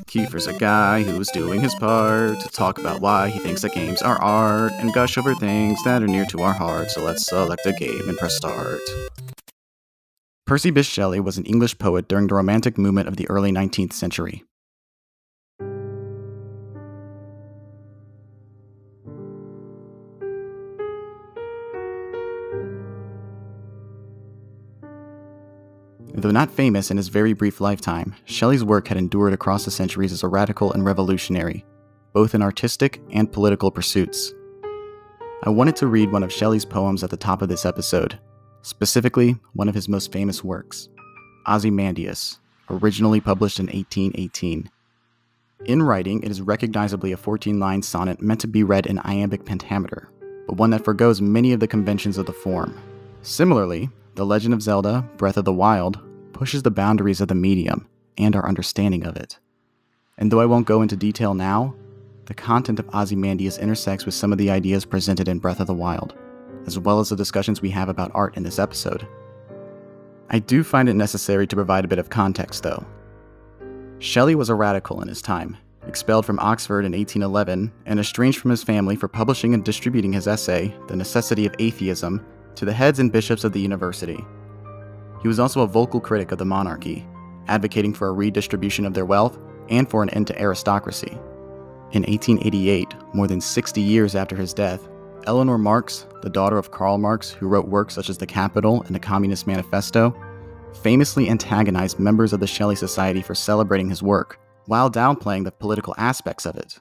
Keifer's a guy who's doing his part to talk about why he thinks that games are art and gush over things that are near to our heart, so let's select a game and press start. Percy Bysshe Shelley was an English poet during the Romantic movement of the early 19th century. Though not famous in his very brief lifetime, Shelley's work had endured across the centuries as a radical and revolutionary, both in artistic and political pursuits. I wanted to read one of Shelley's poems at the top of this episode, specifically one of his most famous works, Ozymandias, originally published in 1818. In writing, it is recognizably a 14-line sonnet meant to be read in iambic pentameter, but one that forgoes many of the conventions of the form. Similarly, The Legend of Zelda, Breath of the Wild, pushes the boundaries of the medium and our understanding of it. And though I won't go into detail now, the content of Ozymandias intersects with some of the ideas presented in Breath of the Wild, as well as the discussions we have about art in this episode. I do find it necessary to provide a bit of context, though. Shelley was a radical in his time, expelled from Oxford in 1811, and estranged from his family for publishing and distributing his essay, The Necessity of Atheism, to the heads and bishops of the university. He was also a vocal critic of the monarchy, advocating for a redistribution of their wealth and for an end to aristocracy. In 1888, more than 60 years after his death, Eleanor Marx, the daughter of Karl Marx, who wrote works such as The Capital and the Communist Manifesto, famously antagonized members of the Shelley Society for celebrating his work, while downplaying the political aspects of it.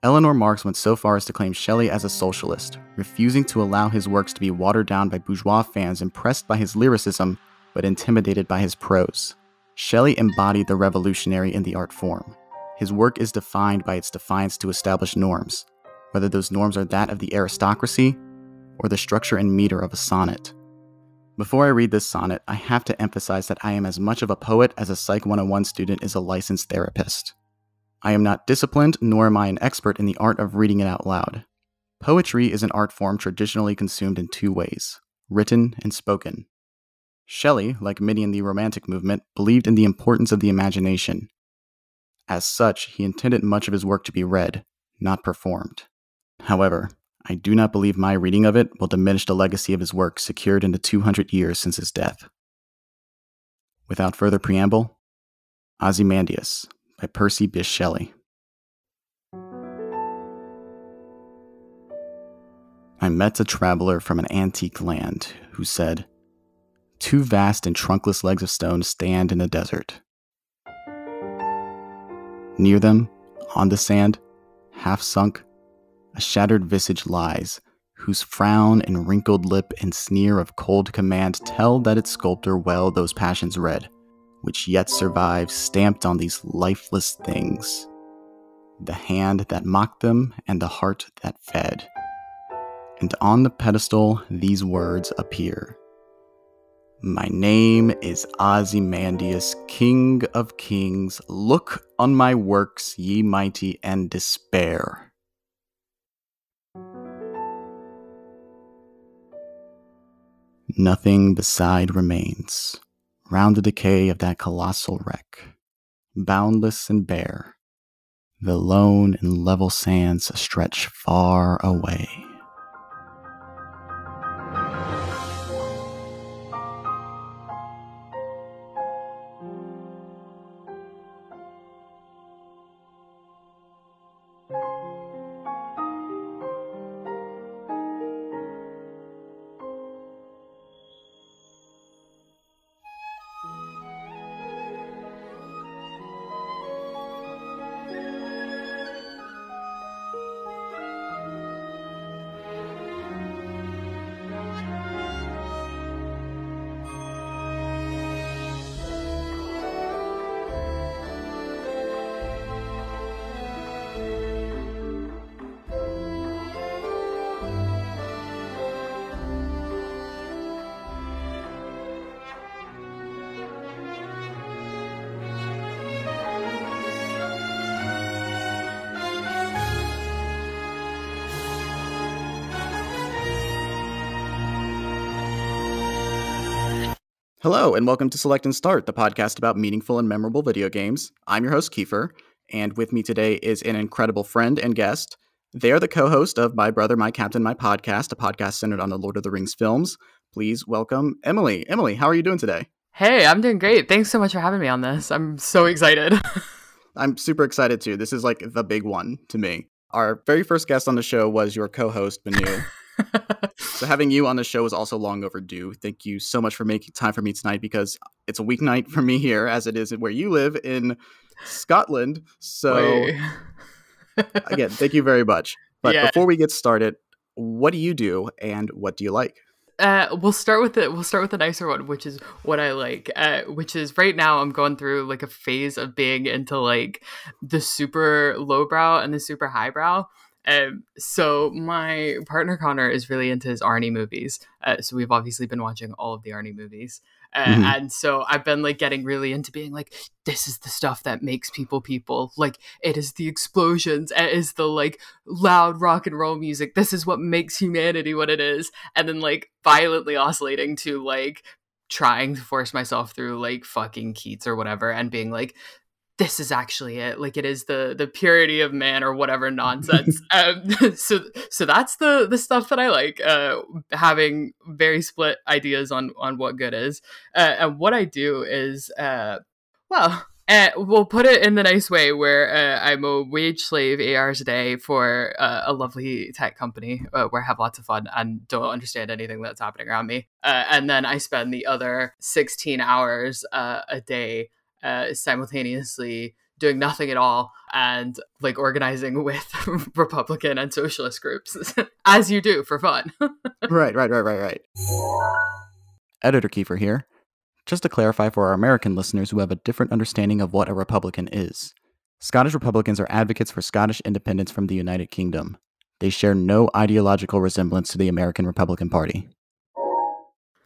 Eleanor Marx went so far as to claim Shelley as a socialist, refusing to allow his works to be watered down by bourgeois fans impressed by his lyricism but intimidated by his prose. Shelley embodied the revolutionary in the art form. His work is defined by its defiance to established norms, whether those norms are that of the aristocracy or the structure and meter of a sonnet. Before I read this sonnet, I have to emphasize that I am as much of a poet as a Psych 101 student is a licensed therapist. I am not disciplined, nor am I an expert in the art of reading it out loud. Poetry is an art form traditionally consumed in two ways, written and spoken. Shelley, like many in the Romantic movement, believed in the importance of the imagination. As such, he intended much of his work to be read, not performed. However, I do not believe my reading of it will diminish the legacy of his work secured in the 200 years since his death. Without further preamble, Ozymandias by Percy Bysshe Shelley. I met a traveler from an antique land who said, "Two vast and trunkless legs of stone stand in the desert. Near them, on the sand, half sunk, a shattered visage lies, whose frown and wrinkled lip and sneer of cold command tell that its sculptor well those passions read, which yet survive stamped on these lifeless things, the hand that mocked them and the heart that fed. And on the pedestal these words appear. My name is Ozymandias, King of Kings. Look on my works, ye mighty, and despair." Nothing beside remains, round the decay of that colossal wreck, boundless and bare, the lone and level sands stretch far away. Hello, and welcome to Select and Start, the podcast about meaningful and memorable video games. I'm your host, Keifer, and with me today is an incredible friend and guest. They are the co-host of My Brother, My Captain, My Podcast, a podcast centered on the Lord of the Rings films. Please welcome Emily. Emily, how are you doing today? Hey, I'm doing great. Thanks so much for having me on this. I'm so excited. I'm super excited too. This is like the big one to me. Our very first guest on the show was your co-host, Manu. So having you on the show is also long overdue. Thank you so much for making time for me tonight because it's a weeknight for me here, as it is where you live in Scotland. So again, thank you very much. But before we get started, what do you do and what do you like? We'll start with the nicer one, which is what I like. Which is right now I'm going through like a phase of being into like the super lowbrow and the super highbrow. So my partner Connor is really into his Arnie movies. So we've obviously been watching all of the Arnie movies. And so I've been like getting really into being like, this is the stuff that makes people. Like, it is the explosions. It is the like loud rock and roll music. This is what makes humanity what it is. And then like violently oscillating to like trying to force myself through like fucking Keats or whatever and being like, this is actually it. Like, it is the purity of man or whatever nonsense. So that's the stuff that I like, having very split ideas on what good is. And what I do is, we'll put it in the nice way where I'm a wage slave 8 hours a day for a lovely tech company where I have lots of fun and don't understand anything that's happening around me. And then I spend the other 16 hours a day simultaneously doing nothing at all and like organizing with Republican and socialist groups as you do for fun. Right. Editor Keifer here. Just to clarify for our American listeners who have a different understanding of what a Republican is. Scottish Republicans are advocates for Scottish independence from the United Kingdom. They share no ideological resemblance to the American Republican Party.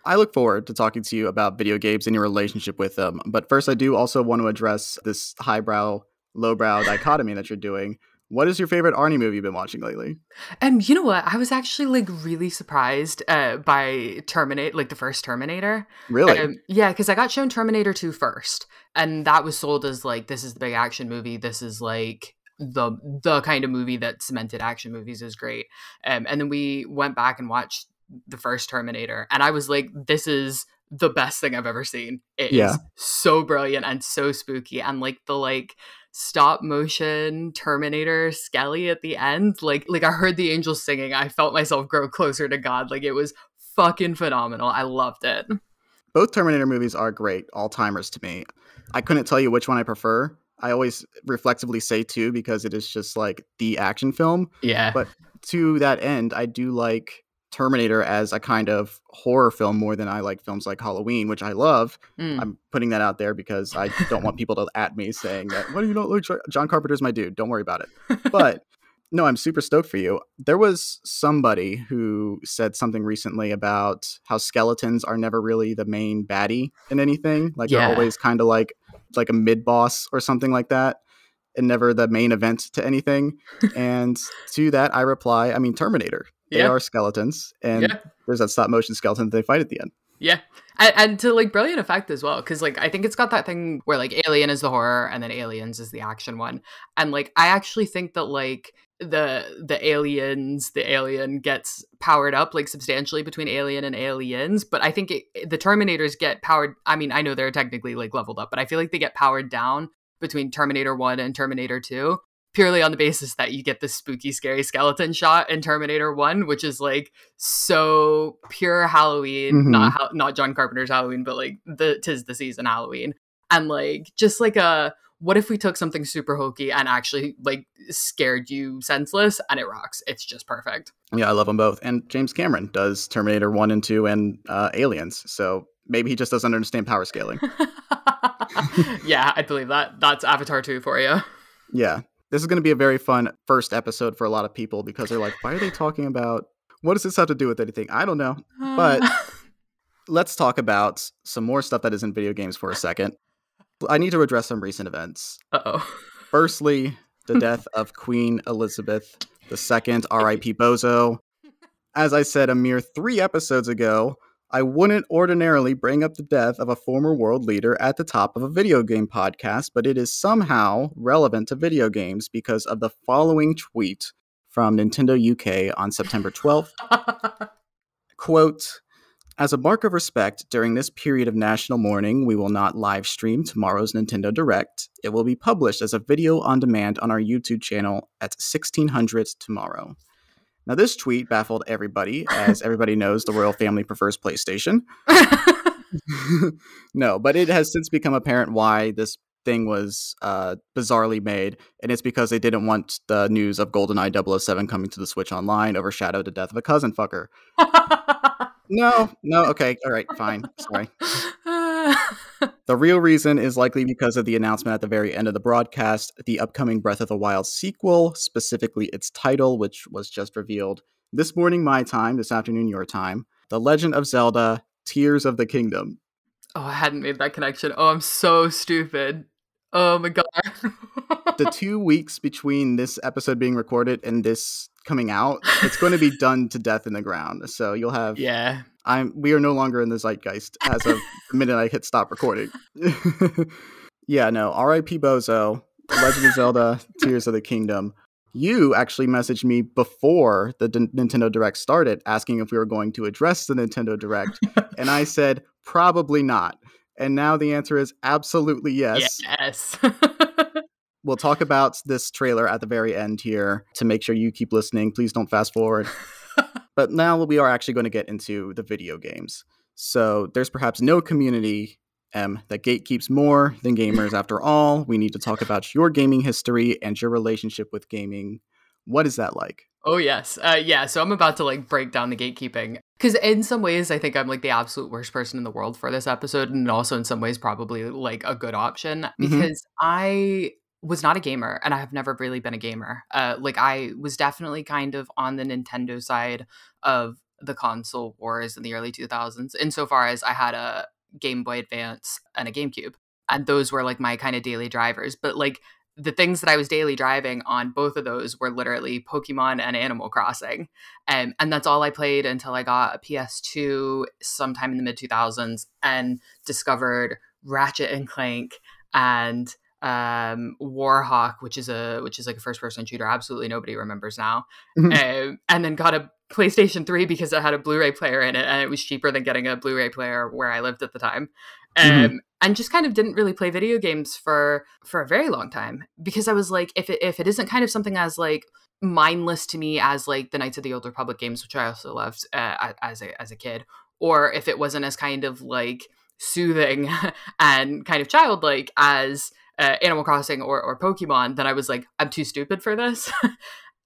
I look forward to talking to you about video games and your relationship with them. But first, I do also want to address this highbrow, lowbrow dichotomy that you're doing. What is your favorite Arnie movie you've been watching lately? And you know what? I was actually like really surprised by Terminator, like the first Terminator. Really? Yeah, because I got shown Terminator 2 first. And that was sold as like, this is the big action movie. This is like the kind of movie that cemented action movies is great. And then we went back and watched the first Terminator and I was like, this is the best thing I've ever seen. It is so brilliant and so spooky, and like the like stop motion Terminator Skelly at the end, like I heard the angels singing, I felt myself grow closer to God. Like, it was fucking phenomenal. I loved it. Both Terminator movies are great, all-timers to me. I couldn't tell you which one I prefer. I always reflexively say 2 because it is just like the action film. Yeah. But to that end, I do like Terminator as a kind of horror film more than I like films like Halloween, which I love. I'm putting that out there because I don't want people to at me saying that, what do you not like? John Carpenter's my dude. Don't worry about it. But no, I'm super stoked for you. There was somebody who said something recently about how skeletons are never really the main baddie in anything. Like they're always kind of like a mid-boss or something like that, and never the main event to anything. And to that, I reply, I mean, Terminator. They are skeletons, and there's that stop motion skeleton that they fight at the end. Yeah. And to like brilliant effect as well, because like I think it's got that thing where like Alien is the horror and then Aliens is the action one. And like I actually think that like the alien gets powered up like substantially between Alien and Aliens, but I think the Terminators get powered. I mean, I know they're technically like leveled up, but I feel like they get powered down between Terminator 1 and Terminator 2. Purely on the basis that you get this spooky, scary skeleton shot in Terminator 1, which is like so pure Halloween, not John Carpenter's Halloween, but like tis the season Halloween. And like, just like what if we took something super hokey and actually like scared you senseless, and it rocks. It's just perfect. Yeah, I love them both. And James Cameron does Terminator 1 and 2 and Aliens. So maybe he just doesn't understand power scaling. Yeah, I believe that. That's Avatar 2 for you. Yeah. This is going to be a very fun first episode for a lot of people because they're like, why are they talking about, what does this have to do with anything? I don't know. But let's talk about some more stuff that isn't video games for a second. I need to address some recent events. Uh-oh. Firstly, the death of Queen Elizabeth II, R.I.P. Bozo. As I said a mere 3 episodes ago, I wouldn't ordinarily bring up the death of a former world leader at the top of a video game podcast, but it is somehow relevant to video games because of the following tweet from Nintendo UK on September 12th. Quote, as a mark of respect, during this period of national mourning, we will not live stream tomorrow's Nintendo Direct. It will be published as a video on demand on our YouTube channel at 1600 tomorrow. Now, this tweet baffled everybody, as everybody knows the royal family prefers PlayStation. No, but it has since become apparent why this thing was bizarrely made, and it's because they didn't want the news of GoldenEye 007 coming to the Switch Online overshadow the death of a cousin fucker. No, okay, all right, fine, sorry. The real reason is likely because of the announcement at the very end of the broadcast, the upcoming Breath of the Wild sequel, specifically its title, which was just revealed this morning my time, this afternoon your time, The Legend of Zelda, Tears of the Kingdom. Oh, I hadn't made that connection. Oh, I'm so stupid. Oh my god. The 2 weeks between this episode being recorded and this coming out, it's going to be done to death in the ground. So you'll have... Yeah. We are no longer in the zeitgeist as of the minute I hit stop recording. Yeah, no, R.I.P. Bozo, Legend of Zelda, Tears of the Kingdom. You actually messaged me before the Nintendo Direct started asking if we were going to address the Nintendo Direct, and I said, probably not. And now the answer is absolutely yes. Yes. We'll talk about this trailer at the very end here to make sure you keep listening. Please don't fast forward. But now we are actually going to get into the video games. So there's perhaps no community that gatekeeps more than gamers after all. We need to talk about your gaming history and your relationship with gaming. What is that like? Oh, yes. Yeah, so I'm about to break down the gatekeeping. Because in some ways, I think I'm the absolute worst person in the world for this episode. And also in some ways, probably a good option. Because I was not a gamer and I have never really been a gamer. I was definitely kind of on the Nintendo side of the console wars in the early 2000s, insofar as I had a Game Boy Advance and a GameCube. And those were my kind of daily drivers. But the things that I was daily driving on both of those were literally Pokemon and Animal Crossing. And that's all I played until I got a PS2 sometime in the mid 2000s and discovered Ratchet and Clank and Warhawk, which is a first person shooter absolutely nobody remembers now. And then got a PlayStation 3 because it had a Blu-ray player in it and it was cheaper than getting a Blu-ray player where I lived at the time. And just kind of didn't really play video games for a very long time because I was if it isn't kind of something as mindless to me as the Knights of the Old Republic games, which I also loved as a kid, or if it wasn't as kind of soothing and kind of childlike as Animal Crossing or Pokemon, then I was I'm too stupid for this.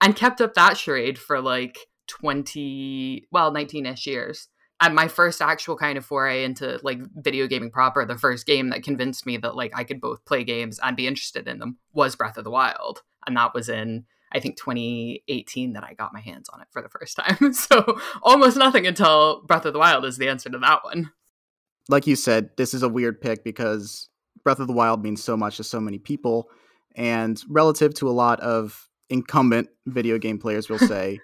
And kept up that charade for 19-ish years. And my first actual kind of foray into video gaming proper, the first game that convinced me that I could both play games and be interested in them was Breath of the Wild. And that was in, I think, 2018 that I got my hands on it for the first time. So almost nothing until Breath of the Wild is the answer to that one. Like you said, this is a weird pick because Breath of the Wild means so much to so many people. And relative to a lot of incumbent video game players, will say,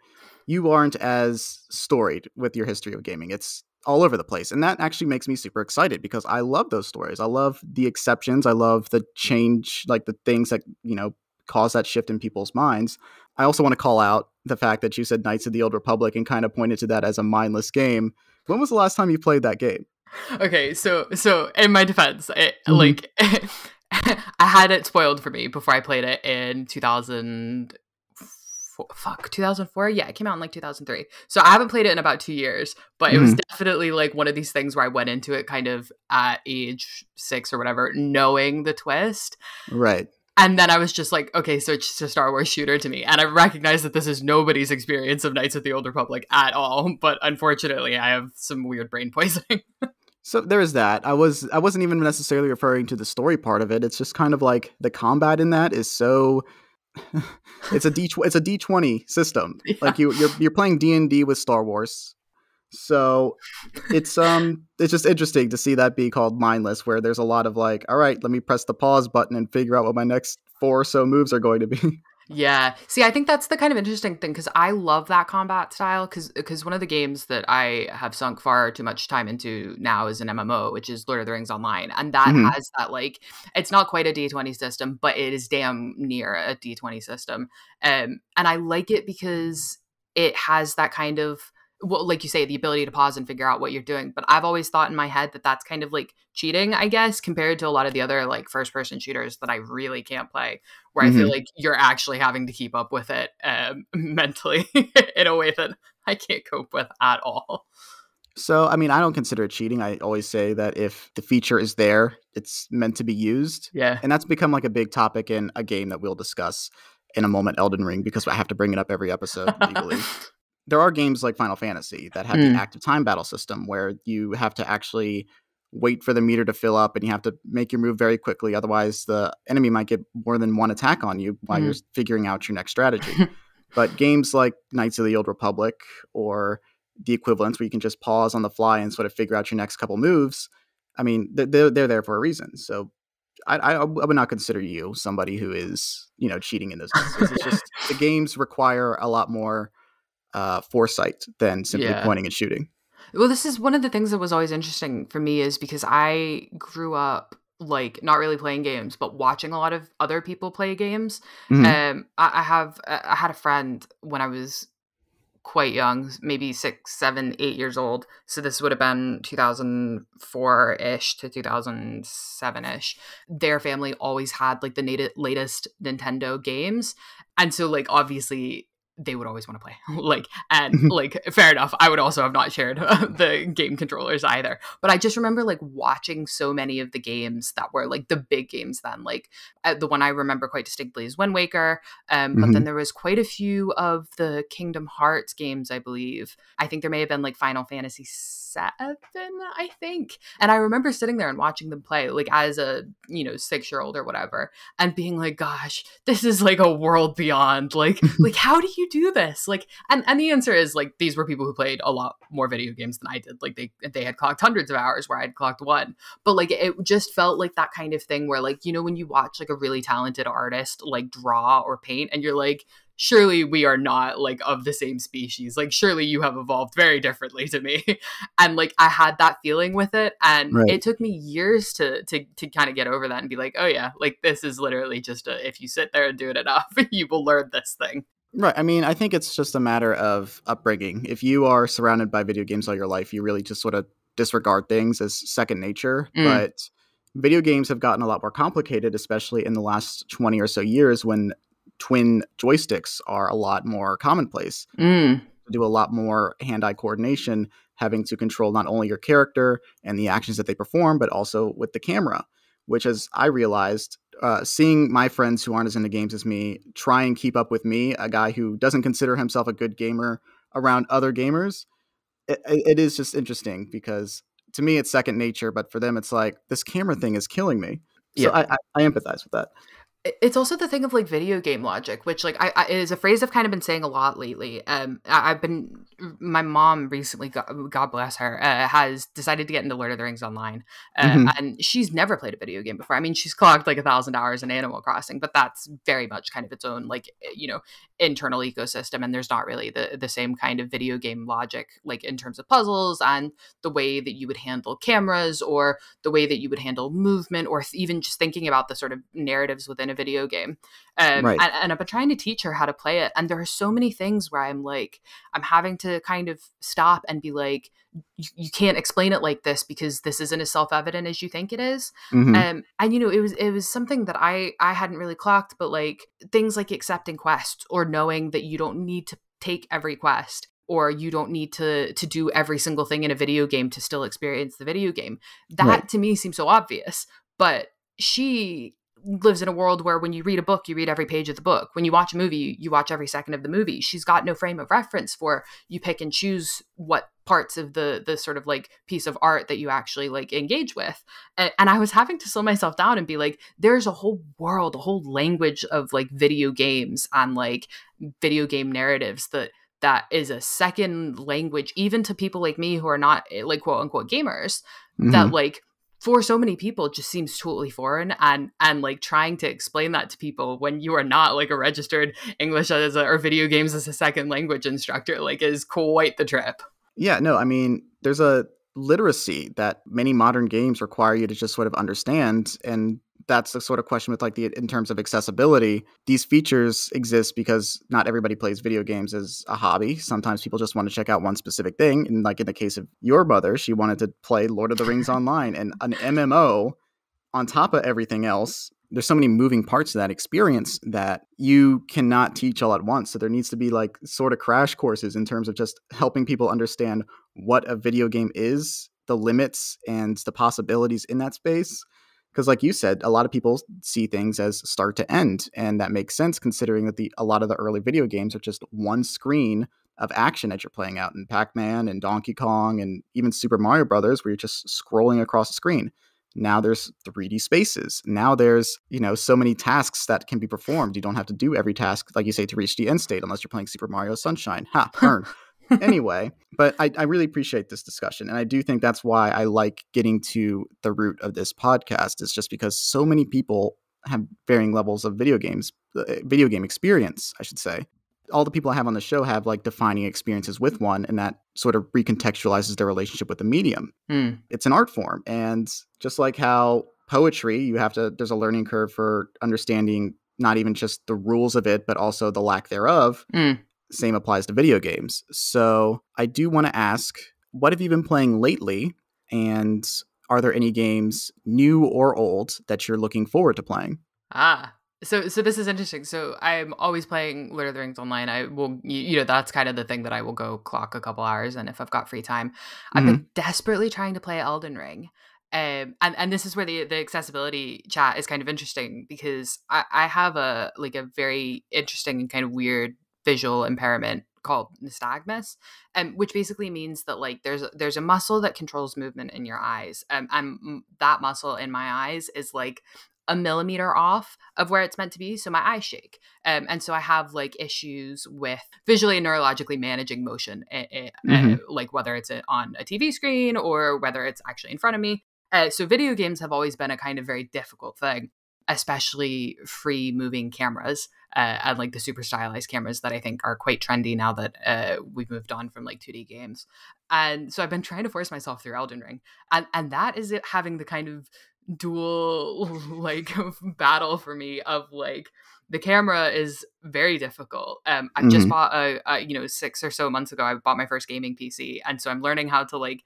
you aren't as storied with your history of gaming. It's all over the place. And that actually makes me super excited because I love those stories. I love the exceptions. I love the change, the things that, cause that shift in people's minds. I also want to call out the fact that you said Knights of the Old Republic and kind of pointed to that as a mindless game. When was the last time you played that game? Okay, so in my defense, I had it spoiled for me before I played it in 2004. Yeah, it came out in 2003. So I haven't played it in about 2 years, but it was definitely one of these things where I went into it kind of at age 6 or whatever, knowing the twist. Right. And then I was just okay, so it's just a Star Wars shooter to me. And I recognize that this is nobody's experience of Knights of the Old Republic at all. But unfortunately, I have some weird brain poisoning. So there is that. I wasn't even necessarily referring to the story part of it. It's just kind of the combat in that is so... it's a D20 system. Yeah. You're playing D&D with Star Wars. So it's just interesting to see that be called mindless, where there's a lot of all right, let me press the pause button and figure out what my next 4 or so moves are going to be. Yeah. See, I think that's the kind of interesting thing because I love that combat style because one of the games that I have sunk far too much time into now is an MMO, which is Lord of the Rings Online. And that Hmm. has that like it's not quite a D20 system, but it is damn near a D20 system. And I like it because it has that kind of well, like you say, the ability to pause and figure out what you're doing. But I've always thought in my head that that's kind of like cheating, I guess, compared to a lot of the other like first person shooters that I really can't play where I feel Hmm. like you're actually having to keep up with it mentally in a way that I can't cope with at all. So, I mean, I don't consider it cheating. I always say that if the feature is there, it's meant to be used. Yeah. And that's become like a big topic in a game that we'll discuss in a moment, Elden Ring, because I have to bring it up every episode legally. There are games like Final Fantasy that have the Mm, active time battle system where you have to actually wait for the meter to fill up and you have to make your move very quickly. Otherwise, the enemy might get more than one attack on you while you're mm. figuring out your next strategy. But games like Knights of the Old Republic or the equivalents where you can just pause on the fly and sort of figure out your next couple moves, I mean, they're there for a reason. So I would not consider you somebody who is, cheating in those instances. It's just the games require a lot more foresight than simply Yeah. pointing and shooting. Well, this is one of the things that was always interesting for me is because I grew up like not really playing games, but watching a lot of other people play games. Hmm. I had a friend when I was quite young, maybe 6, 7, 8 years old. So this would have been 2004 ish to 2007 ish. Their family always had like the latest Nintendo games. And so, like, obviously, they would always want to play. Like, and like, fair enough. I would also have not shared the game controllers either. But I just remember like watching so many of the games that were like the big games then. Like, the one I remember quite distinctly is Wind Waker. But then Hmm. there was quite a few of the Kingdom Hearts games, I believe. I think there may have been like Final Fantasy VII, I think. And I remember sitting there and watching them play, like as a 6-year-old or whatever, and being like, "Gosh, this is like a world beyond. Like how do you do this?" Like, and the answer is like these were people who played a lot more video games than I did. Like they had clocked hundreds of hours where I'd clocked one. But like it just felt like that kind of thing where like when you watch like a really talented artist like draw or paint and you're like, surely we are not like of the same species, like surely you have evolved very differently to me. And like I had that feeling with it, and Right. it took me years to kind of get over that and be like, oh yeah, like this is literally just if you sit there and do it enough you will learn this thing. Right. I mean, I think it's just a matter of upbringing. If you are surrounded by video games all your life, you really just sort of disregard things as second nature. Mm, But video games have gotten a lot more complicated, especially in the last 20 or so years when twin joysticks are a lot more commonplace. mm, To do a lot more hand-eye coordination, having to control not only your character and the actions that they perform, but also with the camera, which, as I realized, seeing my friends who aren't as into games as me try and keep up with me, a guy who doesn't consider himself a good gamer around other gamers, it is just interesting because to me it's second nature, but for them it's like this camera thing is killing me. So yep. I empathize with that. It's also the thing of like video game logic, which like I is a phrase I've kind of been saying a lot lately. I've been my mom recently, God bless her, has decided to get into Lord of the Rings Online, Hmm. and she's never played a video game before. I mean, she's clocked like 1,000 hours in Animal Crossing, but that's very much kind of its own like internal ecosystem, and there's not really the same kind of video game logic like in terms of puzzles and the way that you would handle cameras or the way that you would handle movement or even just thinking about the sort of narratives within a video game. Right. And I've been trying to teach her how to play it. And there are so many things where I'm like, I'm having to kind of stop and be like, you can't explain it like this because this isn't as self-evident as you think it is. Hmm. And it was something that I hadn't really clocked, but like things like accepting quests or knowing that you don't need to take every quest or you don't need to do every single thing in a video game to still experience the video game. Right. That to me seems so obvious, but she lives in a world where when you read a book, you read every page of the book. When you watch a movie, you watch every second of the movie. She's got no frame of reference for you pick and choose what parts of the sort of like piece of art that you actually like engage with. And I was having to slow myself down and be like, there's a whole world, a whole language of like video games and like video game narratives that is a second language, even to people like me who are not like quote unquote gamers, that Hmm. like for so many people just seems totally foreign, and like trying to explain that to people when you are not like a registered English or video games as a second language instructor like is quite the trip. Yeah, no, I mean, there's a literacy that many modern games require you to just sort of understand. And that's the sort of question with like in terms of accessibility. These features exist because not everybody plays video games as a hobby. Sometimes people just want to check out one specific thing. And like in the case of your mother, she wanted to play Lord of the Rings online, and an MMO on top of everything else. There's so many moving parts to that experience that you cannot teach all at once. So there needs to be like sort of crash courses in terms of just helping people understand what a video game is, the limits and the possibilities in that space. Because like you said, a lot of people see things as start to end. And that makes sense considering that a lot of the early video games are just one screen of action that you're playing out in Pac-Man and Donkey Kong and even Super Mario Brothers, where you're just scrolling across the screen. Now there's 3D spaces. Now there's, so many tasks that can be performed. You don't have to do every task, like you say, to reach the end state unless you're playing Super Mario Sunshine. Ha, burn. Anyway, but I really appreciate this discussion. And I do think that's why I like getting to the root of this podcast, is just because so many people have varying levels of video game experience, I should say. All the people I have on the show have like defining experiences with one, and that sort of recontextualizes their relationship with the medium. It's an art form. And just like how poetry, there's a learning curve for understanding not even just the rules of it, but also the lack thereof. Same applies to video games. So I do want to ask, what have you been playing lately? And are there any games, new or old, that you're looking forward to playing? So this is interesting. So I'm always playing Lord of the Rings online. I will, that's kind of the thing that I will go clock a couple hours. And if I've got free time, I've been desperately trying to play Elden Ring. And this is where the accessibility chat is kind of interesting, because I have a very interesting and kind of weird visual impairment called nystagmus, which basically means that like there's a muscle that controls movement in your eyes. And that muscle in my eyes is like a millimeter off of where it's meant to be. So my eyes shake. And so I have like issues with visually and neurologically managing motion, like whether it's on a TV screen or whether it's actually in front of me. So video games have always been a kind of very difficult thing, especially free moving cameras and like the super stylized cameras that I think are quite trendy now that we've moved on from like 2D games. And so I've been trying to force myself through Elden Ring. And that is it having the kind of dual like battle for me of like the camera is very difficult. I've just bought a 6 or so months ago, I bought my first gaming PC. And so I'm learning how to like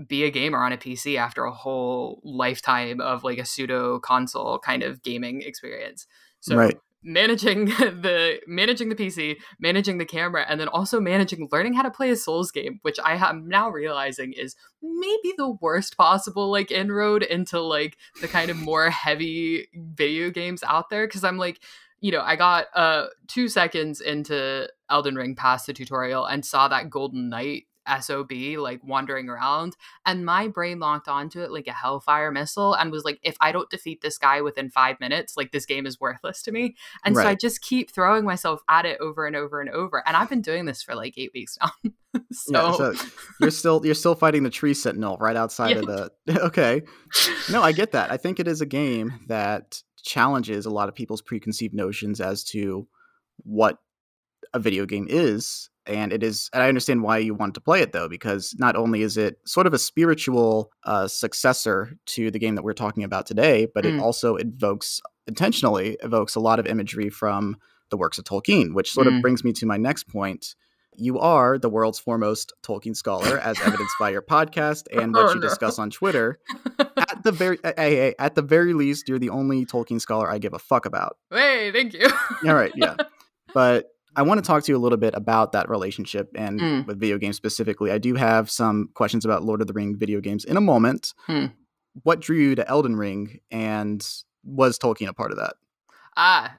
be a gamer on a PC after a whole lifetime of like a pseudo console kind of gaming experience. So right. managing the PC, managing the camera, and then also learning how to play a Souls game, which I am now realizing is maybe the worst possible like inroad into like the kind of more heavy video games out there. Cause I'm like, I got 2 seconds into Elden Ring past the tutorial and saw that Golden Knight SOB like wandering around, and my brain locked onto it like a hellfire missile and was like, if I don't defeat this guy within 5 minutes, like this game is worthless to me. And so I just keep throwing myself at it over and over and over, and I've been doing this for like 8 weeks now. so you're still fighting the tree sentinel right outside of the okay. No, I get that. I think it is a game that challenges a lot of people's preconceived notions as to what a video game is. And I understand why you want to play it, though, because not only is it sort of a spiritual successor to the game that we're talking about today, but it also intentionally evokes a lot of imagery from the works of Tolkien, which sort of brings me to my next point. You are the world's foremost Tolkien scholar, as evidenced by your podcast and what you discuss on Twitter. At the very least, you're the only Tolkien scholar I give a fuck about. Hey, thank you. All right, yeah. But I want to talk to you a little bit about that relationship and with video games specifically. I do have some questions about Lord of the Rings video games in a moment. What drew you to Elden Ring, and was Tolkien a part of that?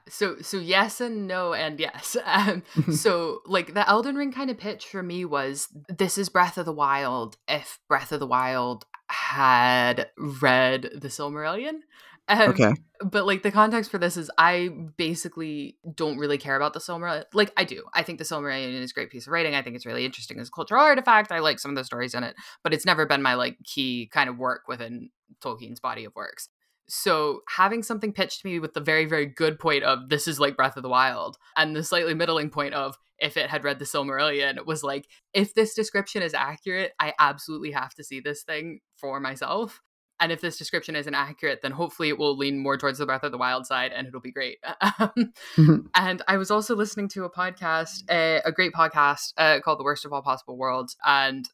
So yes and no and yes. So like the Elden Ring kind of pitch for me was, this is Breath of the Wild if Breath of the Wild had read the Silmarillion. Okay. But like the context for this is I basically don't really care about the Silmarillion. Like I do. I think the Silmarillion is a great piece of writing. I think it's really interesting as a cultural artifact. I like some of the stories in it, but it's never been my like key kind of work within Tolkien's body of works. So having something pitched to me with the very, very good point of this is like Breath of the Wild, and the slightly middling point of if it had read the Silmarillion, was like, if this description is accurate, I absolutely have to see this thing for myself. And if this description isn't accurate, then hopefully it will lean more towards the Breath of the Wild side and it'll be great. And I was also listening to a podcast, a great podcast called The Worst of All Possible Worlds. And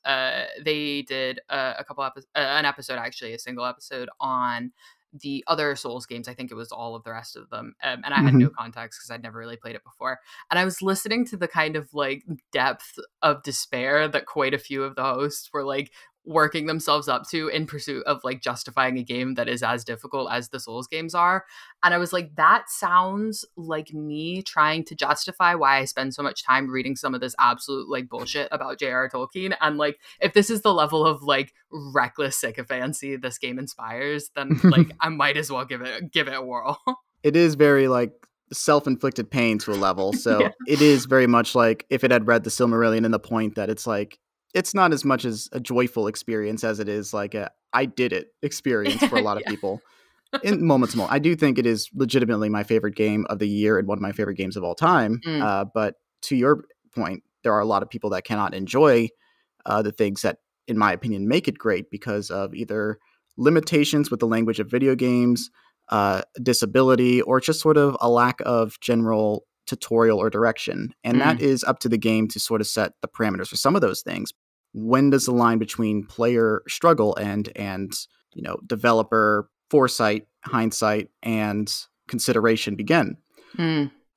they did an episode, actually, a single episode on the other Souls games. I think it was all of the rest of them. And I had no context because I'd never really played it before. And I was listening to the kind of like depth of despair that quite a few of the hosts were like working themselves up to in pursuit of like justifying a game that is as difficult as the Souls games are. And I was like, that sounds like me trying to justify why I spend so much time reading some of this absolute like bullshit about J.R.R. Tolkien. And like, if this is the level of like reckless sycophancy this game inspires, then like I might as well give it a whirl. It is very like self-inflicted pain to a level. So Yeah. It is very much like if it had read the Silmarillion, and the point that it's like, it's not as much as a joyful experience as it is like a I did it experience for a lot of people. In moments. I do think it is legitimately my favorite game of the year and one of my favorite games of all time. But to your point, there are a lot of people that cannot enjoy the things that, in my opinion, make it great because of either limitations with the language of video games, disability, or just sort of a lack of general tutorial or direction. And that is up to the game to sort of set the parameters for some of those things. When does the line between player struggle and developer foresight, hindsight, and consideration begin?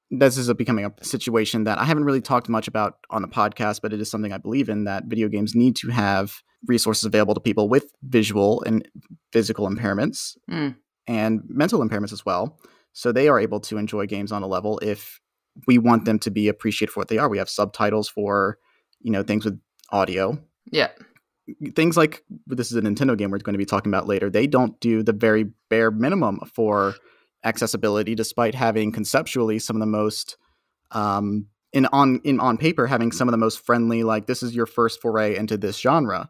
This is becoming a situation that I haven't really talked much about on the podcast, but it is something I believe in, that video games need to have resources available to people with visual and physical impairments and mental impairments as well. So they are able to enjoy games on a level if we want them to be appreciated for what they are. We have subtitles for, things with audio. Yeah. Things like, this is a Nintendo game we're going to be talking about later. They don't do the very bare minimum for accessibility, despite having conceptually some of the most, on paper, having some of the most friendly, like, this is your first foray into this genre.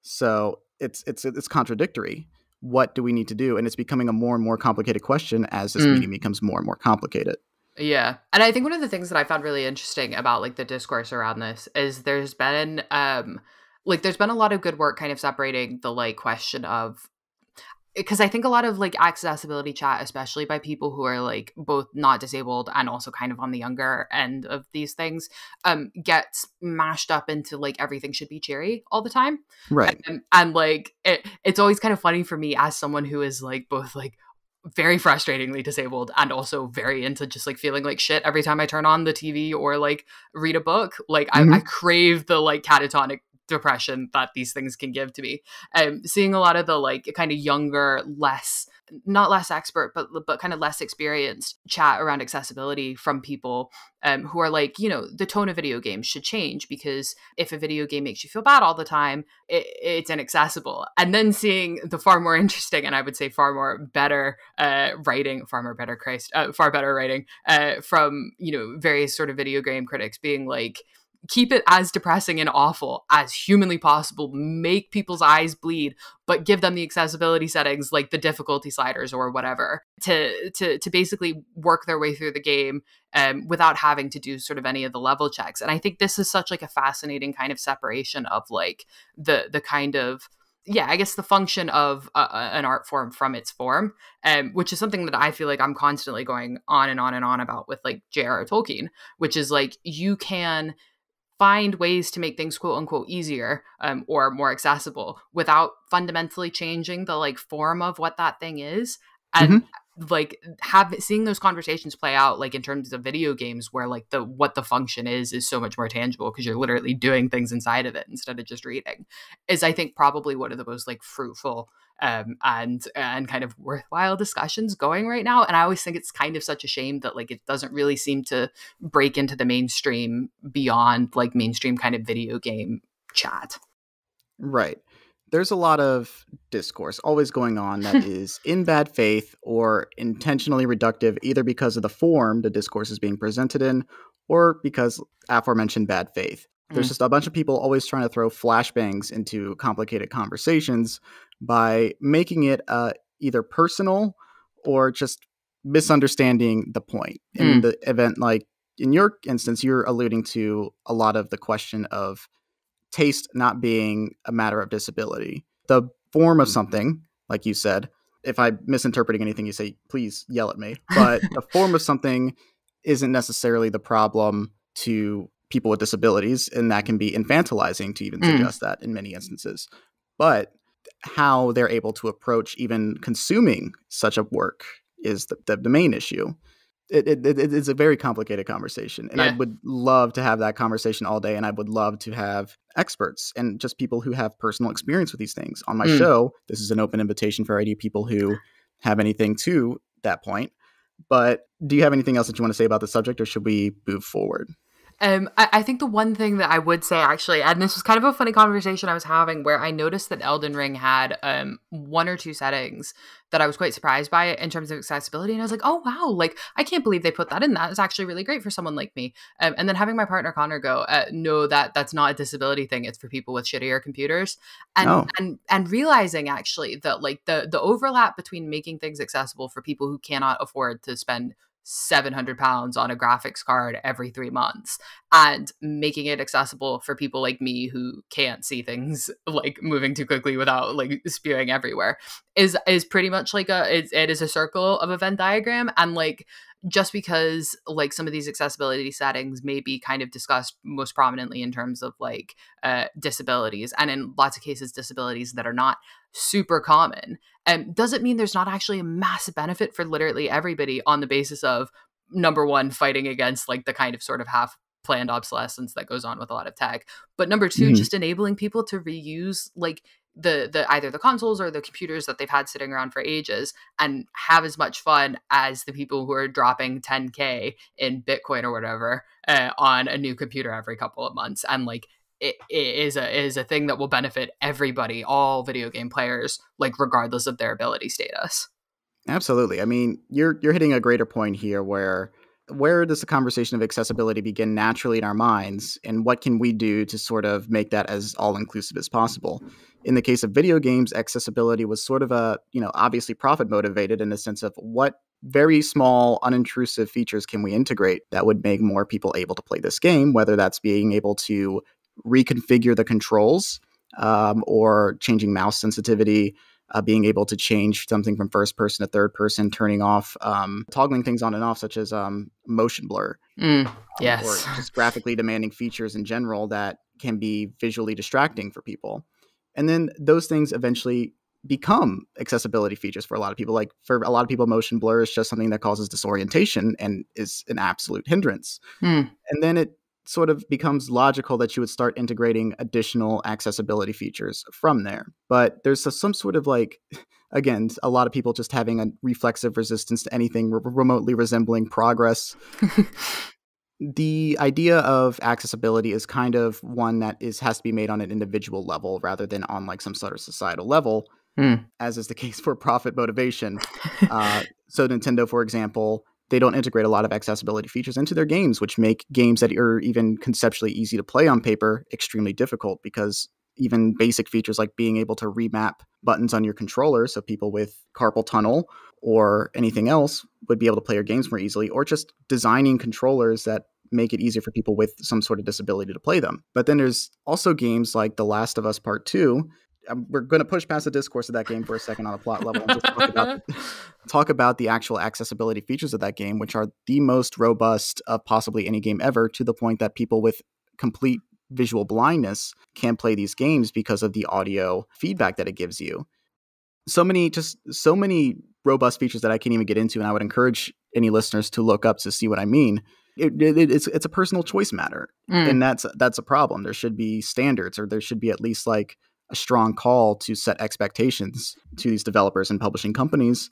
So it's contradictory. What do we need to do? And it's becoming a more and more complicated question as this medium becomes more and more complicated. Yeah. And I think one of the things that I found really interesting about like the discourse around this is there's been there's been a lot of good work kind of separating the like question of, because I think a lot of like accessibility chat, especially by people who are like both not disabled and also kind of on the younger end of these things, gets mashed up into like everything should be cheery all the time. Right. And like it's always kind of funny for me as someone who is like both like very frustratingly disabled and also very into just like feeling like shit every time I turn on the TV or like read a book. Like I crave the like catatonic depression that these things can give to me. Seeing a lot of the like kind of younger, not less expert, but kind of less experienced chat around accessibility from people who are like, the tone of video games should change because if a video game makes you feel bad all the time, it's inaccessible. And then seeing the far more interesting, and I would say far better writing from, various sort of video game critics being like, keep it as depressing and awful as humanly possible, make people's eyes bleed, but give them the accessibility settings like the difficulty sliders or whatever to basically work their way through the game without having to do sort of any of the level checks. And I think this is such like a fascinating kind of separation of like the kind of, I guess the function of an art form from its form, which is something that I feel like I'm constantly going on and on and on about with like J.R.R. Tolkien, which is like you can find ways to make things quote unquote easier or more accessible without fundamentally changing the like form of what that thing is. And like seeing those conversations play out like in terms of video games where like what the function is so much more tangible because you're literally doing things inside of it instead of just reading, is I think probably one of the most like fruitful and kind of worthwhile discussions going right now. And I always think it's kind of such a shame that like it doesn't really seem to break into the mainstream beyond like mainstream kind of video game chat. Right. There's a lot of discourse always going on that is in bad faith or intentionally reductive, either because of the form the discourse is being presented in or because aforementioned bad faith. There's just a bunch of people always trying to throw flashbangs into complicated conversations by making it either personal or just misunderstanding the point. In the event, like in your instance, you're alluding to a lot of the question of taste not being a matter of disability. The form of something, like you said, if I'm misinterpreting anything you say, please yell at me. But the form of something isn't necessarily the problem to people with disabilities, and that can be infantilizing to even suggest that in many instances. But how they're able to approach even consuming such a work is the main issue. It's a very complicated conversation, and I would love to have that conversation all day, and I would love to have experts and just people who have personal experience with these things on my show. This is an open invitation for any people who have anything to that point. But do you have anything else that you want to say about the subject, or should we move forward? I think the one thing that I would say, actually, and this was kind of a funny conversation I was having, where I noticed that Elden Ring had one or two settings that I was quite surprised by in terms of accessibility. And I was like, oh, wow, like, I can't believe they put that in. That is actually really great for someone like me. And then having my partner Connor go, no, that's not a disability thing. It's for people with shittier computers. And realizing, actually, that like the overlap between making things accessible for people who cannot afford to spend 700 pounds on a graphics card every 3 months and making it accessible for people like me who can't see things like moving too quickly without like spewing everywhere is pretty much like it is a circle of a Venn diagram. And like, just because like some of these accessibility settings may be kind of discussed most prominently in terms of like disabilities, and in lots of cases disabilities that are not super common, doesn't mean there's not actually a massive benefit for literally everybody on the basis of, number one, fighting against like the kind of sort of half planned obsolescence that goes on with a lot of tech, but number two, just enabling people to reuse like the either the consoles or the computers that they've had sitting around for ages and have as much fun as the people who are dropping 10K in Bitcoin or whatever on a new computer every couple of months. And like, it is a thing that will benefit everybody, all video game players, like regardless of their ability status. Absolutely. I mean, you're hitting a greater point here where does the conversation of accessibility begin naturally in our minds, and what can we do to sort of make that as all-inclusive as possible? In the case of video games, accessibility was sort of obviously profit motivated in the sense of what very small, unintrusive features can we integrate that would make more people able to play this game, whether that's being able to reconfigure the controls or changing mouse sensitivity, being able to change something from first person to third person, turning off, toggling things on and off, such as motion blur. Yes. Or just graphically demanding features in general that can be visually distracting for people. And then those things eventually become accessibility features for a lot of people. Like for a lot of people, motion blur is just something that causes disorientation and is an absolute hindrance. And then it sort of becomes logical that you would start integrating additional accessibility features from there. But there's some sort of like, again, a lot of people just having a reflexive resistance to anything remotely resembling progress. The idea of accessibility is kind of one that has to be made on an individual level rather than on like some sort of societal level, as is the case for profit motivation. So Nintendo, for example, they don't integrate a lot of accessibility features into their games, which make games that are even conceptually easy to play on paper extremely difficult, because even basic features like being able to remap buttons on your controller so people with carpal tunnel or anything else would be able to play your games more easily, or just designing controllers that make it easier for people with some sort of disability to play them. But then there's also games like The Last of Us Part 2. We're going to push past the discourse of that game for a second on a plot level and just talk about the actual accessibility features of that game, which are the most robust of possibly any game ever, to the point that people with complete visual blindness can play these games because of the audio feedback that it gives you. So many robust features that I can't even get into, and I would encourage any listeners to look up to see what I mean. It's a personal choice matter, and that's a problem. There should be standards, or there should be at least like a strong call to set expectations to these developers and publishing companies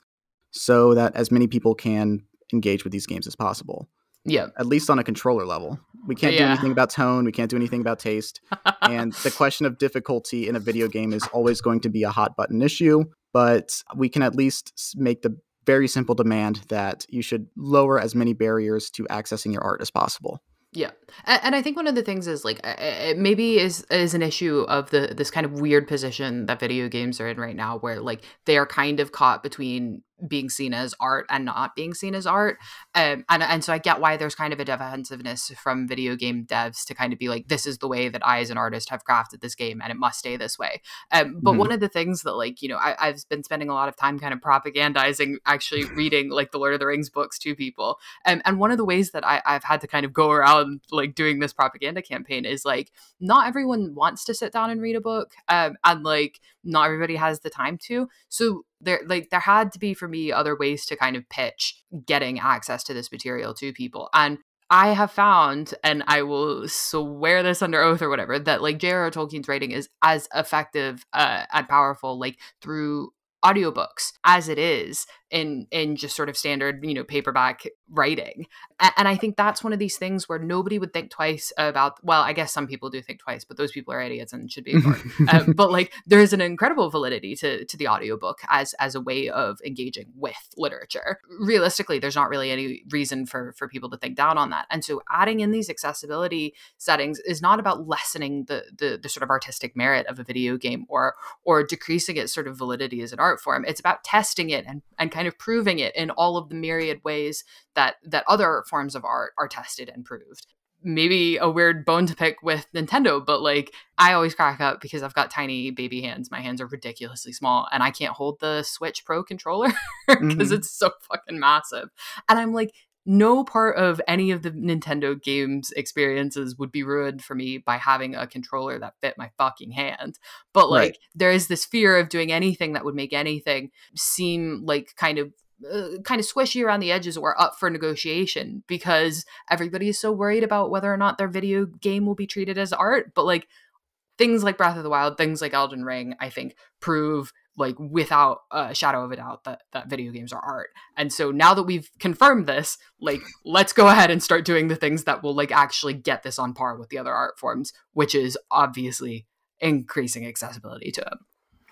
so that as many people can engage with these games as possible. Yeah. At least on a controller level. We can't do anything about tone. We can't do anything about taste. And the question of difficulty in a video game is always going to be a hot button issue, but we can at least make the very simple demand that you should lower as many barriers to accessing your art as possible. Yeah. And I think one of the things is like it maybe is an issue of this kind of weird position that video games are in right now, where like they are kind of caught between being seen as art and not being seen as art. And so I get why there's kind of a defensiveness from video game devs to kind of be like, this is the way that I as an artist have crafted this game and it must stay this way. But one of the things that like, you know, I've been spending a lot of time kind of propagandizing, actually reading like the Lord of the Rings books to people. And one of the ways that I've had to kind of go around like doing this propaganda campaign is like, not everyone wants to sit down and read a book. And like, not everybody has the time to. So there had to be for me other ways to kind of pitch getting access to this material to people. And I have found, and I will swear this under oath or whatever, that like J.R.R. Tolkien's writing is as effective and powerful like through audiobooks as it is in just sort of standard, you know, paperback writing. And I think that's one of these things where nobody would think twice about, well, I guess some people do think twice, but those people are idiots and should be ignored. But like there is an incredible validity to the audiobook as a way of engaging with literature. Realistically, there's not really any reason for people to think down on that. And so adding in these accessibility settings is not about lessening the sort of artistic merit of a video game or decreasing its sort of validity as an art form. It's about testing it and kind of proving it in all of the myriad ways that other forms of art are tested and proved. Maybe a weird bone to pick with Nintendo, but like I always crack up because I've got tiny baby hands. My hands are ridiculously small and I can't hold the Switch Pro controller because it's so fucking massive. And I'm like, no part of any of the Nintendo games experiences would be ruined for me by having a controller that fit my fucking hand. But like, there is this fear of doing anything that would make anything seem like kind of squishy around the edges or up for negotiation because everybody is so worried about whether or not their video game will be treated as art. But like things like Breath of the Wild, things like Elden Ring, I think prove like without a shadow of a doubt that video games are art. And so now that we've confirmed this, like let's go ahead and start doing the things that will like actually get this on par with the other art forms, which is obviously increasing accessibility to it.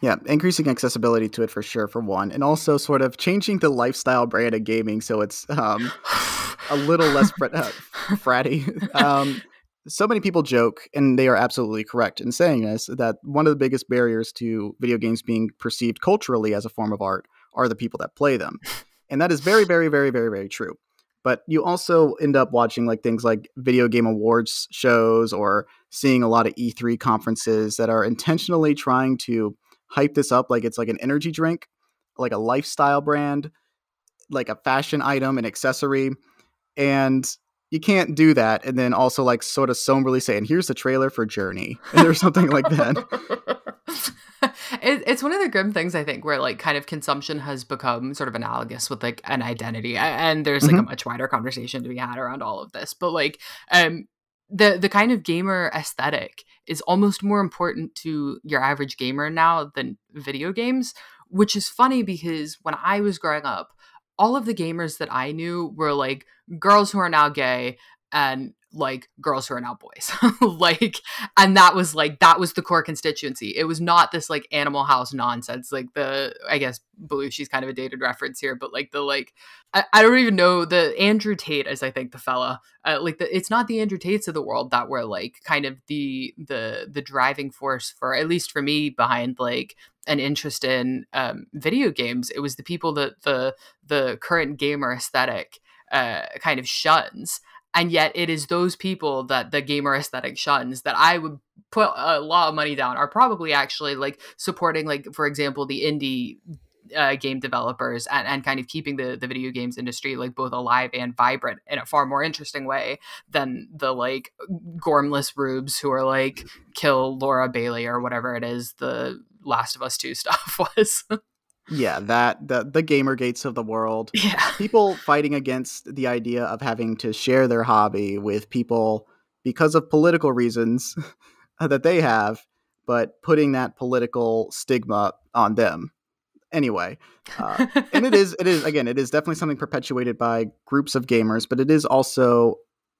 Yeah, increasing accessibility to it for sure, for one, and also sort of changing the lifestyle brand of gaming so it's a little less fratty. So many people joke, and they are absolutely correct in saying this, that one of the biggest barriers to video games being perceived culturally as a form of art are the people that play them. And that is very, very, very, very, very true. But you also end up watching like things like video game awards shows or seeing a lot of E3 conferences that are intentionally trying to hype this up like it's like an energy drink, like a lifestyle brand, like a fashion item, an accessory. And you can't do that and then also like sort of somberly say, and here's the trailer for Journey or something like that. It's one of the grim things, I think, where like kind of consumption has become sort of analogous with like an identity. And there's like a much wider conversation to be had around all of this. But like the kind of gamer aesthetic is almost more important to your average gamer now than video games, which is funny because when I was growing up, all of the gamers that I knew were like girls who are now gay and like girls who are now boys. Like, and that was the core constituency. It was not this like Animal House nonsense. Like I guess Belushi's kind of a dated reference here, but like I don't even know, the Andrew Tate is I think the fella, it's not the Andrew Tates of the world that were like kind of the driving force for, at least for me, behind like an interest in video games. It was the people that the current gamer aesthetic kind of shuns. And yet it is those people that the gamer aesthetic shuns that I would put a lot of money down are probably actually like supporting, like, for example, the indie game developers and kind of keeping the video games industry like both alive and vibrant in a far more interesting way than the like gormless rubes who are like kill Laura Bailey or whatever it is the Last of Us 2 stuff was. Yeah, that the Gamergates of the world. Yeah. People fighting against the idea of having to share their hobby with people because of political reasons that they have, but putting that political stigma on them. Anyway, and it is definitely something perpetuated by groups of gamers, but it is also,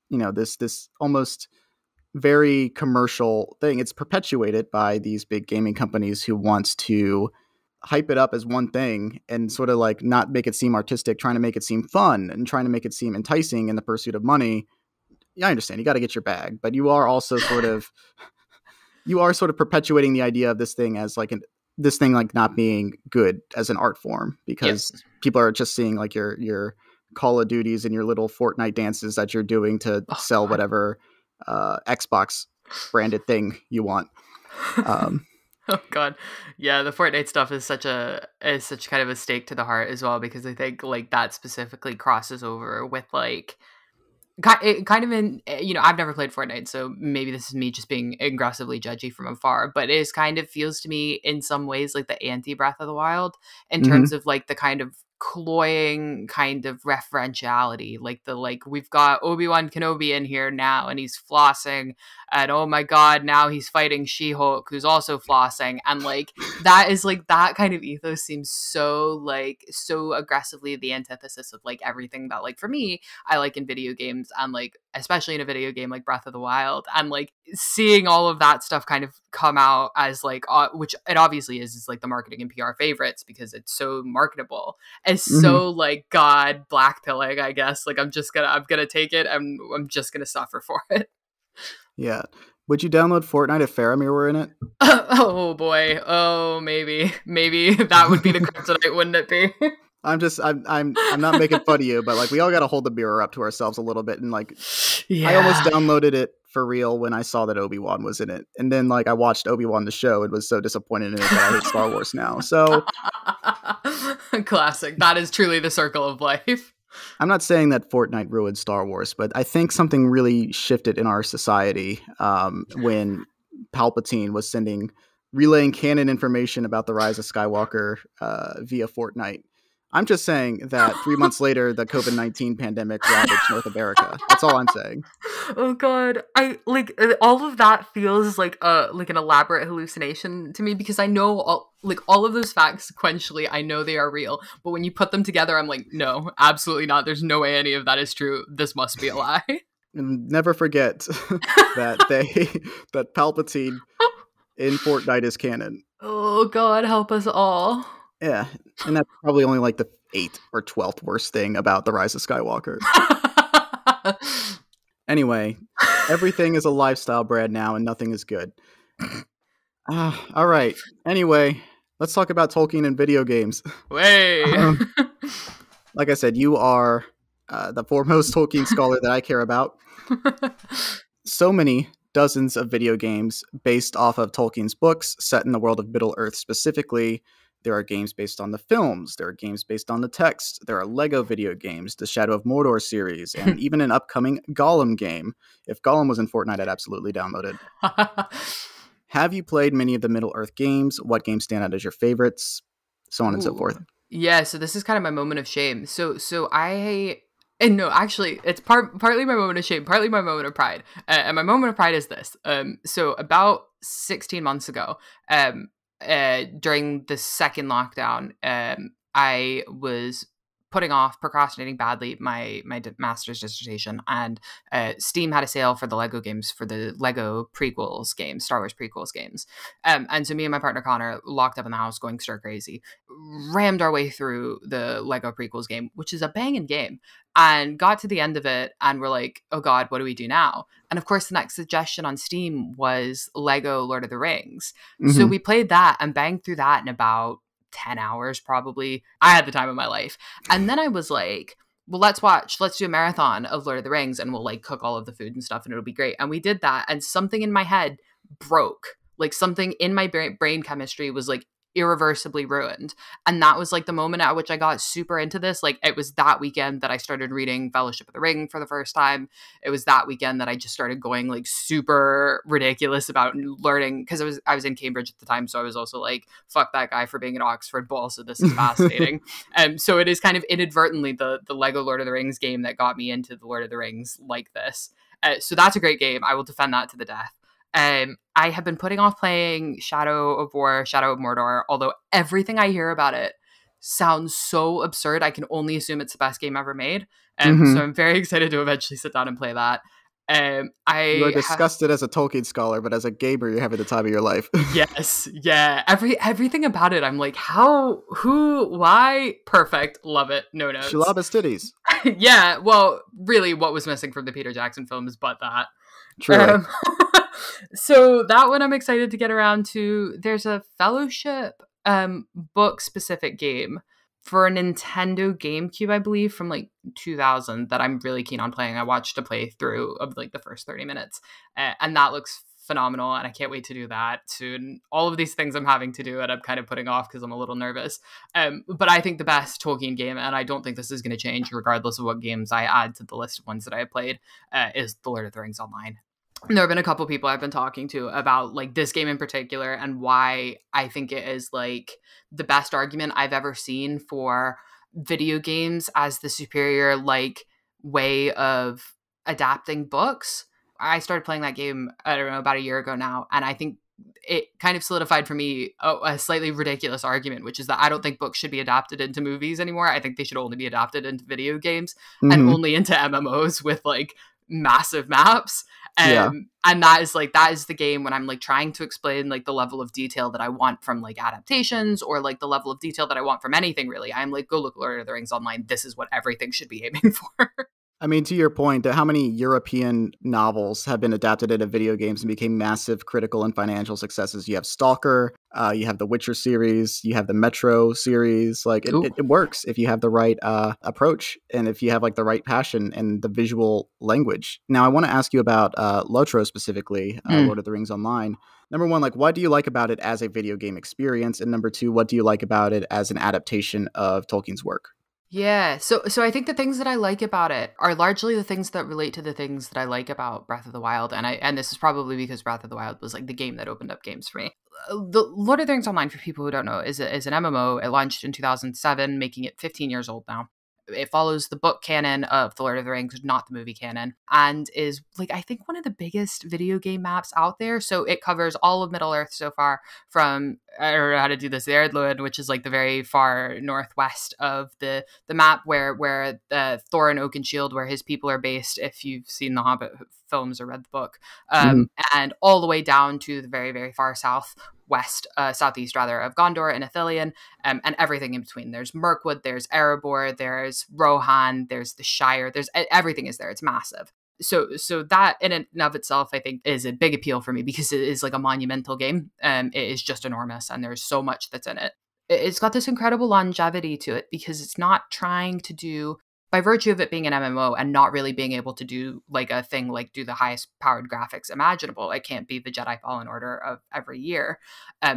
you know, this almost very commercial thing. It's perpetuated by these big gaming companies who wants to hype it up as one thing and sort of like not make it seem artistic, trying to make it seem fun and trying to make it seem enticing in the pursuit of money, I understand you got to get your bag, but you are also sort of perpetuating the idea of this thing as like this thing like not being good as an art form, Yep. because people are just seeing like your Call of Duties and your little Fortnite dances that you're doing to Oh, sell God. whatever Xbox branded thing you want. Oh God, yeah, the Fortnite stuff is such kind of a stake to the heart as well, because I think like that specifically crosses over with like kind of in, I've never played Fortnite, so maybe this is me just being aggressively judgy from afar, but it is kind of feels to me in some ways like the anti Breath of the Wild in Mm-hmm. terms of like the kind of cloying kind of referentiality, like the like we've got Obi-Wan Kenobi in here now and he's flossing, and oh my God, now he's fighting She-Hulk who's also flossing, and like that is like that kind of ethos seems so aggressively the antithesis of like everything that like for me I like in video games, and like especially in a video game like Breath of the Wild, and like seeing all of that stuff kind of come out as like which it obviously is like the marketing and PR favorites because it's so marketable, is Mm-hmm. so like God blackpilling, I guess. Like I'm gonna take it and I'm just gonna suffer for it. Yeah. Would you download Fortnite if Faramir were in it? Oh boy. Oh, maybe that would be the kryptonite, wouldn't it be? I'm not making fun of you, but like we all got to hold the mirror up to ourselves a little bit, and like Yeah. I almost downloaded it for real when I saw that Obi-Wan was in it, and then like I watched Obi-Wan the show and was so disappointed in it that I hate Star Wars now. So Classic. That is truly the circle of life. I'm not saying that Fortnite ruined Star Wars, but I think something really shifted in our society when Palpatine was relaying canon information about the rise of Skywalker via Fortnite. I'm just saying that 3 months later, the COVID-19 pandemic ravaged North America. That's all I'm saying. Oh God, I like all of that feels like an elaborate hallucination to me, because I know all of those facts sequentially. I know they are real, but when you put them together, I'm like, no, absolutely not. There's no way any of that is true. This must be a lie. And never forget that that Palpatine in Fortnite is canon. Oh God, help us all. Yeah, and that's probably only like the 8th or 12th worst thing about the rise of Skywalker. Anyway, everything is a lifestyle brand now, and nothing is good. All right. Anyway, let's talk about Tolkien and video games. Way. Like I said, you are the foremost Tolkien scholar that I care about. So many dozens of video games based off of Tolkien's books set in the world of Middle-earth specifically. There are games based on the films. There are games based on the text. There are Lego video games, the Shadow of Mordor series, and even an upcoming Gollum game. If Gollum was in Fortnite, I'd absolutely download it. Have you played many of the Middle-earth games? What games stand out as your favorites? So on and so forth. Yeah, so this is kind of my moment of shame. And no, actually, it's partly my moment of shame, partly my moment of pride. And my moment of pride is this. So about 16 months ago, during the second lockdown, I was procrastinating badly my master's dissertation, and Steam had a sale for the Lego games, for the Lego prequels games, Star Wars prequels games, and so me and my partner Connor, locked up in the house going stir crazy, rammed our way through the Lego prequels game, which is a banging game, and got to the end of it and we're like, oh God, what do we do now? And of course the next suggestion on Steam was Lego Lord of the Rings. Mm-hmm. So we played that and banged through that in about 10 hours probably. I had the time of my life. And then I was like, well, let's do a marathon of Lord of the Rings and we'll like cook all of the food and stuff and it'll be great. And we did that, and something in my head broke. Like something in my brain chemistry was like irreversibly ruined. And that was like the moment at which I got super into this. Like it was that weekend that I started reading Fellowship of the Ring for the first time. It was that weekend that I just started going like super ridiculous about learning, because I was in Cambridge at the time, so I was also like, fuck that guy for being at Oxford, but also this is fascinating. So it is kind of inadvertently the Lego Lord of the Rings game that got me into the Lord of the Rings like this. So that's a great game. I will defend that to the death. I have been putting off playing Shadow of Mordor, although everything I hear about it sounds so absurd. I can only assume it's the best game ever made. So I'm very excited to eventually sit down and play that. You are I disgusted as a Tolkien scholar, but as a gamer, you're having the time of your life. Yes, yeah. Everything about it, I'm like, how, who, why? Perfect. Love it. No notes. Shalaba's titties. Yeah, well, really what was missing from the Peter Jackson films but that. Truly. So that one I'm excited to get around to. There's a Fellowship book specific game for a Nintendo GameCube, I believe, from like 2000 that I'm really keen on playing. I watched a playthrough of like the first 30 minutes, and that looks phenomenal, and I can't wait to do that soon. All of these things I'm having to do and I'm kind of putting off because I'm a little nervous. But I think the best Tolkien game, and I don't think this is going to change regardless of what games I add to the list of ones that I have played, is The Lord of the Rings Online. There have been a couple people I've been talking to about like this game in particular and why I think it is like the best argument I've ever seen for video games as the superior like way of adapting books. I started playing that game, I don't know, about a year ago now, and I think it kind of solidified for me a slightly ridiculous argument, which is that I don't think books should be adapted into movies anymore. I think they should only be adapted into video games and only into MMOs with like massive maps. Yeah. And that is the game when I'm like trying to explain like the level of detail that I want from like adaptations or like the level of detail that I want from anything really. I'm like, go look Lord of the Rings Online. This is what everything should be aiming for. I mean, to your point, how many European novels have been adapted into video games and became massive critical and financial successes? You have Stalker, you have the Witcher series, you have the Metro series. Like it works if you have the right approach and if you have like the right passion and the visual language. Now, I want to ask you about Lotro specifically, Lord of the Rings Online. Number one, like, what do you like about it as a video game experience? And number two, what do you like about it as an adaptation of Tolkien's work? Yeah, so I think the things that I like about it are largely the things that relate to the things that I like about Breath of the Wild, and this is probably because Breath of the Wild was like the game that opened up games for me. The Lord of the Rings Online, for people who don't know, is an MMO. It launched in 2007, making it 15 years old now. It follows the book canon of The Lord of the Rings, not the movie canon, and is like I think one of the biggest video game maps out there. So it covers all of Middle Earth so far, from I don't know how to do this, the Erdluid, which is like the very far northwest of the map where Thorin Oakenshield, where his people are based, if you've seen the Hobbit films or read the book, and all the way down to the very, very far southeast rather, of Gondor and Ithilien, and everything in between. There's Mirkwood, there's Erebor, there's Rohan, there's the Shire, there's everything is there. It's massive. So that in and of itself, I think, is a big appeal for me because it is like a monumental game. It is just enormous, and there's so much that's in it. It's got this incredible longevity to it because it's not trying to do, by virtue of it being an MMO and not really being able to do like a thing like do the highest powered graphics imaginable. It can't be the Jedi Fallen Order of every year,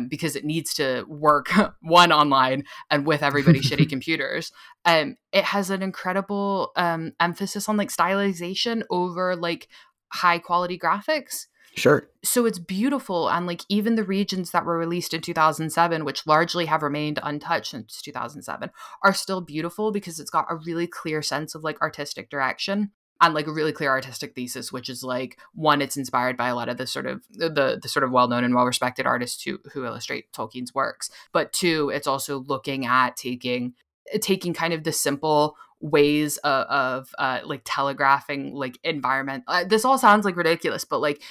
because it needs to work one online and with everybody's shitty computers. It has an incredible emphasis on like stylization over like high quality graphics. Sure. So it's beautiful, and like even the regions that were released in 2007, which largely have remained untouched since 2007, are still beautiful because it's got a really clear sense of like artistic direction and like a really clear artistic thesis, which is like, one, it's inspired by a lot of the sort of the sort of well-known and well-respected artists who illustrate Tolkien's works, but two, it's also looking at taking kind of the simple ways of like telegraphing like environment. This all sounds like ridiculous, but like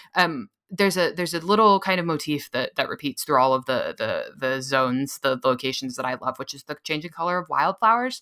there's a little kind of motif that repeats through all of the zones, the locations that I love, which is the changing color of wildflowers.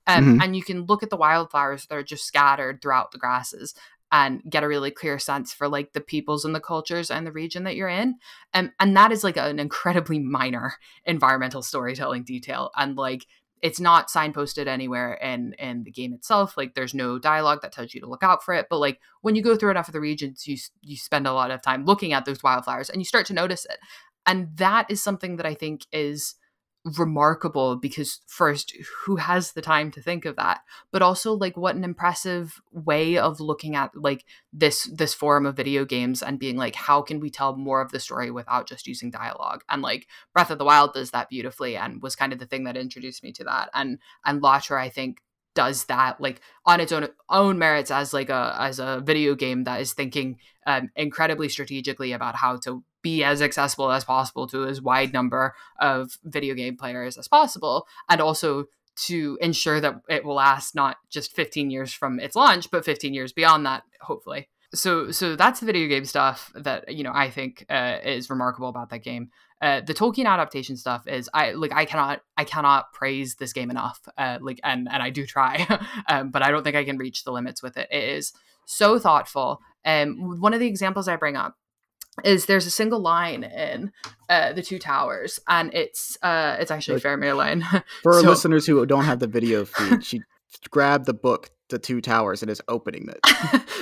And you can look at the wildflowers that are just scattered throughout the grasses and get a really clear sense for like the peoples and the cultures and the region that you're in. And that is like an incredibly minor environmental storytelling detail. And like, it's not signposted anywhere in the game itself. Like there's no dialogue that tells you to look out for it. But like when you go through enough of the regions, you spend a lot of time looking at those wildflowers and you start to notice it. And that is something that I think is remarkable because, first, who has the time to think of that, but also like what an impressive way of looking at like this form of video games and being like, how can we tell more of the story without just using dialogue? And like Breath of the Wild does that beautifully and was kind of the thing that introduced me to that. And Lotro, I think, does that like on its own merits as like a video game that is thinking incredibly strategically about how to be as accessible as possible to as wide number of video game players as possible, and also to ensure that it will last not just 15 years from its launch, but 15 years beyond that, hopefully. So that's the video game stuff that I think is remarkable about that game. The Tolkien adaptation stuff is I cannot praise this game enough. And I do try, but I don't think I can reach the limits with it. It is so thoughtful. One of the examples I bring up is there's a single line in The Two Towers, and it's actually Faramir line. For our listeners who don't have the video feed, she grabbed the book The Two Towers and is opening it.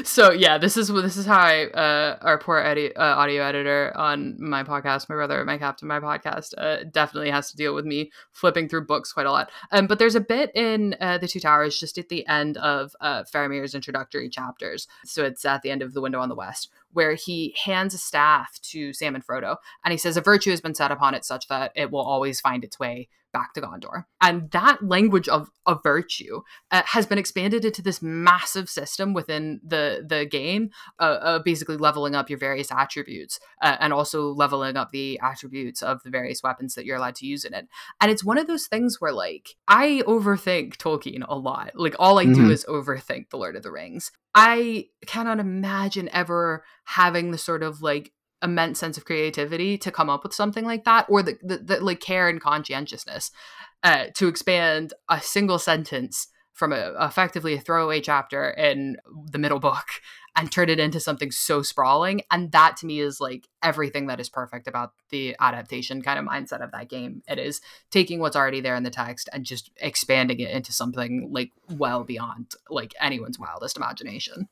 So yeah, this is how our poor audio editor on my podcast, my brother, my captain, my podcast, definitely has to deal with me flipping through books quite a lot. But there's a bit in The Two Towers just at the end of Faramir's introductory chapters. So it's at the end of The Window on the West, where he hands a staff to Sam and Frodo, and he says, "A virtue has been set upon it such that it will always find its way back to Gondor." And that language of a virtue has been expanded into this massive system within the game, basically leveling up your various attributes and also leveling up the attributes of the various weapons that you're allowed to use in it. And it's one of those things where, like, I overthink Tolkien a lot. Like, all I do is overthink The Lord of the Rings. I cannot imagine ever having the sort of, like, immense sense of creativity to come up with something like that, or the like care and conscientiousness to expand a single sentence from effectively a throwaway chapter in the middle book and turn it into something so sprawling. And that to me is like everything that is perfect about the adaptation kind of mindset of that game. It is taking what's already there in the text and just expanding it into something like well beyond like anyone's wildest imagination.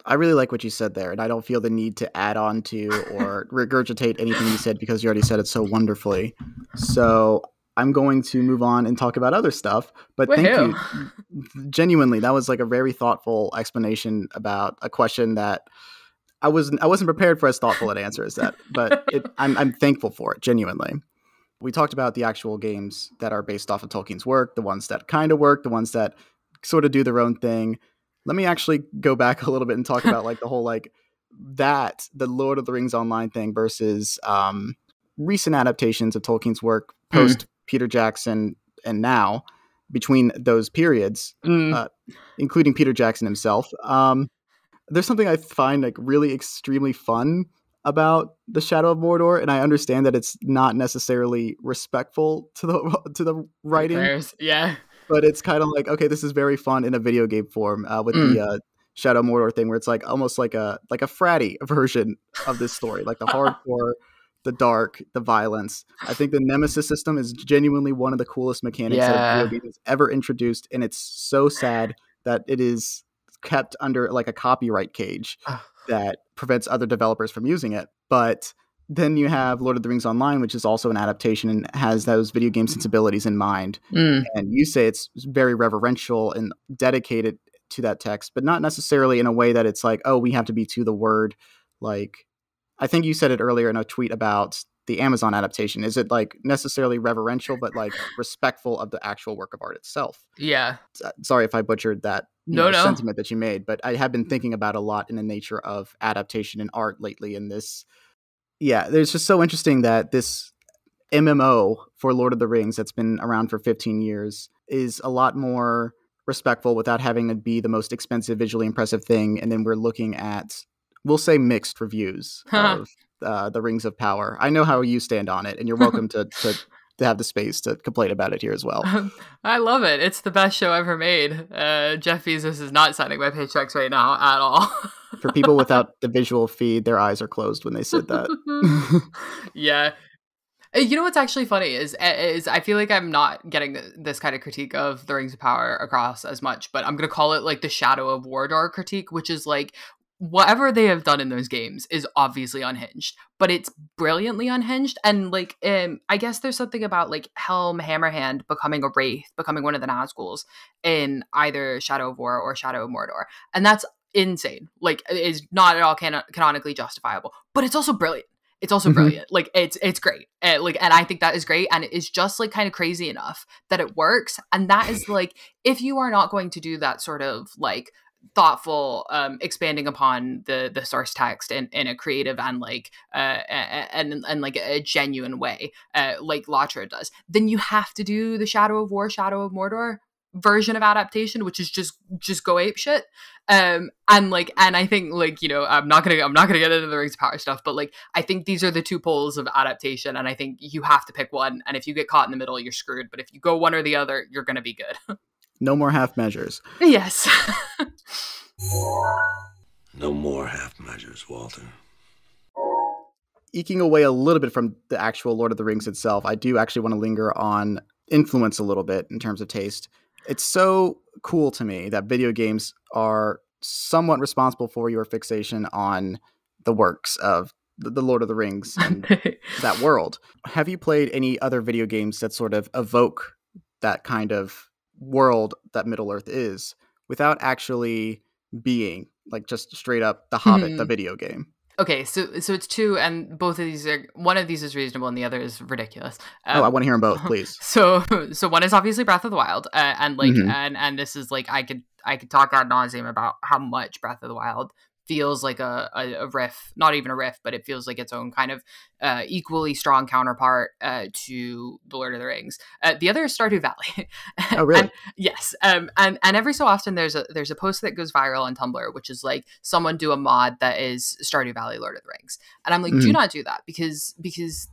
I really like what you said there, and I don't feel the need to add on to or regurgitate anything you said because you already said it so wonderfully. So I'm going to move on and talk about other stuff. But thank you. Genuinely, that was like a very thoughtful explanation about a question that I wasn't prepared for as thoughtful an answer as that. But I'm thankful for it, genuinely. We talked about the actual games that are based off of Tolkien's work, the ones that kind of work, the ones that sort of do their own thing. Let me actually go back a little bit and talk about like the whole like the Lord of the Rings Online thing versus recent adaptations of Tolkien's work post Peter Jackson and now, between those periods, including Peter Jackson himself. There's something I find like really extremely fun about the Shadow of Mordor, and I understand that it's not necessarily respectful to the writing. Yeah. But it's kind of like, okay, this is very fun in a video game form with the Shadow of Mordor thing, where it's like almost like a fratty version of this story, like the hardcore, the dark, the violence. I think the Nemesis system is genuinely one of the coolest mechanics that video games ever introduced, and it's so sad that it is kept under like a copyright cage that prevents other developers from using it. But then you have Lord of the Rings Online, which is also an adaptation and has those video game sensibilities in mind. And you say it's very reverential and dedicated to that text, but not necessarily in a way that it's like, oh, we have to be to the word. Like, I think you said it earlier in a tweet about the Amazon adaptation. Is it like necessarily reverential, but like respectful of the actual work of art itself? Yeah. Sorry if I butchered that no. sentiment that you made, but I have been thinking about a lot in the nature of adaptation in art lately in this. Yeah, it's just so interesting that this MMO for Lord of the Rings that's been around for 15 years is a lot more respectful without having to be the most expensive, visually impressive thing. And then we're looking at, we'll say, mixed reviews of the Rings of Power. I know how you stand on it, and you're welcome to have the space to complain about it here as well. I love it. It's the best show ever made. Jeff Bezos is not signing my paychecks right now at all. For people without the visual feed, their eyes are closed when they said that. Yeah. You know what's actually funny is I feel like I'm not getting this kind of critique of the Rings of Power across as much, but I'm going to call it like the Shadow of Mordor critique, which is like whatever they have done in those games is obviously unhinged, but it's brilliantly unhinged. And like, I guess there's something about like Helm Hammerhand becoming a wraith, becoming one of the Nazguls in either Shadow of War or Shadow of Mordor. And that's insane. Like, it is not at all canonically justifiable, but it's also brilliant. It's also brilliant. Like, it's great. And I think that is great. And it is just like kind of crazy enough that it works. And that is like, if you are not going to do that sort of like thoughtful expanding upon the source text in a creative and like and like a genuine way like Latra does, then you have to do the Shadow of War, Shadow of Mordor version of adaptation, which is just go ape shit. And I think, like, you know, I'm not gonna get into the Rings of Power stuff, but like, I think these are the two poles of adaptation, and I think you have to pick one, and if you get caught in the middle, you're screwed. But if you go one or the other, you're gonna be good. No more half measures. Yes. No more half measures, Walter. Eking away a little bit from the actual Lord of the Rings itself, I do actually want to linger on influence a little bit in terms of taste. It's so cool to me that video games are somewhat responsible for your fixation on the works of the Lord of the Rings and that world. Have you played any other video games that sort of evoke that kind of world that Middle-earth is without actually being like just straight up The Hobbit, the video game? Okay, so it's two, and both of these are, one of these is reasonable and the other is ridiculous. I want to hear them both, please. So one is obviously Breath of the Wild, and like, and this is like, I could talk ad nauseum about how much Breath of the Wild feels like a riff, not even a riff, but it feels like its own kind of equally strong counterpart to The Lord of the Rings. The other is Stardew Valley. Oh, really? Yes. And every so often there's a post that goes viral on Tumblr, which is like someone do a mod that is Stardew Valley Lord of the Rings. And I'm like, do not do that, because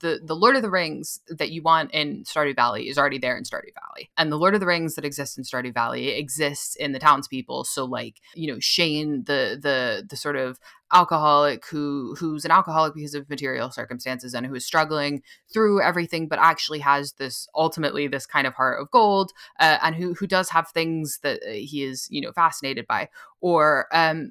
the Lord of the Rings that you want in Stardew Valley is already there in Stardew Valley. And the Lord of the Rings that exists in Stardew Valley exists in the townspeople. So like, you know, Shane, the sort of alcoholic who's an alcoholic because of material circumstances and who is struggling through everything, but actually has this kind of heart of gold, and who does have things that he is, you know, fascinated by. Or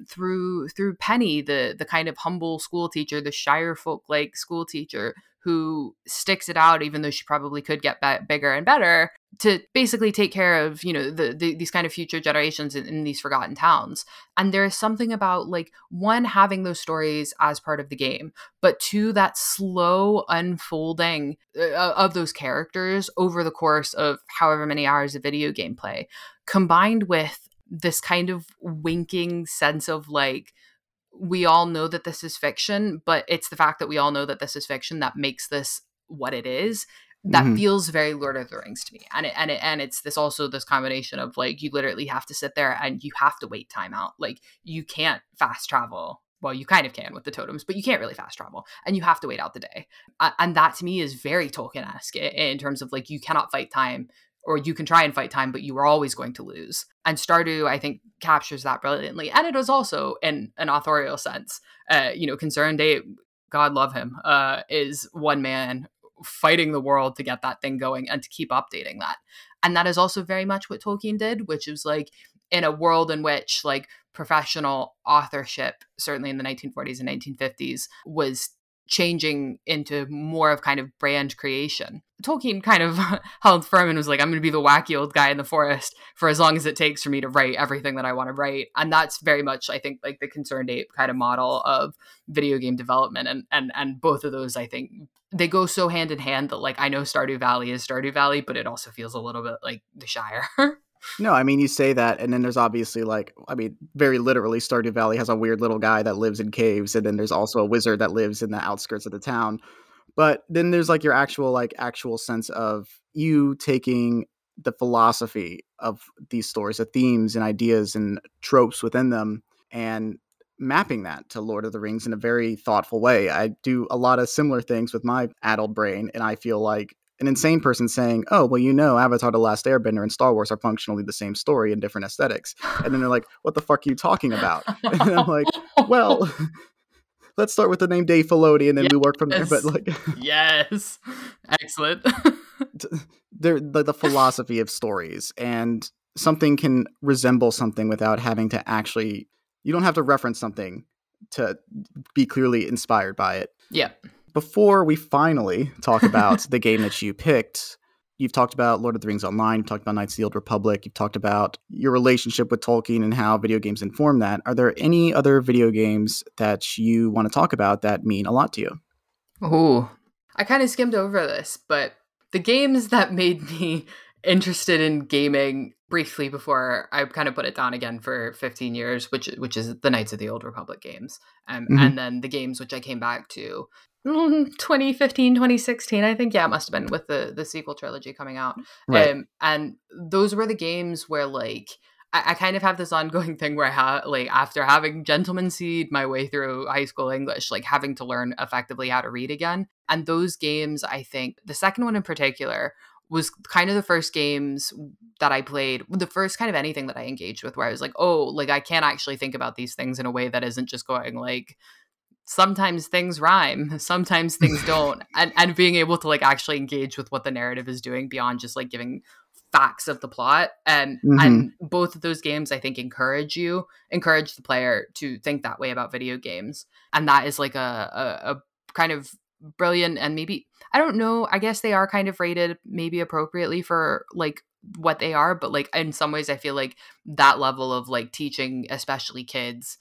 through Penny, the kind of humble school teacher, the shire folk like school teacher who sticks it out even though she probably could get bigger and better to basically take care of, you know, these kind of future generations in these forgotten towns. And there is something about, like, one, having those stories as part of the game, but two, that slow unfolding of those characters over the course of however many hours of video game play, combined with this kind of winking sense of like, we all know that this is fiction, but it's the fact that we all know that this is fiction that makes this what it is. That feels very Lord of the Rings to me. And it's this combination of like, you literally have to sit there and you have to wait time out. Like, you can't fast travel. Well, you kind of can with the totems, but you can't really fast travel, and you have to wait out the day. And that to me is very Tolkien-esque in terms of like, you cannot fight time, or you can try and fight time, but you are always going to lose. And Stardew, I think, captures that brilliantly. And it is also, in an authorial sense, you know, Concerned Ape, God love him, is one man fighting the world to get that thing going and to keep updating that. And that is also very much what Tolkien did, which is like, in a world in which like professional authorship, certainly in the 1940s and 1950s, was changing into more of kind of brand creation. Tolkien kind of held firm and was like, I'm going to be the wacky old guy in the forest for as long as it takes for me to write everything that I want to write. And that's very much, I think, like the Concerned Ape kind of model of video game development. And both of those, I think, they go so hand in hand that, like, I know Stardew Valley is Stardew Valley, but it also feels a little bit like the Shire. No, I mean, you say that, and then there's obviously, like, I mean, very literally, Stardew Valley has a weird little guy that lives in caves, and then there's also a wizard that lives in the outskirts of the town. But then there's, like, your actual sense of you taking the philosophy of these stories, the themes and ideas and tropes within them, and mapping that to Lord of the Rings in a very thoughtful way. I do a lot of similar things with my adult brain, and I feel like an insane person saying, oh, well, you know, Avatar: The Last Airbender and Star Wars are functionally the same story in different aesthetics. And then they're like, what the fuck are you talking about? And I'm like, well, let's start with the name Dave Filoni and then we work from there. But like, yes, excellent. the philosophy of stories, and something can resemble something without having to actually, you don't have to reference something to be clearly inspired by it. Yeah. Before we finally talk about the game that you picked, you've talked about Lord of the Rings Online, you've talked about Knights of the Old Republic, you've talked about your relationship with Tolkien and how video games inform that. Are there any other video games that you want to talk about that mean a lot to you? Oh, I kind of skimmed over this, but the games that made me interested in gaming briefly before I kind of put it down again for 15 years, which is the Knights of the Old Republic games. And then the games which I came back to 2015, 2016, I think. Yeah, it must have been with the sequel trilogy coming out. Right. And those were the games where like I kind of have this ongoing thing where I have like after having gentleman seed my way through high school English, like having to learn effectively how to read again. And those games, I think the second one in particular was kind of the first games that I played, the first kind of anything that I engaged with where I was like, oh, like I can't actually think about these things in a way that isn't just going like sometimes things rhyme, sometimes things don't. And being able to like actually engage with what the narrative is doing beyond just like giving facts of the plot. And both of those games I think encourage the player to think that way about video games. And that is like a kind of brilliant, and maybe I don't know, I guess they are kind of rated maybe appropriately for like what they are, but like in some ways I feel like that level of like teaching especially kids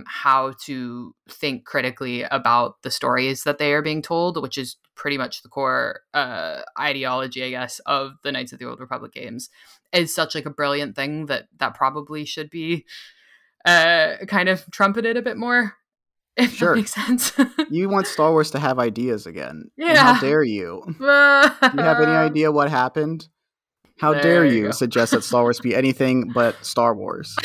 how to think critically about the stories that they are being told, which is pretty much the core ideology, I guess, of the Knights of the Old Republic games, is such like a brilliant thing that probably should be kind of trumpeted a bit more, if that makes sense. You want Star Wars to have ideas again. Yeah. And how dare you? Do you have any idea what happened? How dare you suggest that Star Wars be anything but Star Wars?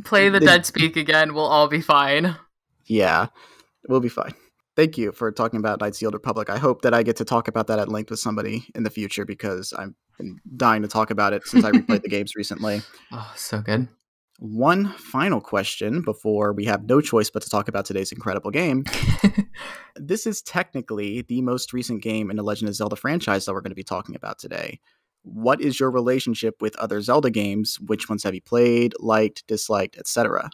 Play the dead speak again. We'll all be fine. Yeah, we'll be fine. Thank you for talking about Knights of the Old Republic. I hope that I get to talk about that at length with somebody in the future because I've been dying to talk about it since I replayed the games recently. Oh, so good. One final question before we have no choice but to talk about today's incredible game. This is technically the most recent game in the Legend of Zelda franchise that we're going to be talking about today. What is your relationship with other Zelda games? Which ones have you played, liked, disliked, etc.?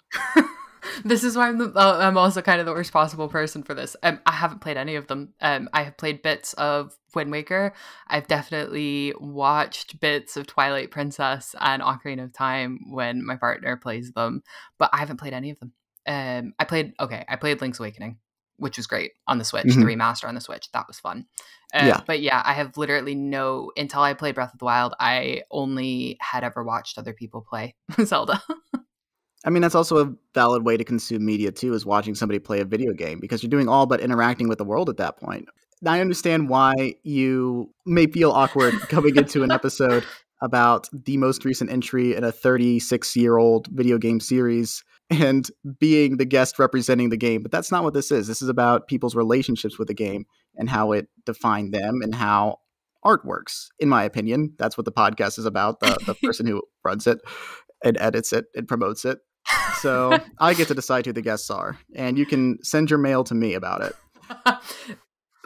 This is why I'm also kind of the worst possible person for this. I haven't played any of them. I have played bits of Wind Waker. I've definitely watched bits of Twilight Princess and Ocarina of Time when my partner plays them, but I haven't played any of them. I played Link's Awakening, which was great on the Switch, the remaster on the Switch. That was fun. But yeah, I have literally until I played Breath of the Wild, I only had ever watched other people play Zelda. I mean, that's also a valid way to consume media too, is watching somebody play a video game, because you're doing all but interacting with the world at that point. I understand why you may feel awkward coming into an episode about the most recent entry in a 36-year-old video game series and being the guest representing the game. But that's not what this is. This is about people's relationships with the game and how it defined them and how art works. In my opinion, that's what the podcast is about, the person who runs it and edits it and promotes it. So I get to decide who the guests are, and you can send your mail to me about it.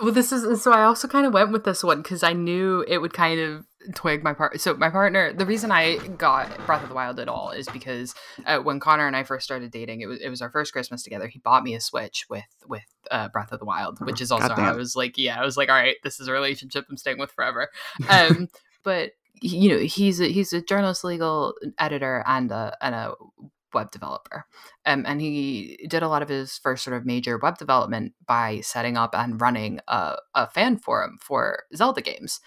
Well, so I also kind of went with this one because I knew it would kind of twig my part. So my partner, the reason I got Breath of the Wild at all is because when Connor and I first started dating, it was our first Christmas together. He bought me a Switch with Breath of the Wild, which is also how I was like, all right, this is a relationship I'm staying with forever. But you know, he's a journalist, legal editor, and a web developer, and he did a lot of his first sort of major web development by setting up and running a fan forum for Zelda games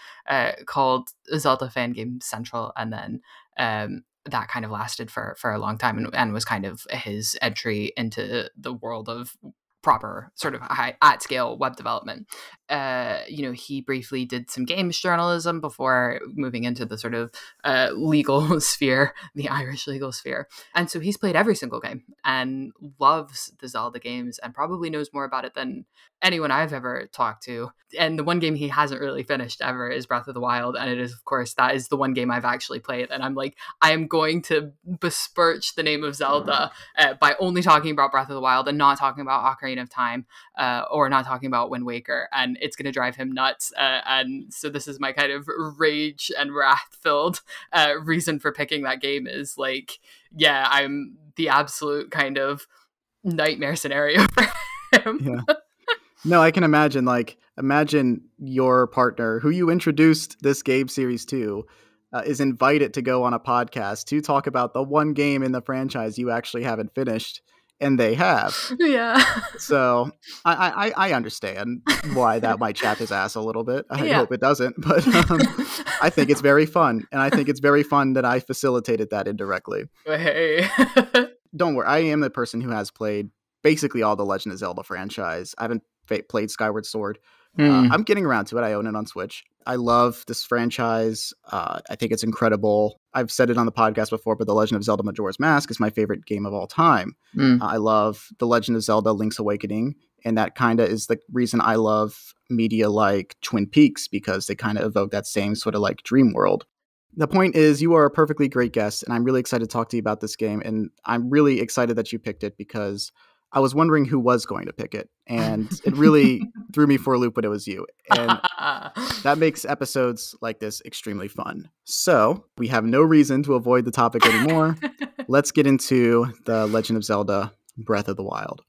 called Zelda Fan Game Central, and then that kind of lasted for a long time and was kind of his entry into the world of proper sort of high at scale web development. He briefly did some games journalism before moving into the sort of legal sphere, the Irish legal sphere. And so he's played every single game and loves the Zelda games and probably knows more about it than anyone I've ever talked to. And the one game he hasn't really finished ever is Breath of the Wild. And it is, of course, that is the one game I've actually played. And I'm like, I am going to besmirch the name of Zelda by only talking about Breath of the Wild and not talking about Ocarina of Time or not talking about Wind Waker. And it's going to drive him nuts. And so this is my kind of rage and wrath-filled reason for picking that game is like, yeah, I'm the absolute kind of nightmare scenario for him. Yeah. No, I can imagine, imagine your partner, who you introduced this game series to, is invited to go on a podcast to talk about the one game in the franchise you actually haven't finished, and they have. Yeah. So I understand why that might chap his ass a little bit. I hope it doesn't, but I think it's very fun, and I think it's very fun that I facilitated that indirectly. Hey. Don't worry, I am the person who has played basically all the Legend of Zelda franchise. I haven't played Skyward Sword. Mm. I'm getting around to it. I own it on Switch. I love this franchise. I think it's incredible. I've said it on the podcast before, but The Legend of Zelda Majora's Mask is my favorite game of all time. Mm. I love The Legend of Zelda Link's Awakening, and that kind of is the reason I love media like Twin Peaks, because they kind of evoke that same sort of like dream world. The point is, you are a perfectly great guest, and I'm really excited to talk to you about this game, and I'm really excited that you picked it because I was wondering who was going to pick it, and it really threw me for a loop when it was you. And that makes episodes like this extremely fun. So we have no reason to avoid the topic anymore. Let's get into The Legend of Zelda Breath of the Wild.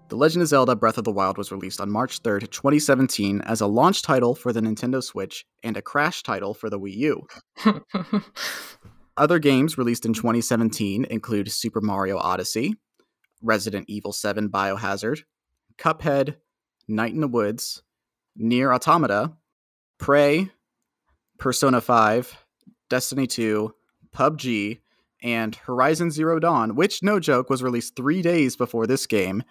The Legend of Zelda Breath of the Wild was released on March 3rd, 2017 as a launch title for the Nintendo Switch and a crash title for the Wii U. Other games released in 2017 include Super Mario Odyssey, Resident Evil 7 Biohazard, Cuphead, Night in the Woods, Nier Automata, Prey, Persona 5, Destiny 2, PUBG, and Horizon Zero Dawn, which, no joke, was released 3 days before this game,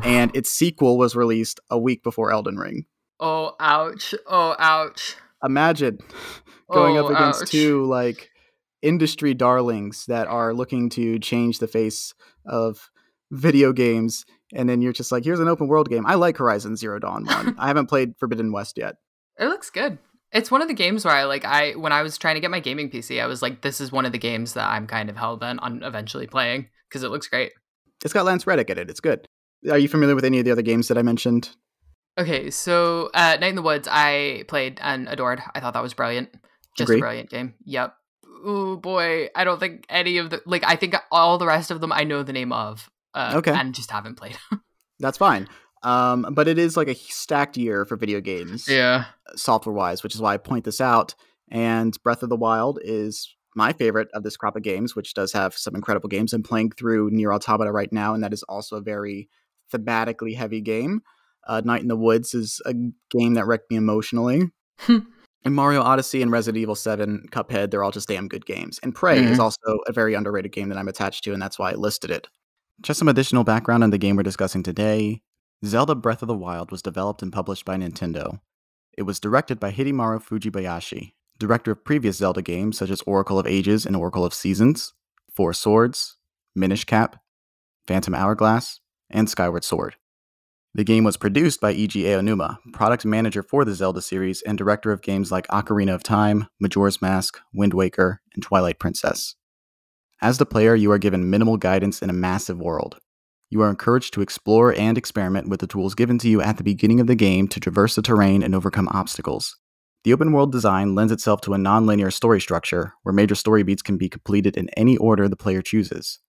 and its sequel was released a week before Elden Ring. Oh, ouch. Oh, ouch. Imagine going up against ouch. two, like, industry darlings that are looking to change the face of video games, and then you're just like, here's an open world game. I like Horizon Zero Dawn 1. I haven't played Forbidden West yet. It looks good. It's one of the games where when I was trying to get my gaming PC, I was like, this is one of the games that I'm kind of hell-bent on eventually playing because it looks great. It's got Lance Reddick in it. It's good. Are you familiar with any of the other games that I mentioned? Okay, so Night in the Woods, I played and adored. I thought that was brilliant. Just Agree. a brilliant game. Yep. Oh boy, I don't think any of the, I think all the rest of them I know the name of Okay. and just haven't played. That's fine. But it is like a stacked year for video games. Yeah. Software-wise, which is why I point this out. And Breath of the Wild is my favorite of this crop of games, which does have some incredible games. I'm playing through Nier Automata right now, and that is also a very thematically heavy game. Night in the Woods is a game that wrecked me emotionally. And Mario Odyssey and Resident Evil 7, Cuphead, they're all just damn good games. And Prey is also a very underrated game that I'm attached to, and that's why I listed it. Just some additional background on the game we're discussing today. Zelda Breath of the Wild was developed and published by Nintendo. It was directed by Hidemaru Fujibayashi, director of previous Zelda games such as Oracle of Ages and Oracle of Seasons, Four Swords, Minish Cap, Phantom Hourglass, and Skyward Sword. The game was produced by Eiji Aonuma, product manager for the Zelda series and director of games like Ocarina of Time, Majora's Mask, Wind Waker, and Twilight Princess. As the player, you are given minimal guidance in a massive world. You are encouraged to explore and experiment with the tools given to you at the beginning of the game to traverse the terrain and overcome obstacles. The open world design lends itself to a non-linear story structure, where major story beats can be completed in any order the player chooses.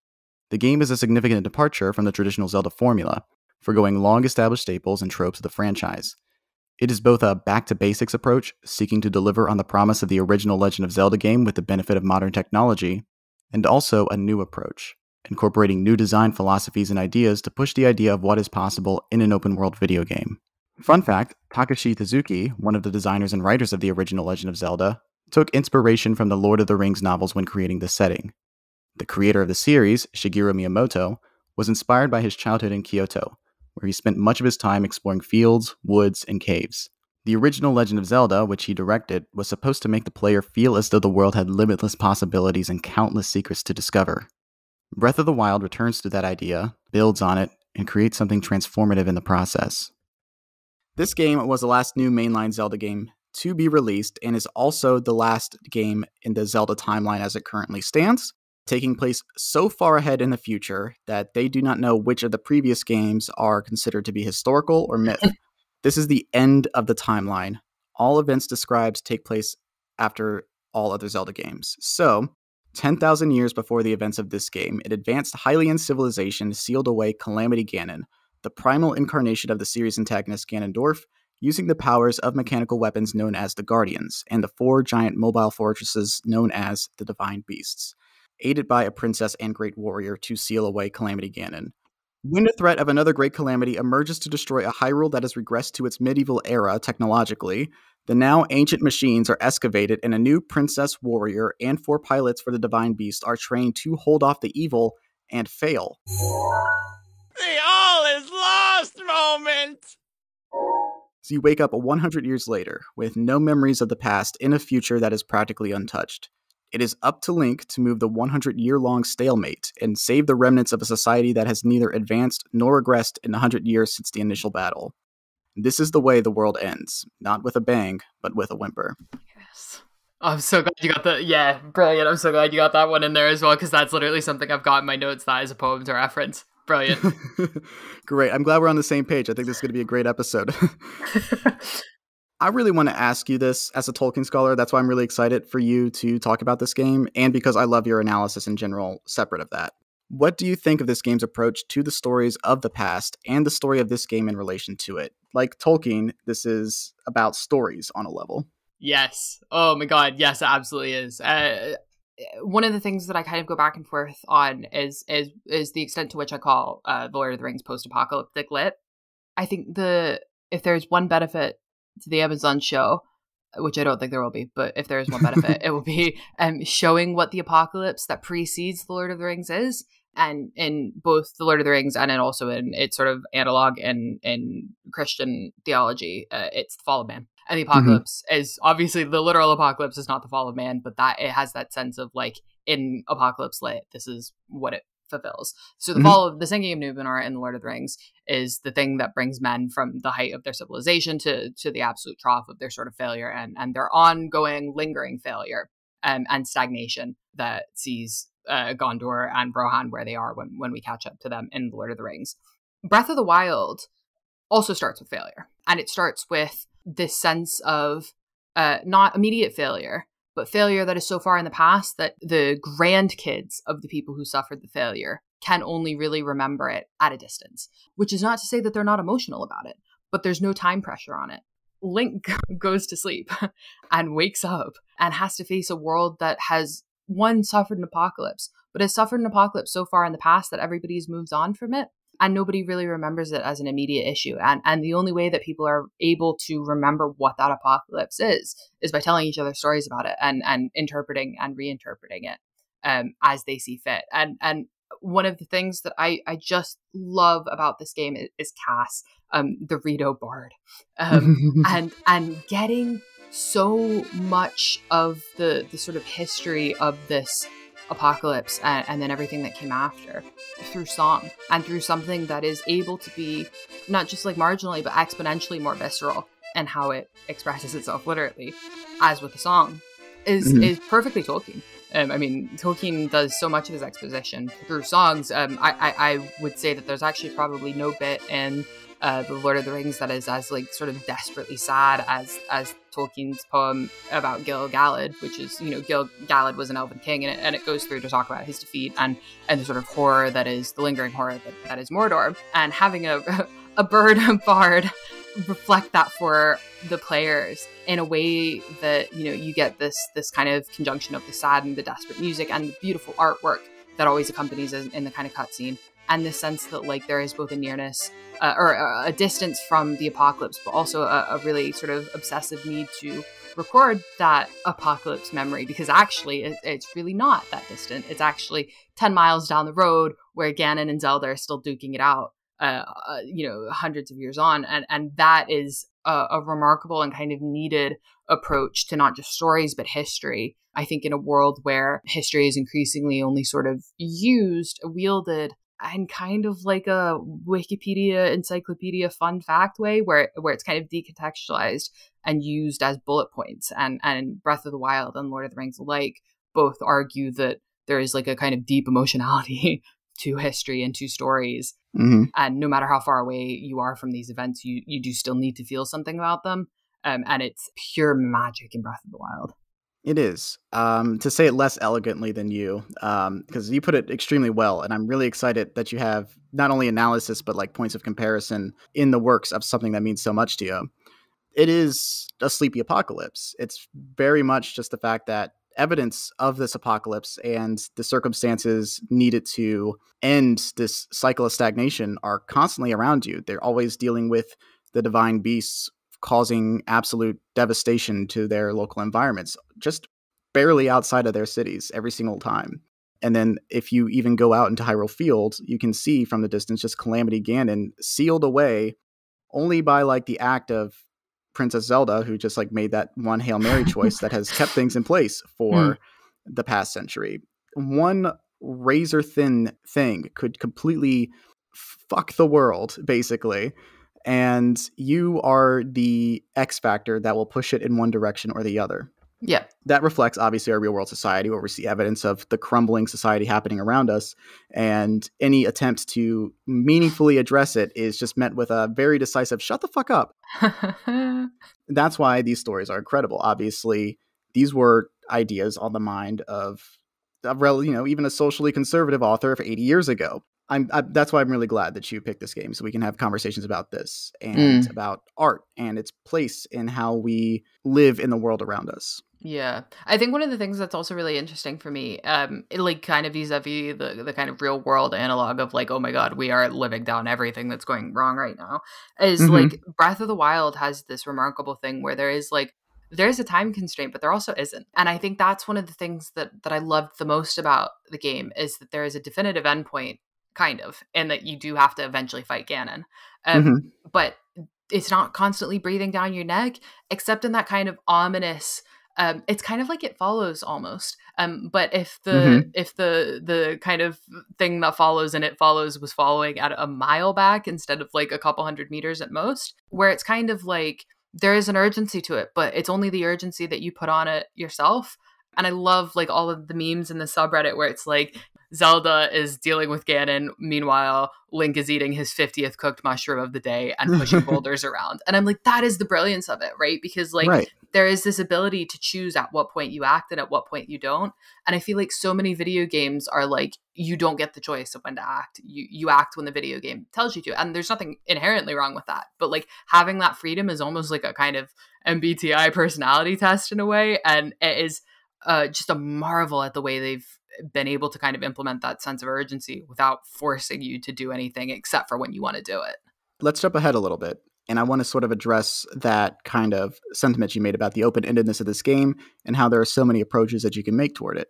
The game is a significant departure from the traditional Zelda formula, forgoing long-established staples and tropes of the franchise. It is both a back-to-basics approach, seeking to deliver on the promise of the original Legend of Zelda game with the benefit of modern technology, and also a new approach, incorporating new design philosophies and ideas to push the idea of what is possible in an open-world video game. Fun fact, Takashi Tezuki, one of the designers and writers of the original Legend of Zelda, took inspiration from the Lord of the Rings novels when creating this setting. The creator of the series, Shigeru Miyamoto, was inspired by his childhood in Kyoto, where he spent much of his time exploring fields, woods, and caves. The original Legend of Zelda, which he directed, was supposed to make the player feel as though the world had limitless possibilities and countless secrets to discover. Breath of the Wild returns to that idea, builds on it, and creates something transformative in the process. This game was the last new mainline Zelda game to be released, and is also the last game in the Zelda timeline as it currently stands, taking place so far ahead in the future that they do not know which of the previous games are considered to be historical or myth. This is the end of the timeline. All events described take place after all other Zelda games. So, 10,000 years before the events of this game, an advanced Hylian civilization sealed away Calamity Ganon, the primal incarnation of the series antagonist Ganondorf, using the powers of mechanical weapons known as the Guardians, and the 4 giant mobile fortresses known as the Divine Beasts, aided by a princess and great warrior to seal away Calamity Ganon. When the threat of another great calamity emerges to destroy a Hyrule that has regressed to its medieval era technologically, the now ancient machines are excavated and a new princess warrior and 4 pilots for the Divine Beast are trained to hold off the evil and fail. The all is lost moment! So you wake up 100 years later, with no memories of the past in a future that is practically untouched. It is up to Link to move the 100-year-long stalemate and save the remnants of a society that has neither advanced nor regressed in the 100 years since the initial battle. This is the way the world ends, not with a bang, but with a whimper. Yes. I'm so glad you got the, yeah, brilliant. I'm so glad you got that one in there as well, because that's literally something I've got in my notes that is a poem to reference. Brilliant. Great. I'm glad we're on the same page. I think this is going to be a great episode. I really want to ask you this as a Tolkien scholar. That's why I'm really excited for you to talk about this game, and because I love your analysis in general, separate of that. What do you think of this game's approach to the stories of the past and the story of this game in relation to it? Like Tolkien, this is about stories on a level. Yes. Oh my god. Yes, it absolutely is. One of the things that I kind of go back and forth on is the extent to which I call The Lord of the Rings post-apocalyptic lit. I think if there's one benefit to the Amazon show, which I don't think there will be, but if there is one benefit, it will be showing what the apocalypse that precedes The Lord of the Rings is. And in both The Lord of the Rings and then also in its sort of analog in Christian theology, it's the fall of man. And the apocalypse is obviously the literal apocalypse is not the fall of man, but that it has that sense of like in Apocalypse Lit, this is what it fulfills. So the fall of the sinking of Numenor in The Lord of the Rings is the thing that brings men from the height of their civilization to the absolute trough of their sort of failure and their ongoing, lingering failure and stagnation that sees Gondor and Rohan where they are when we catch up to them in The Lord of the Rings. Breath of the Wild also starts with failure, and it starts with this sense of not immediate failure, but failure that is so far in the past that the grandkids of the people who suffered the failure can only really remember it at a distance, which is not to say that they're not emotional about it, but there's no time pressure on it. Link goes to sleep and wakes up and has to face a world that has, one, suffered an apocalypse, but has suffered an apocalypse so far in the past that everybody's moved on from it. And nobody really remembers it as an immediate issue. And the only way that people are able to remember what that apocalypse is by telling each other stories about it and interpreting and reinterpreting it as they see fit. And one of the things that I just love about this game is Cass, the Rito Bard. And getting so much of the sort of history of this apocalypse and then everything that came after through song and through something that is able to be not just like marginally but exponentially more visceral and how it expresses itself literally as with the song is perfectly Tolkien. I mean, Tolkien does so much of his exposition through songs. I would say that there's actually probably no bit in The Lord of the Rings that is as like sort of desperately sad as Tolkien's poem about Gil-galad, which is, you know, Gil-galad was an elven king, and it goes through to talk about his defeat and the sort of horror that is the lingering horror that is Mordor, and having a bird bard reflect that for the players in a way that, you know, you get this kind of conjunction of the sad and the desperate music and the beautiful artwork that always accompanies it in the kind of cutscene, and the sense that like there is both a nearness or a distance from the apocalypse, but also a really sort of obsessive need to record that apocalypse memory, because actually it's really not that distant. It's actually 10 miles down the road where Ganon and Zelda are still duking it out, you know, hundreds of years on. And that is a remarkable and kind of needed approach to not just stories, but history. I think in a world where history is increasingly only sort of wielded and kind of like a Wikipedia encyclopedia fun fact way where it's kind of decontextualized and used as bullet points, and Breath of the Wild and Lord of the Rings alike both argue that there is like a kind of deep emotionality to history and to stories. Mm-hmm. And no matter how far away you are from these events, you do still need to feel something about them. And it's pure magic in Breath of the Wild. It is. To say it less elegantly than you, because you put it extremely well, and I'm really excited that you have not only analysis, but like points of comparison in the works of something that means so much to you. It is a sleepy apocalypse. It's very much just the fact that evidence of this apocalypse and the circumstances needed to end this cycle of stagnation are constantly around you. They're always dealing with the divine beasts causing absolute devastation to their local environments, just barely outside of their cities every single time. And then if you even go out into Hyrule Field, you can see from the distance just Calamity Ganon sealed away only by like the act of Princess Zelda, who just like made that one Hail Mary choice that has kept things in place for the past century. One razor thin thing could completely fuck the world, basically. And you are the X factor that will push it in one direction or the other. Yeah. That reflects obviously our real world society, where we see evidence of the crumbling society happening around us. And any attempt to meaningfully address it is just met with a very decisive, shut the fuck up. That's why these stories are incredible. Obviously, these were ideas on the mind of even a socially conservative author of 80 years ago. That's why I'm really glad that you picked this game, so we can have conversations about this and about art and its place in how we live in the world around us. Yeah. I think one of the things that's also really interesting for me, like kind of vis-a-vis the kind of real world analog of like, oh my God, we are living down everything that's going wrong right now, is like Breath of the Wild has this remarkable thing where there's a time constraint, but there also isn't. And I think that's one of the things that I loved the most about the game, is that there is a definitive endpoint, kind of, and that you do have to eventually fight Ganon. But it's not constantly breathing down your neck, except in that kind of ominous, it's kind of like It Follows almost. But if the kind of thing that follows in It Follows was following at a mile back instead of like a couple hundred meters at most, where it's kind of like there is an urgency to it, but it's only the urgency that you put on it yourself. And I love like all of the memes in the subreddit where it's like Zelda is dealing with Ganon. Meanwhile, Link is eating his 50th cooked mushroom of the day and pushing boulders around. And I'm like, that is the brilliance of it, right? Because like there is this ability to choose at what point you act and at what point you don't. And I feel like so many video games are like, you don't get the choice of when to act. You act when the video game tells you to. And there's nothing inherently wrong with that. But like having that freedom is almost like a kind of MBTI personality test in a way. And it is just a marvel at the way they've been able to kind of implement that sense of urgency without forcing you to do anything except for when you want to do it. Let's jump ahead a little bit. And I want to sort of address that kind of sentiment you made about the open-endedness of this game and how there are so many approaches that you can make toward it.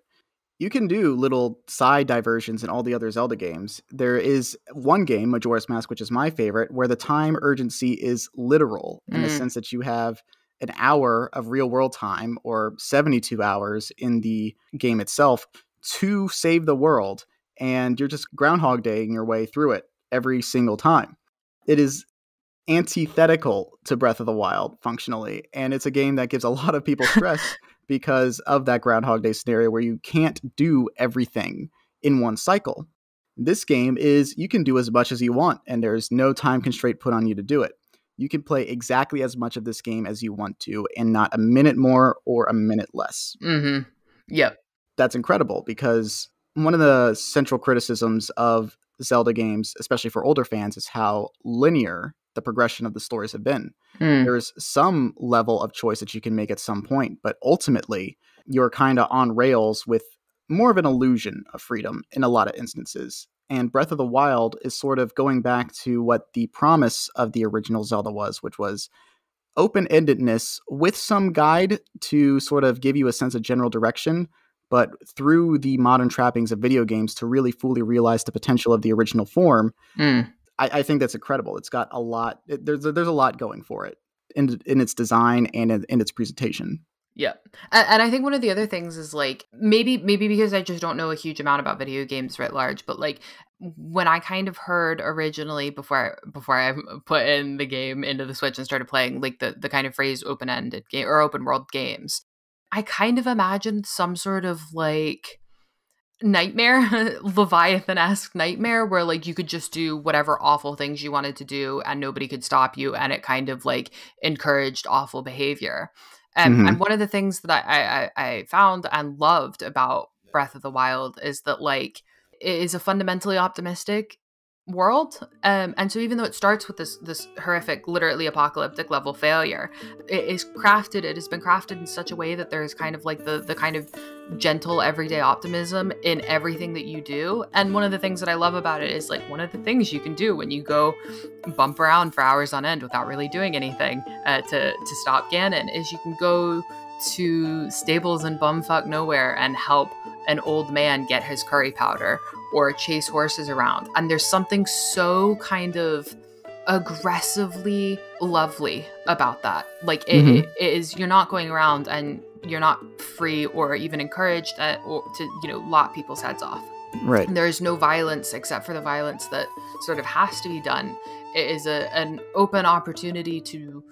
You can do little side diversions in all the other Zelda games. There is one game, Majora's Mask, which is my favorite, where the time urgency is literal in the sense that you have an hour of real world time or 72 hours in the game itself to save the world, and you're just Groundhog Daying your way through it every single time. It is antithetical to Breath of the Wild functionally, and it's a game that gives a lot of people stress because of that Groundhog Day scenario where you can't do everything in one cycle. This game is you can do as much as you want, and there's no time constraint put on you to do it. You can play exactly as much of this game as you want to, and not a minute more or a minute less. Yep. That's incredible, because one of the central criticisms of Zelda games, especially for older fans, is how linear the progression of the stories have been. There's some level of choice that you can make at some point, but ultimately you're kind of on rails with more of an illusion of freedom in a lot of instances. And Breath of the Wild is sort of going back to what the promise of the original Zelda was, which was open-endedness with some guide to sort of give you a sense of general direction, but through the modern trappings of video games to really fully realize the potential of the original form. I think that's incredible. It's got a lot. There's a lot going for it in its design and in its presentation. Yeah. And I think one of the other things is like, maybe because I just don't know a huge amount about video games writ large, but like when I kind of heard originally before I put in the game into the Switch and started playing like the kind of phrase open-ended game or open world games, I kind of imagined some sort of like nightmare, Leviathan-esque nightmare, where like you could just do whatever awful things you wanted to do and nobody could stop you, and it kind of like encouraged awful behavior. And one of the things that I found and loved about Breath of the Wild is that like it is a fundamentally optimistic world, and so even though it starts with this horrific, literally apocalyptic level failure, it has been crafted in such a way that there's kind of like the kind of gentle everyday optimism in everything that you do. And one of the things that I love about it is like one of the things you can do when you go bump around for hours on end without really doing anything to stop Ganon is you can go to stables in bumfuck nowhere and help an old man get his curry powder or chase horses around. And there's something so kind of aggressively lovely about that. Like it is, you're not going around and you're not free or even encouraged or to, lop people's heads off. Right. There is no violence except for the violence that sort of has to be done. It is an open opportunity to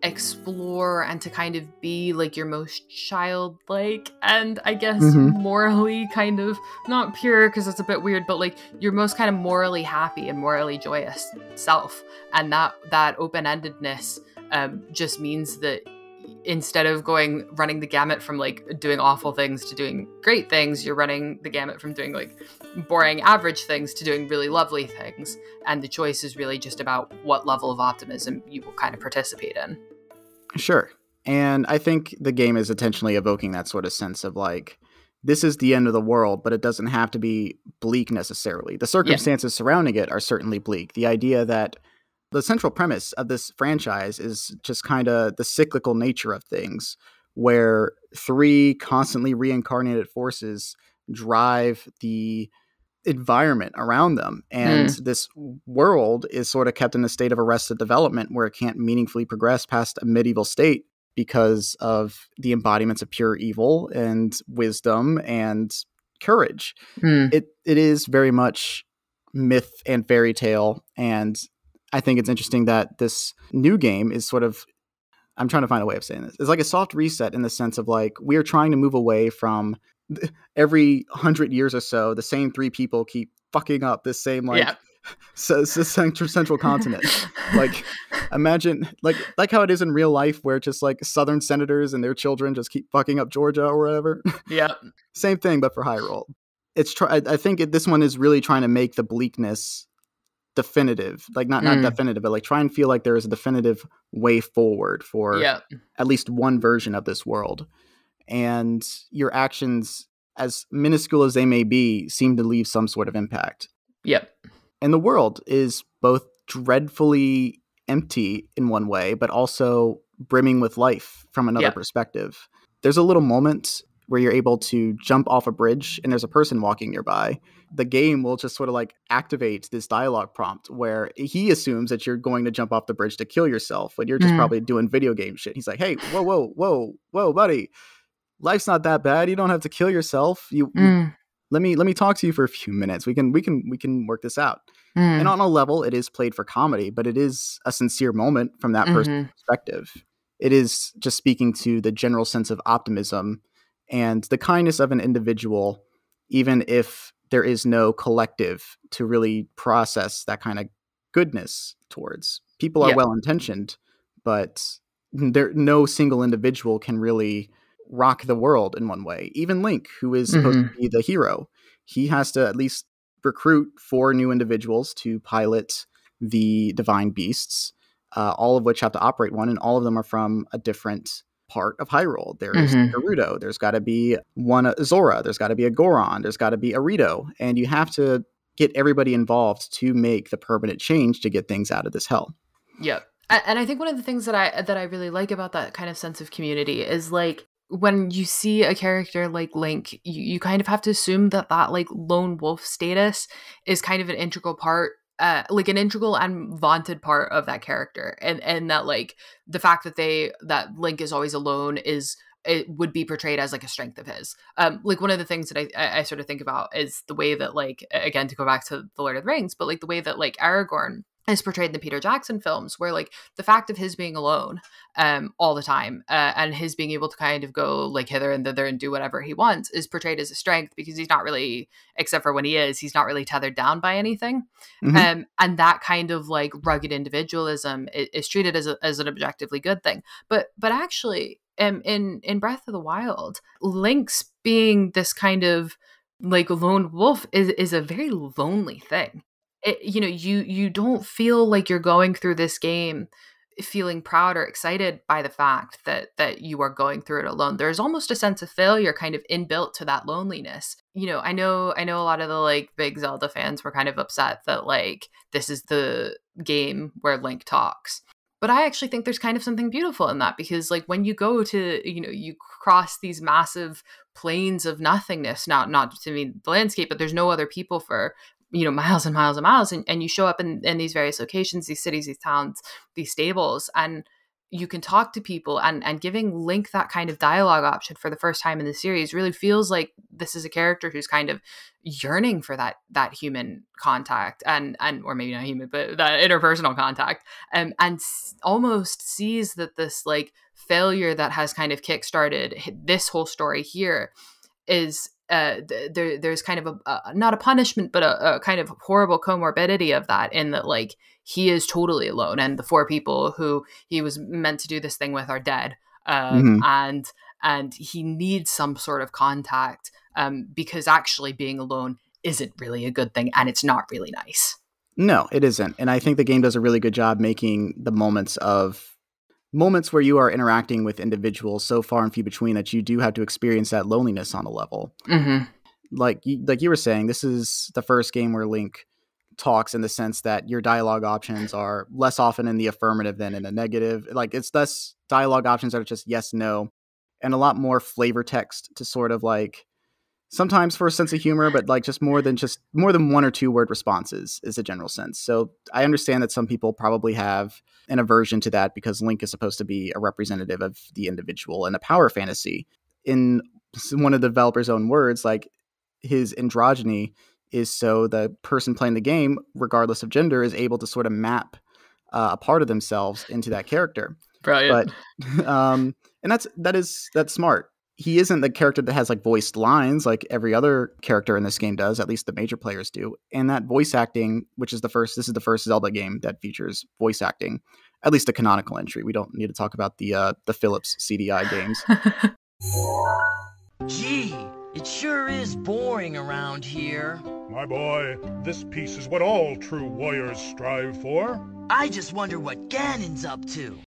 explore and to kind of be like your most childlike and I guess morally kind of not pure because it's a bit weird, but like your most kind of morally happy and morally joyous self. And that open-endedness just means that instead of running the gamut from like doing awful things to doing great things, you're running the gamut from doing like boring average things to doing really lovely things. And the choice is really just about what level of optimism you will kind of participate in. Sure. And I think the game is intentionally evoking that sort of sense of like, this is the end of the world, but it doesn't have to be bleak necessarily. The circumstances surrounding it are certainly bleak. The idea that the central premise of this franchise is just kind of the cyclical nature of things, where three constantly reincarnated forces drive the environment around them. And this world is sort of kept in a state of arrested development where it can't meaningfully progress past a medieval state because of the embodiments of pure evil and wisdom and courage. It is very much myth and fairy tale. And I think it's interesting that this new game is sort of, I'm trying to find a way of saying this. It's like a soft reset in the sense of like, we are trying to move away from every 100 years or so, the same three people keep fucking up this same like central continent. Like imagine like how it is in real life where just like Southern senators and their children just keep fucking up Georgia or whatever. Yeah. Same thing, but for Hyrule. I think this one is really trying to make the bleakness definitive, like not definitive, but like try and feel like there is a definitive way forward for at least one version of this world. And your actions, as minuscule as they may be, seem to leave some sort of impact. Yep. And the world is both dreadfully empty in one way, but also brimming with life from another perspective. There's a little moment where you're able to jump off a bridge and there's a person walking nearby. The game will just sort of like activate this dialogue prompt where he assumes that you're going to jump off the bridge to kill yourself when you're just probably doing video game shit. He's like, hey, whoa, buddy. Life's not that bad. You don't have to kill yourself. Let me talk to you for a few minutes. We can work this out. And on a level, it is played for comedy, but it is a sincere moment from that person's perspective. It is just speaking to the general sense of optimism and the kindness of an individual, even if there is no collective to really process that kind of goodness towards. People are well-intentioned, but no single individual can really rock the world in one way. Even Link, who is supposed to be the hero, he has to at least recruit 4 new individuals to pilot the divine beasts, all of which have to operate one, and all of them are from a different part of Hyrule. There is Gerudo, there's got to be one Zora, there's got to be a Goron, there's got to be a Rito, and you have to get everybody involved to make the permanent change to get things out of this hell. Yep. And I think one of the things that I really like about that kind of sense of community is like when you see a character like Link, you kind of have to assume that like lone wolf status is kind of an integral part, like an integral and vaunted part of that character. And that like the fact that Link is always alone it would be portrayed as like a strength of his. Like one of the things that I sort of think about is the way that like, again, to go back to the Lord of the Rings, but like the way that like Aragorn is portrayed in the Peter Jackson films, where like the fact of his being alone all the time and his being able to kind of go like hither and thither and do whatever he wants is portrayed as a strength, because he's not really, except for when he's not really tethered down by anything. And that kind of like rugged individualism is treated as an objectively good thing. But actually, in Breath of the Wild, Link's being this kind of like lone wolf is a very lonely thing. You don't feel like you're going through this game feeling proud or excited by the fact that you are going through it alone. There's almost a sense of failure kind of inbuilt to that loneliness. I know a lot of the like big Zelda fans were kind of upset that like this is the game where Link talks. But I actually think there's kind of something beautiful in that, because like when you go to, you cross these massive plains of nothingness, not to mean the landscape, but there's no other people for miles and miles and miles, and you show up in these various locations, these cities, these towns, these stables, and you can talk to people, and giving Link that kind of dialogue option for the first time in the series really feels like this is a character who's kind of yearning for that human contact and or maybe not human, but that interpersonal contact, and almost sees that this like failure that has kind of kickstarted this whole story here is there's kind of a not a punishment, but a kind of horrible comorbidity of that, in that like he is totally alone, and the 4 people who he was meant to do this thing with are dead, and he needs some sort of contact, because actually being alone isn't really a good thing, and it's not really nice. No, it isn't. And I think the game does a really good job making the moments where you are interacting with individuals so far and few between that you do have to experience that loneliness on a level. Like you were saying, this is the first game where Link talks, in the sense that your dialogue options are less often in the affirmative than in a negative. Like it's less dialogue options that are just yes, no, and a lot more flavor text to sort of like, sometimes for a sense of humor, but like just more than 1 or 2 word responses is a general sense. So I understand that some people probably have an aversion to that, because Link is supposed to be a representative of the individual in a power fantasy. In one of the developer's own words, like his androgyny is so the person playing the game, regardless of gender, is able to sort of map a part of themselves into that character. Brilliant. But and that's smart. He isn't the character that has like voiced lines like every other character in this game does, at least the major players do. And that voice acting, this is the first Zelda game that features voice acting, at least a canonical entry. We don't need to talk about the Philips CDI games. Gee, it sure is boring around here. My boy, this peace is what all true warriors strive for. I just wonder what Ganon's up to.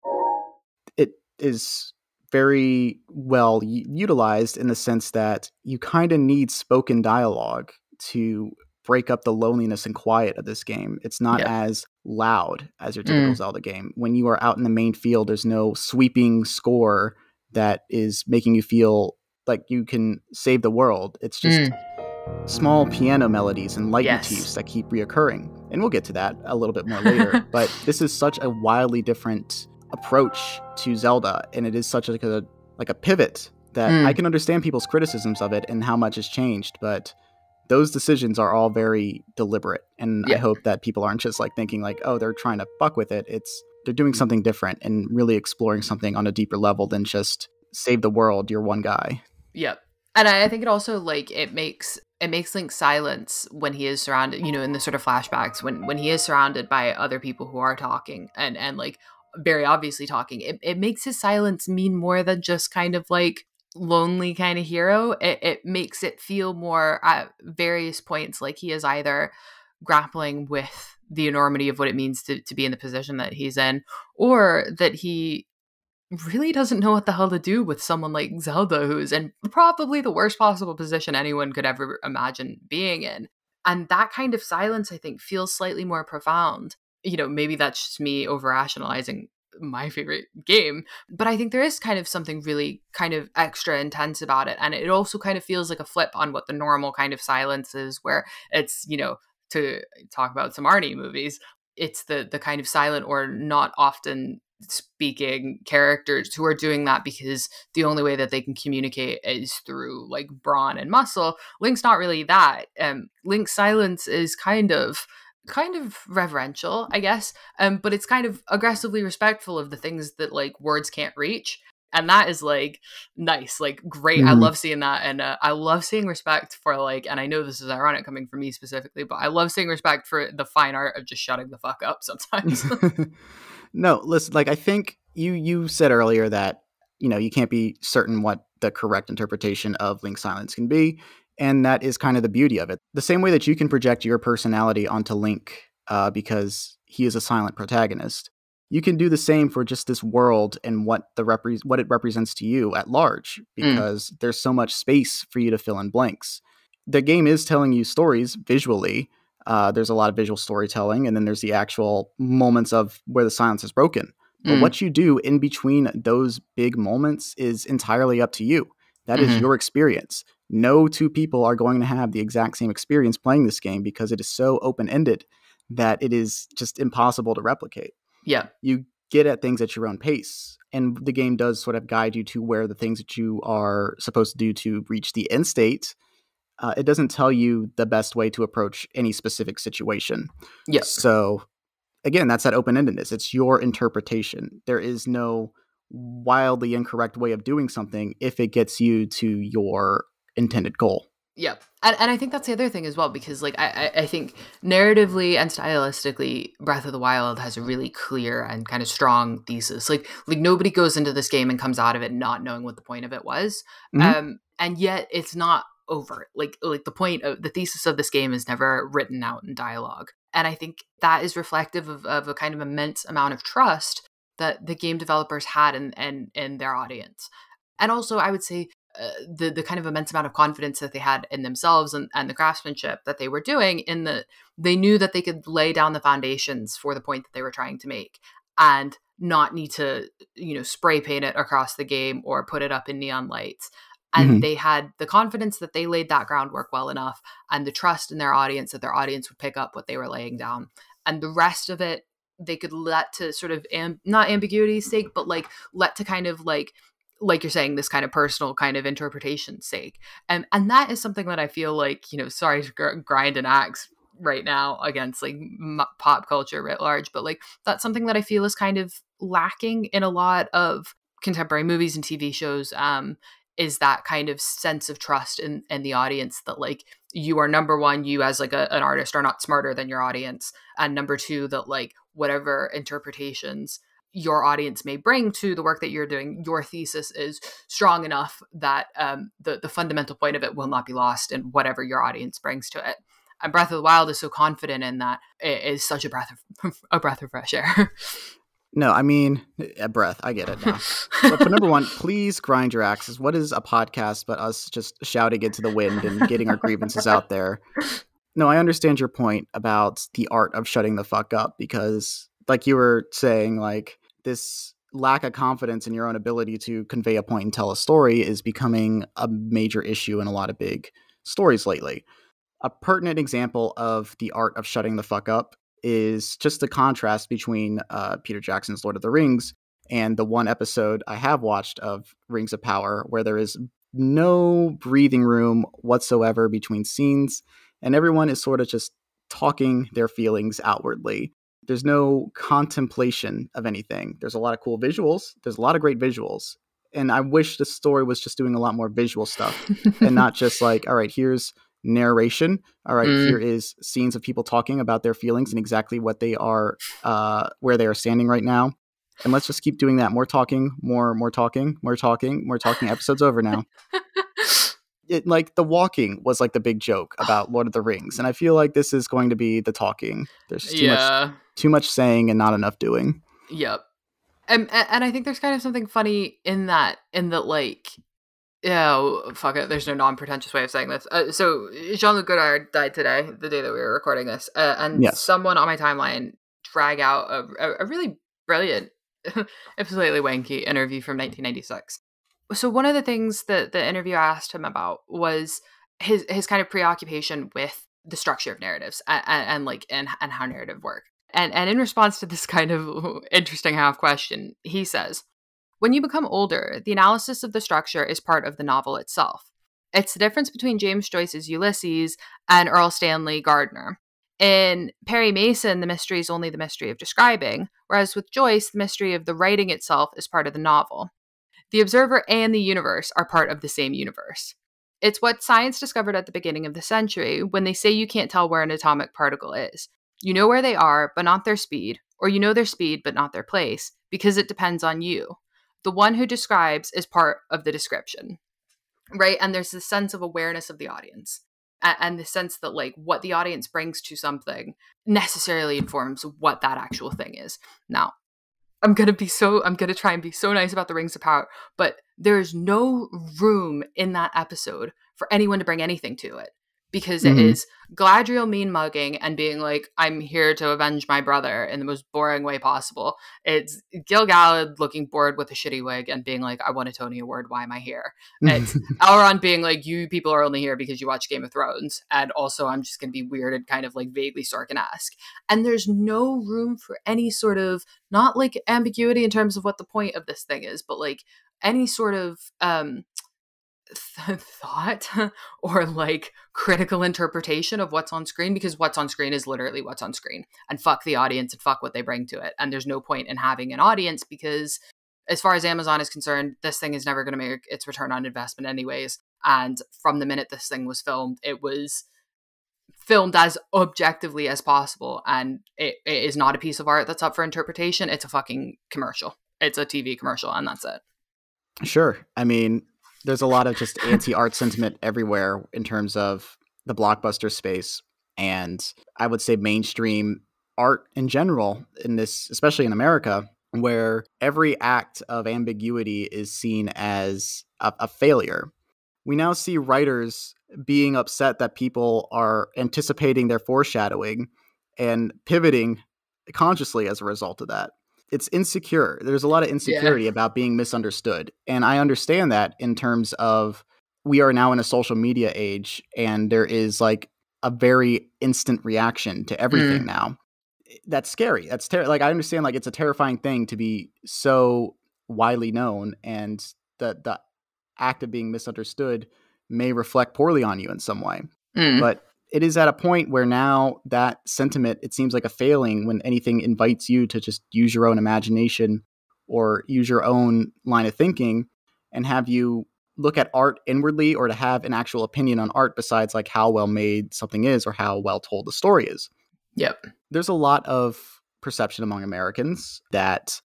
It is very well utilized in the sense that you kind of need spoken dialogue to break up the loneliness and quiet of this game. It's not as loud as your typical Zelda game. When you are out in the main field, there's no sweeping score that is making you feel like you can save the world. It's just small piano melodies and light motifs that keep reoccurring. And we'll get to that a little bit more later. But this is such a wildly different approach to Zelda, and it is such like a pivot that I can understand people's criticisms of it and how much has changed, but those decisions are all very deliberate, and I hope that people aren't just like thinking like, oh, they're trying to fuck with it. They're doing something different and really exploring something on a deeper level than just save the world, you're one guy. And I think it also like it makes Link's silence when he is surrounded, in the sort of flashbacks, when he is surrounded by other people who are talking and like very obviously talking, it makes his silence mean more than just kind of like lonely kind of hero. It makes it feel more at various points like he is either grappling with the enormity of what it means to be in the position that he's in, or that he really doesn't know what the hell to do with someone like Zelda, who's in probably the worst possible position anyone could ever imagine being in. And that kind of silence, I think, feels slightly more profound. Maybe that's just me over-rationalizing my favorite game, but I think there is kind of something really kind of extra intense about it. And it also kind of feels like a flip on what the normal kind of silence is, where it's, to talk about some Arnie movies, it's the kind of silent or not often speaking characters who are doing that because the only way that they can communicate is through like brawn and muscle. Link's not really that. Link's silence is kind of kind of reverential, I guess, but it's kind of aggressively respectful of the things that like words can't reach. And that is like nice, like great. I love seeing that. And I love seeing respect for like, and I know this is ironic coming from me specifically, but I love seeing respect for the fine art of just shutting the fuck up sometimes. No, listen, like I think you said earlier that, you can't be certain what the correct interpretation of Link's silence can be. And that is kind of the beauty of it. The same way that you can project your personality onto Link because he is a silent protagonist, you can do the same for just this world and what it represents to you at large, because there's so much space for you to fill in blanks. The game is telling you stories visually. There's a lot of visual storytelling, and then there's the actual moments of where the silence is broken. But what you do in between those big moments is entirely up to you. That is your experience. No two people are going to have the exact same experience playing this game because it is so open-ended that it is just impossible to replicate. Yeah. You get at things at your own pace, and the game does sort of guide you to where the things that you are supposed to do to reach the end state. It doesn't tell you the best way to approach any specific situation. Yeah. So again, that's that open-endedness. It's your interpretation. There is no wildly incorrect way of doing something if it gets you to your intended goal. Yeah. And I think that's the other thing as well, because like I think narratively and stylistically, Breath of the Wild has a really clear and kind of strong thesis. Like nobody goes into this game and comes out of it not knowing what the point of it was. And yet it's not overt. Like the point of the thesis of this game is never written out in dialogue. And I think that is reflective of a kind of immense amount of trust that the game developers had in their audience. And also I would say the kind of immense amount of confidence that they had in themselves and the craftsmanship that they were doing, in that they knew that they could lay down the foundations for the point that they were trying to make and not need to, spray paint it across the game or put it up in neon lights. And they had the confidence that they laid that groundwork well enough, and the trust in their audience that their audience would pick up what they were laying down. And the rest of it, they could let to sort of, not ambiguity's sake, but let to kind of like you're saying, this kind of personal kind of interpretation's sake. And that is something that I feel like, sorry to grind an axe right now against pop culture writ large, but that's something that I feel is kind of lacking in a lot of contemporary movies and TV shows, is that kind of sense of trust in the audience that you are, number one, you as an artist are not smarter than your audience. And number two, that whatever interpretations your audience may bring to the work that you're doing, your thesis is strong enough that the fundamental point of it will not be lost in whatever your audience brings to it. And Breath of the Wild is so confident in that. It is such a breath of fresh air. No, I mean, a breath. I get it now. But number one, please grind your axes. What is a podcast but us just shouting into the wind and getting our grievances out there? No, I understand your point about the art of shutting the fuck up, because like you were saying, this lack of confidence in your own ability to convey a point and tell a story is becoming a major issue in a lot of big stories lately. A pertinent example of the art of shutting the fuck up is just the contrast between Peter Jackson's Lord of the Rings and the one episode I have watched of Rings of Power, where there is no breathing room whatsoever between scenes, and everyone is sort of just talking their feelings outwardly. There's no contemplation of anything. There's a lot of cool visuals. There's a lot of great visuals. And I wish the story was just doing a lot more visual stuff and not just all right, here's narration. All right, here is scenes of people talking about their feelings and exactly what they are, where they are standing right now. And let's just keep doing that. More talking, more talking. Episode's over now. The walking was the big joke about Lord of the Rings. And I feel like this is going to be the talking. There's too much saying and not enough doing. Yep. And I think there's kind of something funny in that yeah, fuck it. There's no non-pretentious way of saying this. So Jean-Luc Godard died today, the day that we were recording this. And someone on my timeline dragged out a really brilliant, if slightly wanky, interview from 1996. So one of the things that the interview asked him about was his kind of preoccupation with the structure of narratives and how narrative work. And in response to this kind of interesting half question, he says, "When you become older, the analysis of the structure is part of the novel itself. It's the difference between James Joyce's Ulysses and Earl Stanley Gardner. In Perry Mason, the mystery is only the mystery of describing, whereas with Joyce, the mystery of the writing itself is part of the novel. The observer and the universe are part of the same universe. It's what science discovered at the beginning of the century when they say you can't tell where an atomic particle is. You know where they are, but not their speed, or you know their speed, but not their place, because it depends on you. The one who describes is part of the description, right? And there's this sense of awareness of the audience. And the sense that like what the audience brings to something necessarily informs what that actual thing is. Now, I'm going to try and be so nice about the Rings of Power, but there's no room in that episode for anyone to bring anything to it, because it is Galadriel mean mugging and being like, I'm here to avenge my brother in the most boring way possible. It's Gil-galad looking bored with a shitty wig and being like, I won a Tony Award, why am I here? It's Elrond being like, you people are only here because you watch Game of Thrones, and also I'm just going to be weird and kind of like vaguely Sorkin-esque. And there's no room for any sort of, not like ambiguity in terms of what the point of this thing is, but like any sort of thought or like critical interpretation of what's on screen, because what's on screen is literally what's on screen, and fuck the audience and fuck what they bring to it. And there's no point in having an audience, because as far as Amazon is concerned, this thing is never going to make its return on investment anyways. And from the minute this thing was filmed, it was filmed as objectively as possible, and it is not a piece of art that's up for interpretation. It's a fucking commercial. It's a TV commercial, and that's it. Sure. I mean, there's a lot of just anti-art sentiment everywhere in terms of the blockbuster space, and I would say mainstream art in general in this, especially in America, where every act of ambiguity is seen as a failure. We now see writers being upset that people are anticipating their foreshadowing and pivoting consciously as a result of that. It's insecure. There's a lot of insecurity about being misunderstood. And I understand that in terms of we are now in a social media age, and there is like a very instant reaction to everything now. That's scary. That's like, I understand like it's a terrifying thing to be so widely known, and the act of being misunderstood may reflect poorly on you in some way. But it is at a point where now that sentiment, it seems like a failing when anything invites you to just use your own imagination or use your own line of thinking and have you look at art inwardly, or to have an actual opinion on art besides like how well made something is or how well told the story is. Yep. There's a lot of perception among Americans that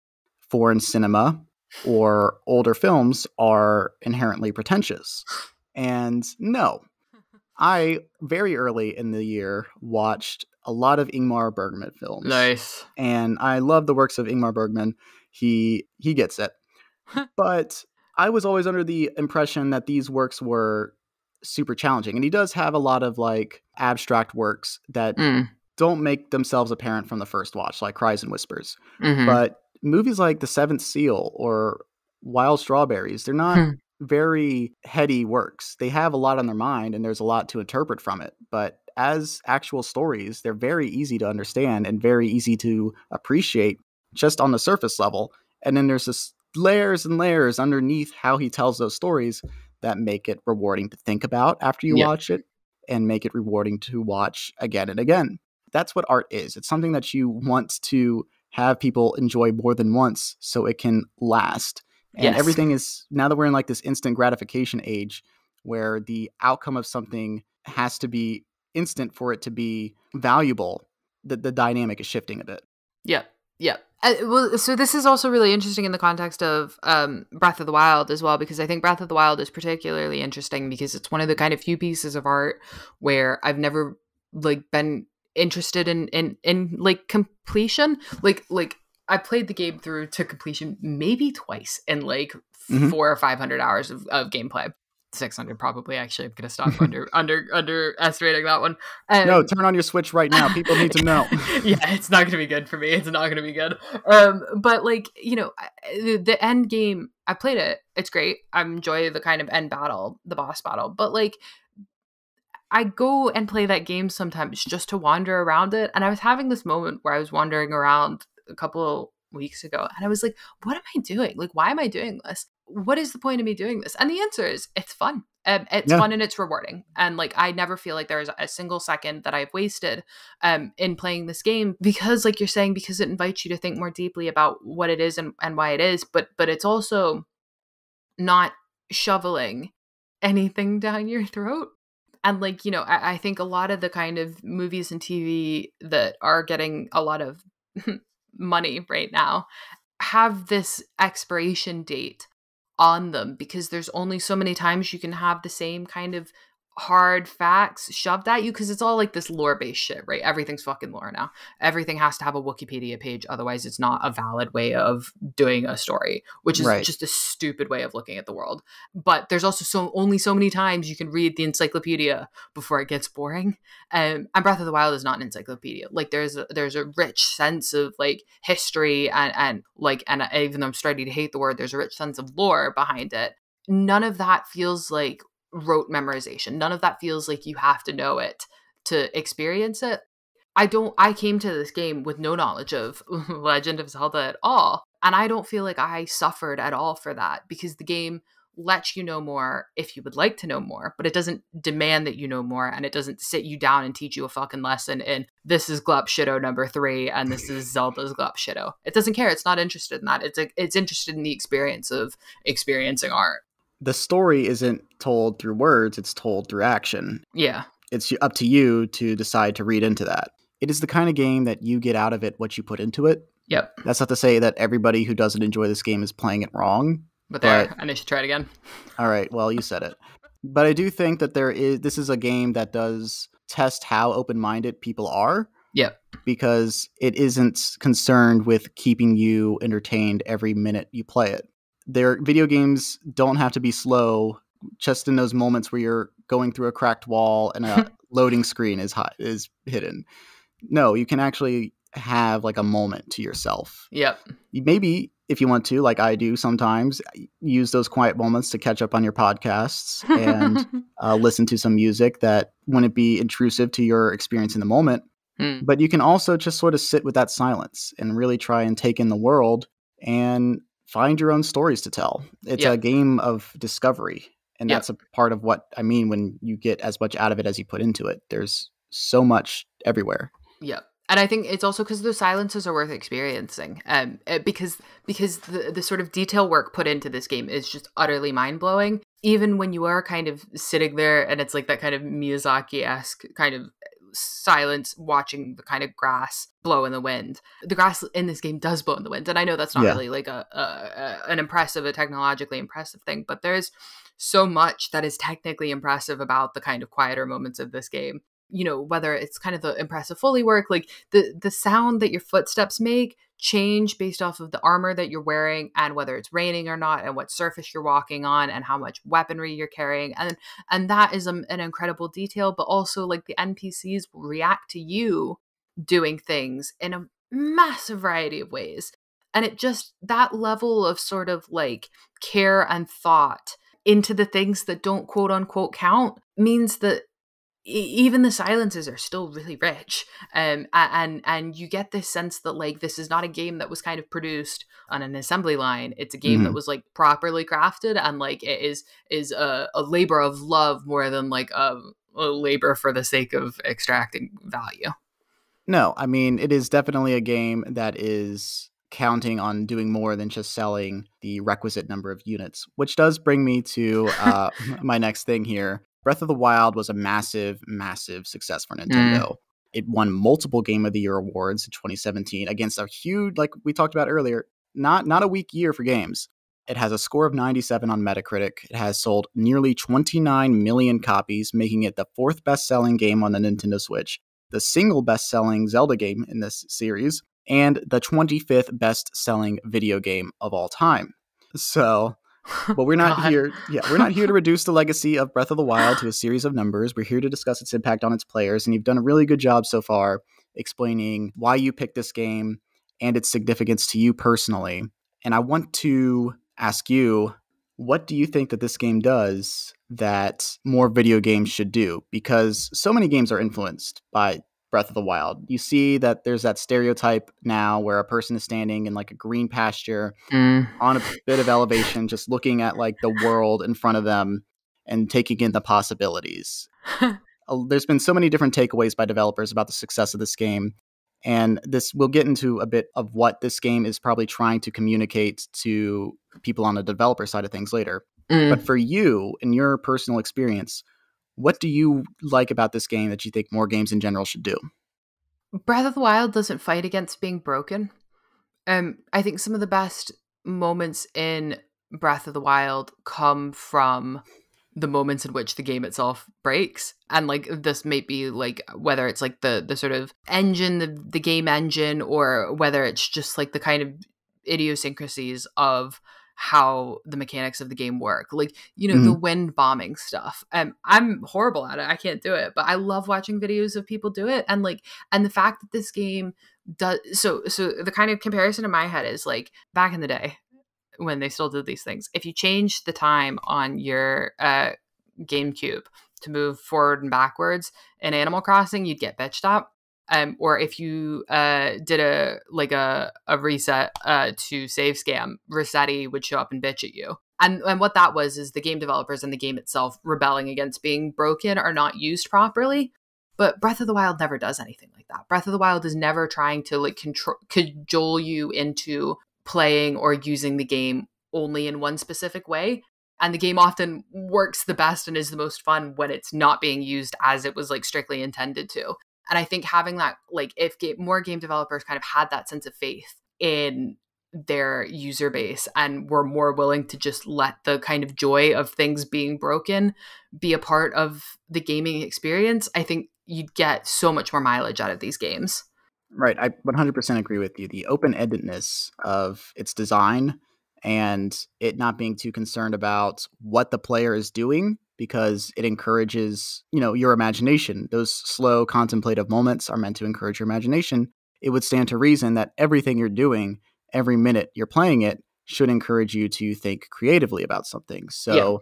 foreign cinema or older films are inherently pretentious. And no. I, very early in the year, watched a lot of Ingmar Bergman films. Nice. And I love the works of Ingmar Bergman. He gets it. But I was always under the impression that these works were super challenging. And he does have a lot of like abstract works that don't make themselves apparent from the first watch, like Cries and Whispers. But movies like The Seventh Seal or Wild Strawberries, they're not very heady works. They have a lot on their mind, and there's a lot to interpret from it. But as actual stories, they're very easy to understand and very easy to appreciate just on the surface level. And then there's this layers and layers underneath how he tells those stories that make it rewarding to think about after you watch it, and make it rewarding to watch again and again. That's what art is. It's something that you want to have people enjoy more than once so it can last. And everything is, now that we're in like this instant gratification age where the outcome of something has to be instant for it to be valuable, the dynamic is shifting a bit. Yeah. Well, so this is also really interesting in the context of Breath of the Wild as well, because I think Breath of the Wild is particularly interesting because it's one of the kind of few pieces of art where I've never like been interested in like completion. Like I played the game through to completion maybe twice in like 400 or 500 hours of gameplay. 600 probably, actually. I'm going to stop underestimating that one. No, turn on your Switch right now. People need to know. Yeah, it's not going to be good for me. It's not going to be good. But like, you know, the end game, I played it. It's great. I enjoy the kind of end battle, the boss battle. But like, I go and play that game sometimes just to wander around it. And I was having this moment where I was wandering around a couple of weeks ago, and I was like, what am I doing? Like, why am I doing this? what is the point of me doing this? And the answer is it's fun. It's Yeah. fun and it's rewarding. And like, I never feel like there's a single second that I've wasted in playing this game because, like you're saying, because it invites you to think more deeply about what it is and why it is. But it's also not shoveling anything down your throat. And like, I think a lot of the kind of movies and TV that are getting a lot of money right now have this expiration date on them because there's only so many times you can have the same kind of hard facts shoved at you because it's all like this lore-based shit, right? Everything's fucking lore now. Everything has to have a Wikipedia page, otherwise it's not a valid way of doing a story, which is just a stupid way of looking at the world. But there's also only so many times you can read the encyclopedia before it gets boring. And Breath of the Wild is not an encyclopedia. Like there's a rich sense of like history and even though I'm starting to hate the word, there's a rich sense of lore behind it. None of that feels like rote memorization. None of that feels like you have to know it to experience it. I came to this game with no knowledge of Legend of Zelda at all. And I don't feel like I suffered at all for that because the game lets you know more if you would like to know more, but it doesn't demand that you know more, and it doesn't sit you down and teach you a fucking lesson in this is Glop Shido number 3 and this is Zelda's Glop Shido. It doesn't care. It's not interested in that. It's interested in the experience of experiencing art. The story isn't told through words, it's told through action. Yeah. It's up to you to decide to read into that. It is the kind of game that you get out of it what you put into it. Yep. That's not to say that everybody who doesn't enjoy this game is playing it wrong. But I should try it again. All right, well, you said it. But I do think that this is a game that does test how open-minded people are. Yep. Because it isn't concerned with keeping you entertained every minute you play it. Their video games don't have to be slow just in those moments where you're going through a cracked wall and a loading screen is hidden. No, you can actually have like a moment to yourself. Yep. Maybe if you want to, like I do sometimes, use those quiet moments to catch up on your podcasts and listen to some music that wouldn't be intrusive to your experience in the moment. But you can also just sort of sit with that silence and really try and take in the world and find your own stories to tell. It's a game of discovery. And that's a part of what I mean when you get as much out of it as you put into it. There's so much everywhere. Yep. And I think it's also because the silences are worth experiencing. Because the sort of detail work put into this game is just utterly mind-blowing. Even when you are kind of sitting there and it's like that kind of Miyazaki-esque kind of silence watching the kind of grass blow in the wind. The grass in this game does blow in the wind, and I know that's not really like a technologically impressive thing, but there's so much that is technically impressive about the kind of quieter moments of this game. Whether it's kind of the impressive Foley work, like the sound that your footsteps make change based off of the armor that you're wearing and whether it's raining or not and what surface you're walking on and how much weaponry you're carrying. And that is an incredible detail, but also like the NPCs will react to you doing things in a massive variety of ways. And it just, that level of sort of like care and thought into the things that don't quote unquote count means that even the silences are still really rich. And you get this sense that like this is not a game that was kind of produced on an assembly line. It's a game that was like properly crafted and like it is a labor of love more than like a labor for the sake of extracting value. No, I mean, it is definitely a game that is counting on doing more than just selling the requisite number of units, which does bring me to my next thing here. Breath of the Wild was a massive, massive success for Nintendo. It won multiple Game of the Year awards in 2017 against a huge, like we talked about earlier, not a weak year for games. It has a score of 97 on Metacritic. It has sold nearly 29 million copies, making it the 4th best-selling game on the Nintendo Switch, the single best-selling Zelda game in this series, and the 25th best-selling video game of all time. So, but we're not here. Yeah, we're not here to reduce the legacy of Breath of the Wild to a series of numbers. We're here to discuss its impact on its players, and you've done a really good job so far explaining why you picked this game and its significance to you personally. And I want to ask you, what do you think that this game does that more video games should do? Because so many games are influenced by Breath of the Wild. You see that there's that stereotype now where a person is standing in like a green pasture on a bit of elevation, just looking at like the world in front of them and taking in the possibilities. There's been so many different takeaways by developers about the success of this game. And we'll get into a bit of what this game is probably trying to communicate to people on the developer side of things later. But for you, in your personal experience, what do you like about this game that you think more games in general should do? Breath of the Wild doesn't fight against being broken. I think some of the best moments in Breath of the Wild come from the moments in which the game itself breaks. And like this may be like whether it's like the sort of engine, the game engine, or whether it's just like the kind of idiosyncrasies of how the mechanics of the game work. Like, you know, the wind bombing stuff. I'm horrible at it. I can't do it, but I love watching videos of people do it. And like, and the fact that this game does so the kind of comparison in my head is like back in the day when they still did these things. If you change the time on your GameCube to move forward and backwards in Animal Crossing, you'd get bitched at. Or if you did a reset to save scam, Rossetti would show up and bitch at you. And what that was is the game developers and the game itself rebelling against being broken or not used properly. But Breath of the Wild never does anything like that. Breath of the Wild is never trying to like cajole you into playing or using the game only in one specific way. And the game often works the best and is the most fun when it's not being used as it was like strictly intended to. And I think having that, like if more game developers kind of had that sense of faith in their user base and were more willing to just let the kind of joy of things being broken be a part of the gaming experience, I think you'd get so much more mileage out of these games. Right. I 100% agree with you. The open-endedness of its design and it not being too concerned about what the player is doing because it encourages, you know, your imagination. Those slow contemplative moments are meant to encourage your imagination. It would stand to reason that everything you're doing, every minute you're playing it, should encourage you to think creatively about something. So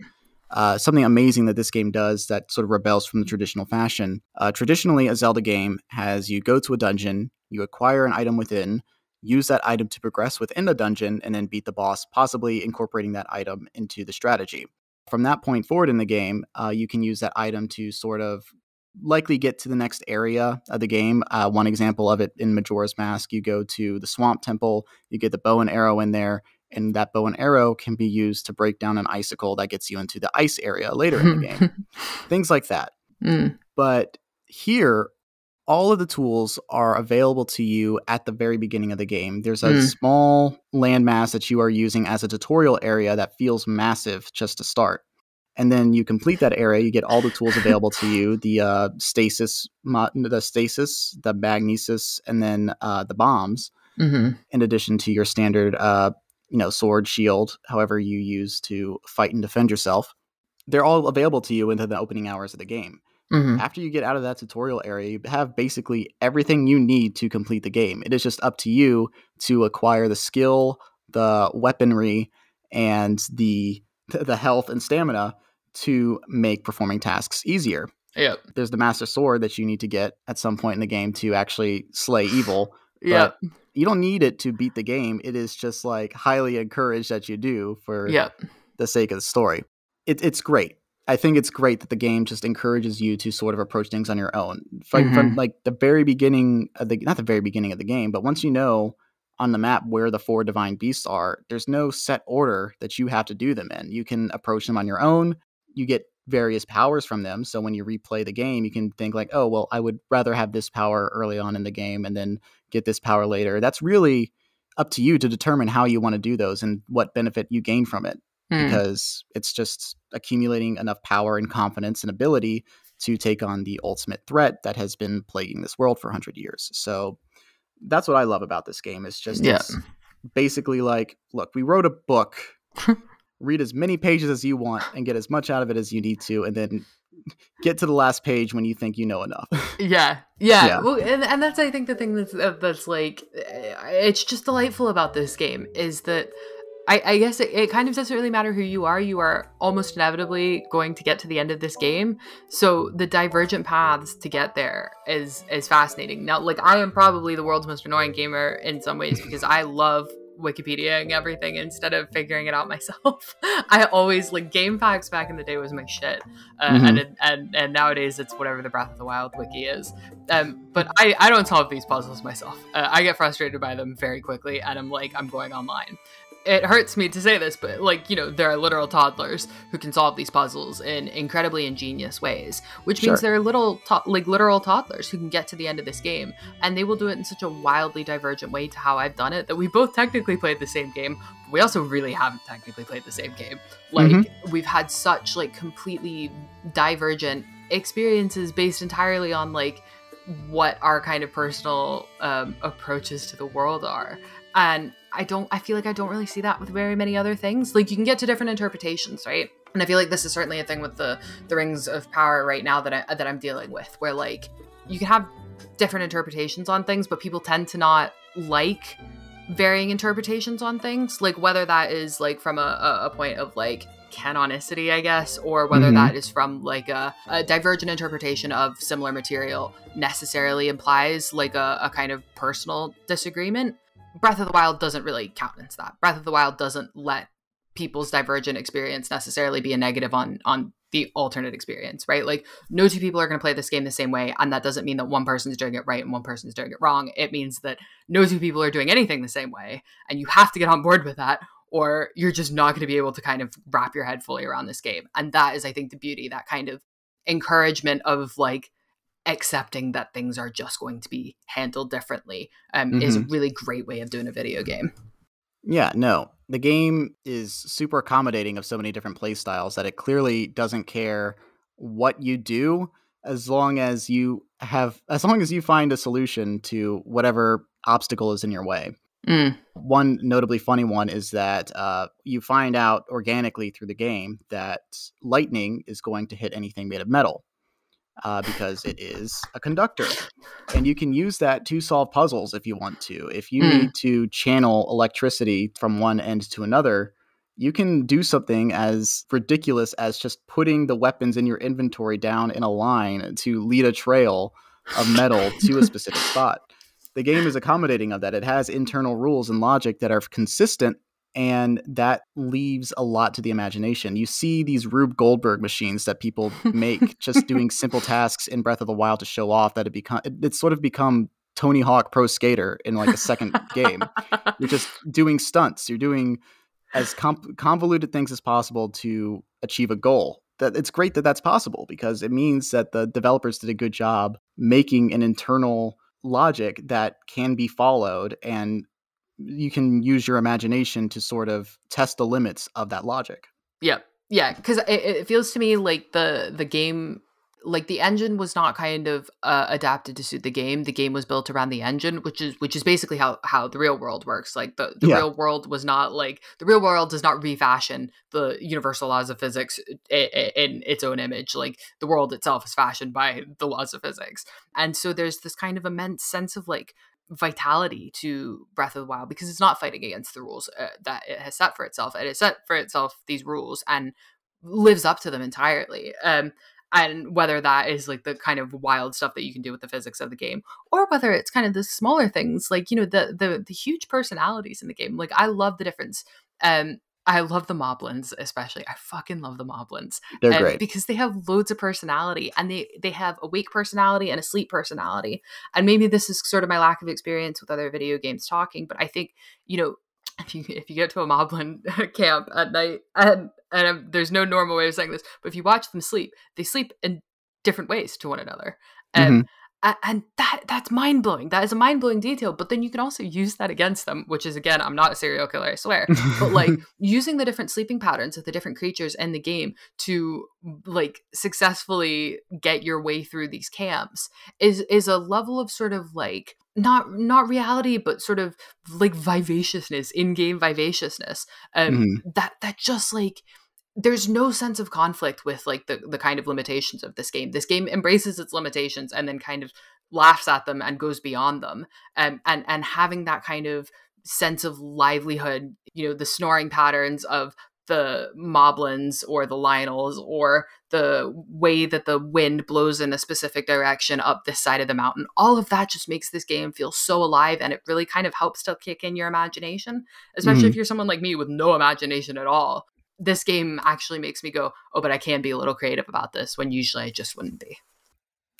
something amazing that this game does that sort of rebels from the traditional fashion. Traditionally, a Zelda game has you go to a dungeon, you acquire an item within, use that item to progress within the dungeon, and then beat the boss, possibly incorporating that item into the strategy. From that point forward in the game, you can use that item to sort of likely get to the next area of the game. One example of it in Majora's Mask, you go to the Swamp Temple, you get the bow and arrow in there, and that bow and arrow can be used to break down an icicle that gets you into the ice area later in the game. Things like that. But here, all of the tools are available to you at the very beginning of the game. There's a small landmass that you are using as a tutorial area that feels massive just to start. And then you complete that area, you get all the tools available to you, the stasis, the magnesis, and then the bombs, in addition to your standard sword, shield, however you use to fight and defend yourself. They're all available to you into the opening hours of the game. After you get out of that tutorial area, you have basically everything you need to complete the game. It is just up to you to acquire the skill, the weaponry, and the health and stamina to make performing tasks easier. Yep. There's the Master Sword that you need to get at some point in the game to actually slay evil. But you don't need it to beat the game. It is just like highly encouraged that you do for the sake of the story. It's great. I think it's great that the game just encourages you to sort of approach things on your own. From like the very beginning of not the very beginning of the game, but once you know on the map where the 4 divine beasts are, there's no set order that you have to do them in. You can approach them on your own. You get various powers from them. So when you replay the game, you can think like, oh, well, I would rather have this power early on in the game and then get this power later. That's really up to you to determine how you want to do those and what benefit you gain from it. Because it's just accumulating enough power and confidence and ability to take on the ultimate threat that has been plaguing this world for 100 years. So that's what I love about this game. It's just it's basically like, look, we wrote a book, read as many pages as you want and get as much out of it as you need to, and then get to the last page when you think you know enough. Yeah. Well, and that's, I think, the thing that's like, it's just delightful about this game is that I guess it kind of doesn't really matter who you are almost inevitably going to get to the end of this game. So the divergent paths to get there is fascinating. Now, like, I am probably the world's most annoying gamer in some ways because I love Wikipediaing everything instead of figuring it out myself. I always, like, game facts back in the day was my shit. And nowadays it's whatever the Breath of the Wild wiki is. But I don't solve these puzzles myself. I get frustrated by them very quickly, and I'm like, I'm going online. It hurts me to say this, but, like, you know, there are literal toddlers who can solve these puzzles in incredibly ingenious ways, which means there are literal toddlers who can get to the end of this game, and they will do it in such a wildly divergent way to how I've done it that we both technically played the same game, but we also really haven't technically played the same game. Like, we've had such, like, completely divergent experiences based entirely on, like, what our kind of personal approaches to the world are. And I feel like I don't really see that with very many other things. Like, you can get to different interpretations, right? And I feel like this is certainly a thing with the Rings of Power right now that I'm dealing with, where, like, you can have different interpretations on things, but people tend to not like varying interpretations on things. Like, whether that is, like, from a point of, like, canonicity, I guess, or whether that is from, like, a divergent interpretation of similar material necessarily implies, like, a kind of personal disagreement. Breath of the Wild doesn't really countenance that. Breath of the Wild doesn't let people's divergent experience necessarily be a negative on the alternate experience, right? Like, no two people are going to play this game the same way, and that doesn't mean that one person's doing it right and one person's doing it wrong. It means that no two people are doing anything the same way, and you have to get on board with that, or you're just not going to be able to kind of wrap your head fully around this game. And that is, I think, the beauty, that kind of encouragement of, like, accepting that things are just going to be handled differently is a really great way of doing a video game. Yeah, no. The game is super accommodating of so many different play styles that it clearly doesn't care what you do as long as you find a solution to whatever obstacle is in your way. One notably funny one is that you find out organically through the game that lightning is going to hit anything made of metal. Because it is a conductor. And you can use that to solve puzzles if you want to. If you need to channel electricity from one end to another, you can do something as ridiculous as just putting the weapons in your inventory down in a line to lead a trail of metal to a specific spot. The game is accommodating of that. It has internal rules and logic that are consistent, and that leaves a lot to the imagination. You see these Rube Goldberg machines that people make just doing simple tasks in Breath of the Wild to show off that it's sort of become Tony Hawk Pro Skater in, like, a second game. You're just doing stunts. You're doing as convoluted things as possible to achieve a goal. That it's great that that's possible, because it means that the developers did a good job making an internal logic that can be followed, and you can use your imagination to sort of test the limits of that logic. Yeah, because it feels to me like the game, like, the engine was not kind of adapted to suit the game. The game was built around the engine, which is basically how the real world works. Like, the real world was not, like, the real world does not refashion the universal laws of physics in its own image. Like, the world itself is fashioned by the laws of physics. And so there's this kind of immense sense of, like, vitality to Breath of the Wild, because it's not fighting against the rules that it has set for itself. It has set for itself these rules and lives up to them entirely. And whether that is, like, the kind of wild stuff that you can do with the physics of the game, or whether it's kind of the smaller things, like, you know, the huge personalities in the game. Like, I love the difference. I love the Moblins, especially. I fucking love the Moblins. They're great. Because they have loads of personality, and they have awake personality and a sleep personality. And maybe this is sort of my lack of experience with other video games talking, but I think, you know, if you get to a Moblin camp at night, and there's no normal way of saying this, but if you watch them sleep, they sleep in different ways to one another. And that's mind-blowing. That is a mind-blowing detail. But then you can also use that against them, which is, again, I'm not a serial killer, I swear. But, like, using the different sleeping patterns of the different creatures in the game to, like, successfully get your way through these camps is a level of sort of, like, not reality, but sort of, like, vivaciousness, in-game vivaciousness. That just, like, there's no sense of conflict with, like, the kind of limitations of this game. This game embraces its limitations and then kind of laughs at them and goes beyond them. And having that kind of sense of livelihood, the snoring patterns of the moblins or the lionels, or the way that the wind blows in a specific direction up this side of the mountain. All of that just makes this game feel so alive, and it really kind of helps to kick in your imagination, especially if you're someone like me with no imagination at all. This game actually makes me go, oh, but I can be a little creative about this, when usually I just wouldn't be.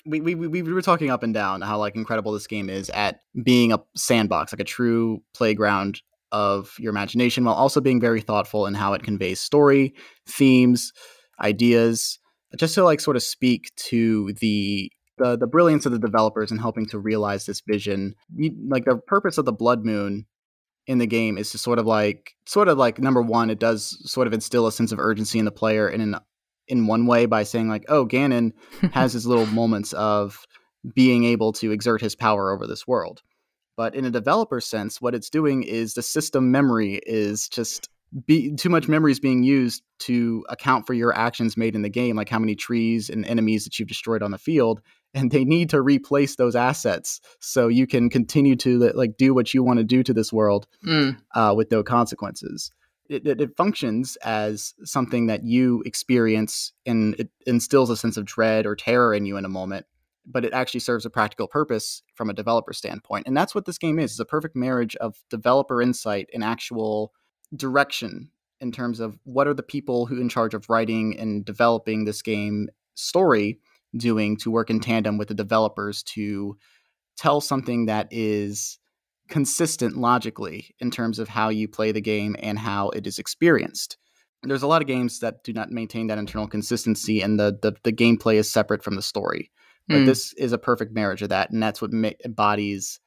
We were talking up and down how like incredible this game is at being a sandbox, like a true playground of your imagination, while also being very thoughtful in how it conveys story, themes, ideas, just to like sort of speak to the brilliance of the developers in helping to realize this vision. Like the purpose of the Blood Moon in the game is to sort of like number one, it does sort of instill a sense of urgency in the player in one way by saying like, oh, Ganon has his little moments of being able to exert his power over this world. But in a developer sense, what it's doing is the system memory is just too much memory is being used to account for your actions made in the game, like how many trees and enemies that you've destroyed on the field. And they need to replace those assets so you can continue to like do what you want to do to this world with no consequences. It functions as something that you experience, and it instills a sense of dread or terror in you in a moment, but it actually serves a practical purpose from a developer standpoint. And that's what this game is. It's a perfect marriage of developer insight and actual direction in terms of what are the people who in charge of writing and developing this game story doing to work in tandem with the developers to tell something that is consistent logically in terms of how you play the game and how it is experienced. There's a lot of games that do not maintain that internal consistency, and the gameplay is separate from the story. But this is a perfect marriage of that, and that's what embodies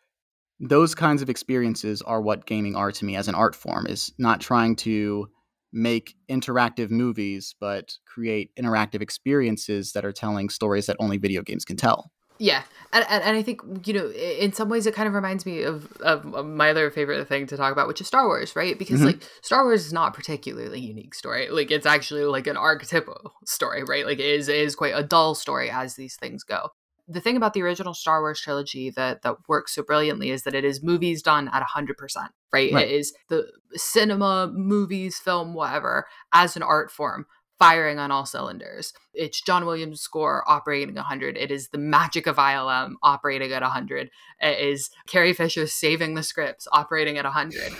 those kinds of experiences. Are what gaming are to me as an art form, is not trying to make interactive movies, but create interactive experiences that are telling stories that only video games can tell. Yeah. And I think, in some ways it kind of reminds me of my other favorite thing to talk about, which is Star Wars, right? Because like Star Wars is not a particularly unique story. Like it's actually like an archetypal story, right? Like it is quite a dull story as these things go. The thing about the original Star Wars trilogy that works so brilliantly is that it is movies done at 100%, right? It is the cinema, movies, film, whatever, as an art form, firing on all cylinders. It's John Williams' score operating at 100. It is the magic of ILM operating at 100. It is Carrie Fisher saving the scripts operating at 100.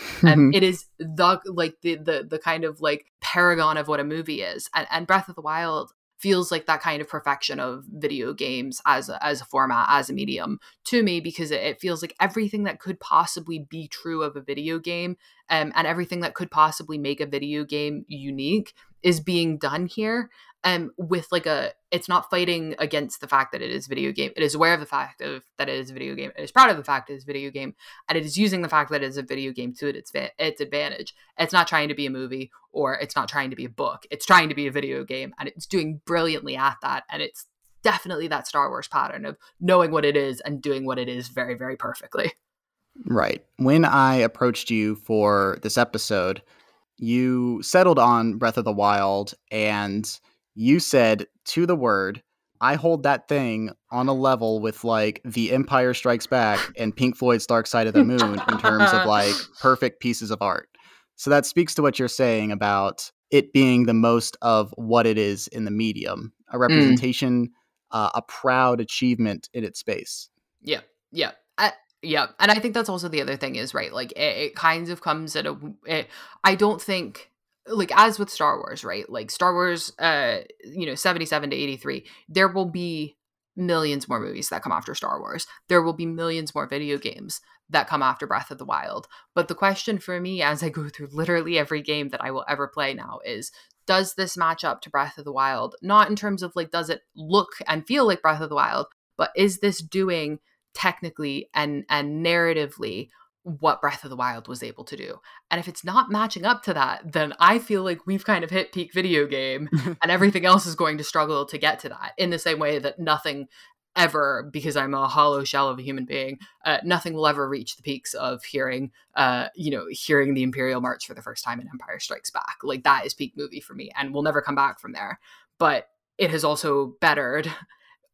It is the kind of like paragon of what a movie is. And Breath of the Wild feels like that kind of perfection of video games as a format, as a medium to me, because it feels like everything that could possibly be true of a video game and everything that could possibly make a video game unique is being done here. With like it's not fighting against the fact that it is video game. It is aware of the fact that it is a video game. It is proud of the fact that it is a video game, and it is using the fact that it is a video game to its advantage. It's not trying to be a movie, or it's not trying to be a book. It's trying to be a video game, and it's doing brilliantly at that. And it's definitely that Star Wars pattern of knowing what it is and doing what it is very, very perfectly. Right. When I approached you for this episode, you settled on Breath of the Wild, and you said, to the word, I hold that thing on a level with like The Empire Strikes Back and Pink Floyd's Dark Side of the Moon in terms of like perfect pieces of art. So that speaks to what you're saying about it being the most of what it is in the medium, a representation, a proud achievement in its space. Yeah. Yeah. Yeah. And I think that's also the other thing is, right, like it kind of comes at I don't think, like as with Star Wars, right, like Star Wars, 77 to 83, there will be millions more movies that come after Star Wars. There will be millions more video games that come after Breath of the Wild. But the question for me, as I go through literally every game that I will ever play now, is, does this match up to Breath of the Wild? Not in terms of like, does it look and feel like Breath of the Wild, but is this doing technically and narratively what Breath of the Wild was able to do? And if it's not matching up to that, then I feel like we've kind of hit peak video game and everything else is going to struggle to get to that, in the same way that nothing ever, because I'm a hollow shell of a human being, nothing will ever reach the peaks of hearing the Imperial March for the first time in Empire Strikes Back. Like that is peak movie for me, and we'll never come back from there. But it has also bettered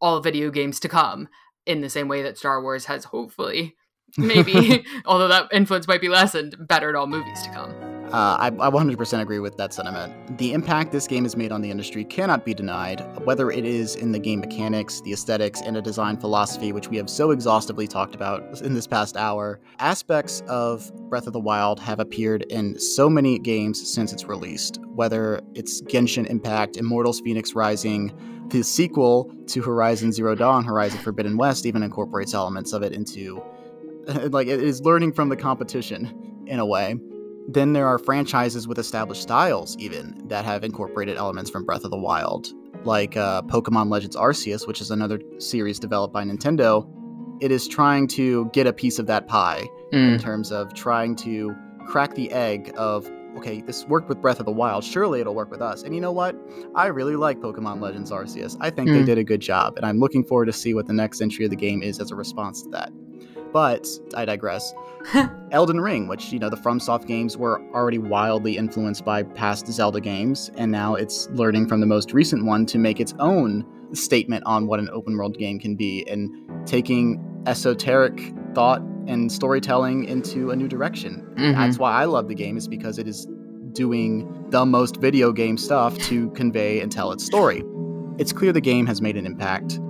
all video games to come, in the same way that Star Wars has hopefully Maybe, although that influence might be lessened, better at all movies to come. I 100% agree with that sentiment. The impact this game has made on the industry cannot be denied, whether it is in the game mechanics, the aesthetics, and a design philosophy, which we have so exhaustively talked about in this past hour. Aspects of Breath of the Wild have appeared in so many games since its released, whether it's Genshin Impact, Immortals Phoenix Rising, the sequel to Horizon Zero Dawn, Horizon Forbidden West, even incorporates elements of it into, like, it is learning from the competition in a way. Then there are franchises with established styles, even, that have incorporated elements from Breath of the Wild, like Pokemon Legends Arceus, which is another series developed by Nintendo. It is trying to get a piece of that pie in terms of trying to crack the egg of, okay, this worked with Breath of the Wild, surely it'll work with us. And you know what? I really like Pokemon Legends Arceus. I think they did a good job, and I'm looking forward to see what the next entry of the game is as a response to that. But I digress. Elden Ring, which, the FromSoft games were already wildly influenced by past Zelda games, and now it's learning from the most recent one to make its own statement on what an open world game can be, and taking esoteric thought and storytelling into a new direction. That's why I love the game, is because it is doing the most video game stuff to convey and tell its story. It's clear the game has made an impact.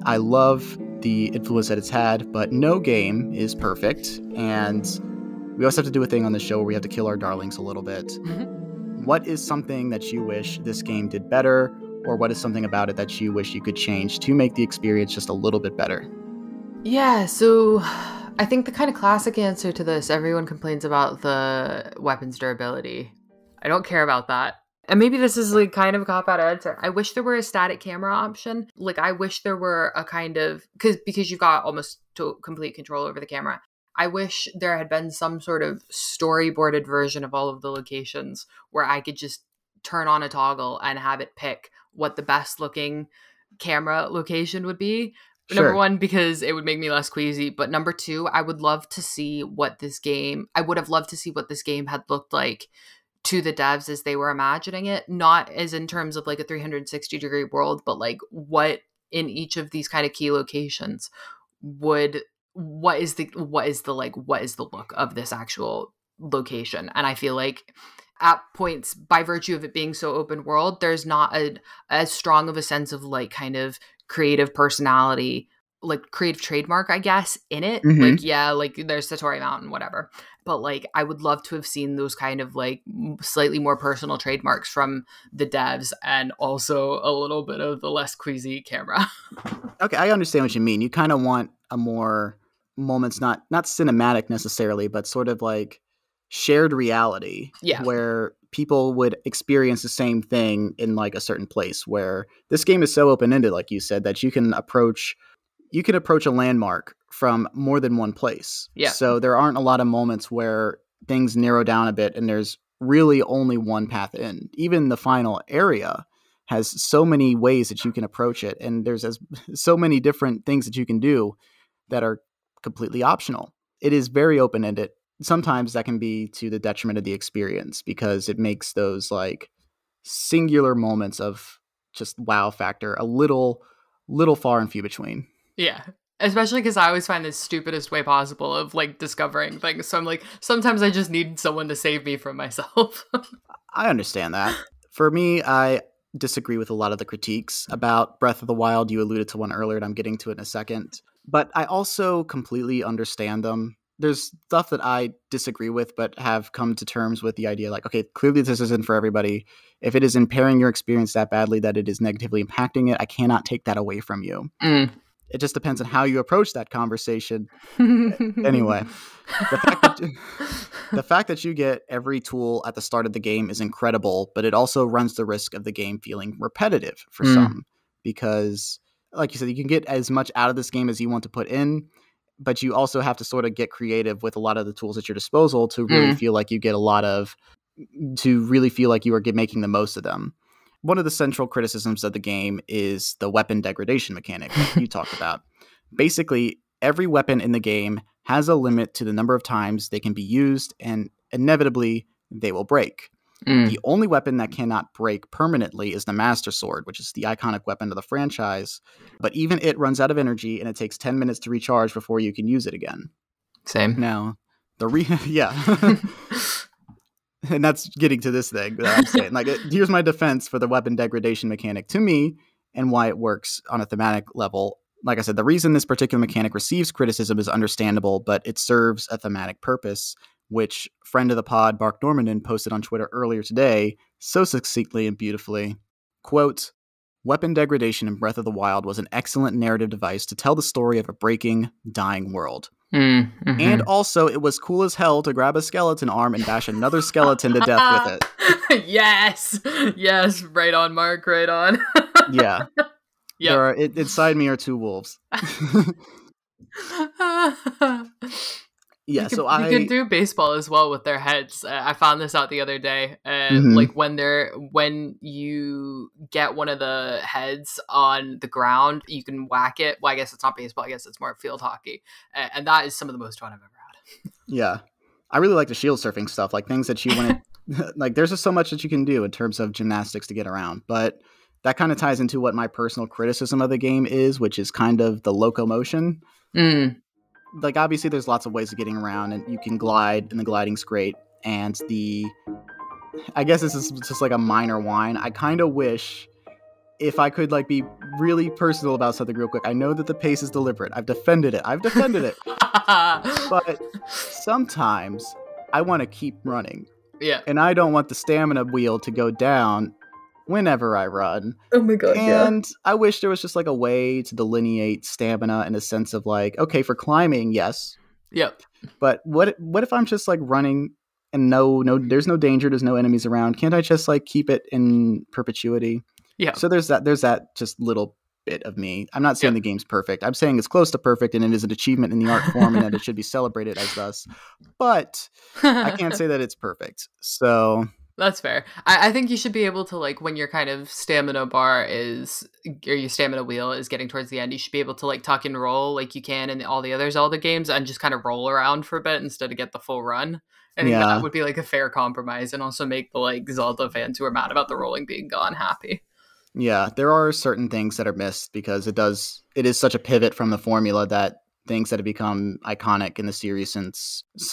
I love the influence that it's had, but no game is perfect, and we also have to do a thing on the show where we have to kill our darlings a little bit. What is something that you wish this game did better, or what is something about it that you wish you could change to make the experience just a little bit better? Yeah, so I think the kind of classic answer to this, everyone complains about the weapon's durability. I don't care about that. And maybe this is like kind of a cop-out answer. I wish there were a static camera option. Like, I wish there were a kind of, because you've got almost complete control over the camera. I wish there had been some sort of storyboarded version of all of the locations where I could just turn on a toggle and have it pick what the best looking camera location would be. Sure. Number one, because it would make me less queasy. But number two, I would have loved to see what this game had looked like to the devs as they were imagining it, not as in terms of like a 360-degree world, but like what in each of these kind of key locations what is the look of this actual location. And I feel like at points, by virtue of it being so open world, there's not as strong of a sense of like kind of creative personality, like creative trademark, I guess, in it. Like, yeah, like there's Satori Mountain, whatever. But like, I would love to have seen those kind of like slightly more personal trademarks from the devs, and also a little bit of the less queasy camera. Okay, I understand what you mean. You kind of want a more moments, not cinematic necessarily, but sort of like shared reality, where people would experience the same thing in like a certain place, where this game is so open-ended, like you said, that you can approach a landmark from more than one place. Yeah. So there aren't a lot of moments where things narrow down a bit and there's really only one path in. Even the final area has so many ways that you can approach it, and there's so many different things that you can do that are completely optional. It is very open-ended. Sometimes that can be to the detriment of the experience, because it makes those like singular moments of just wow factor a little far and few between. Yeah. Especially because I always find the stupidest way possible of like discovering things. So I'm like, sometimes I just need someone to save me from myself. I understand that. For me, I disagree with a lot of the critiques about Breath of the Wild. You alluded to one earlier, and I'm getting to it in a second. But I also completely understand them. There's stuff that I disagree with, but have come to terms with the idea like, okay, clearly this isn't for everybody. If it is impairing your experience that badly that it is negatively impacting it, I cannot take that away from you. It just depends on how you approach that conversation. Anyway, the fact that you get every tool at the start of the game is incredible, but it also runs the risk of the game feeling repetitive for some, because like you said, you can get as much out of this game as you want to put in, but you also have to sort of get creative with a lot of the tools at your disposal to really feel like you get to really feel like you are making the most of them. One of the central criticisms of the game is the weapon degradation mechanic that you talked about. Basically, every weapon in the game has a limit to the number of times they can be used, and inevitably they will break. The only weapon that cannot break permanently is the Master Sword, which is the iconic weapon of the franchise. But even it runs out of energy, and it takes 10 minutes to recharge before you can use it again. Same. Now, yeah. And that's getting to this thing that I'm saying. Like, here's my defense for the weapon degradation mechanic to me and why it works on a thematic level. Like I said, the reason this particular mechanic receives criticism is understandable, but it serves a thematic purpose, which friend of the pod, Mark Normandin, posted on Twitter earlier today so succinctly and beautifully. Quote, "Weapon degradation in Breath of the Wild was an excellent narrative device to tell the story of a breaking, dying world. Mm-hmm. And also, it was cool as hell to grab a skeleton arm and bash another skeleton to death with it." Yes, right on, Mark, right on. Yeah. Yep. Inside me are two wolves. Yeah, you can do baseball as well with their heads. I found this out the other day. Like when you get one of the heads on the ground, you can whack it. Well, I guess it's not baseball. I guess it's more field hockey, and that is some of the most fun I've ever had. Yeah, I really like the shield surfing stuff, like things that you want to. Like, there's just so much that you can do in terms of gymnastics to get around, but that kind of ties into what my personal criticism of the game is, which is kind of the locomotion. Like, obviously there's lots of ways of getting around, and you can glide, and the gliding's great. And I guess this is just like a minor whine. I kind of wish, if I could like be really personal about something real quick. I know that the pace is deliberate. I've defended it. But sometimes I want to keep running. Yeah. And I don't want the stamina wheel to go down whenever I run. Oh my god. And I wish there was just like a way to delineate stamina in a sense of like, okay, for climbing, yes. Yep. But what if I'm just like running and no there's no danger, there's no enemies around. Can't I just like keep it in perpetuity? Yeah. So there's that just little bit of me. I'm not saying the game's perfect. I'm saying it's close to perfect, and it is an achievement in the art form, and that it should be celebrated as thus. But I can't say that it's perfect. So that's fair. I think you should be able to, like, when your kind of stamina bar is, or your stamina wheel is getting towards the end, you should be able to like tuck and roll like you can in all the other Zelda games, and just kind of roll around for a bit instead of get the full run. I think that would be like a fair compromise, and also make the like Zelda fans who are mad about the rolling being gone happy. Yeah, there are certain things that are missed because it is such a pivot from the formula that things that have become iconic in the series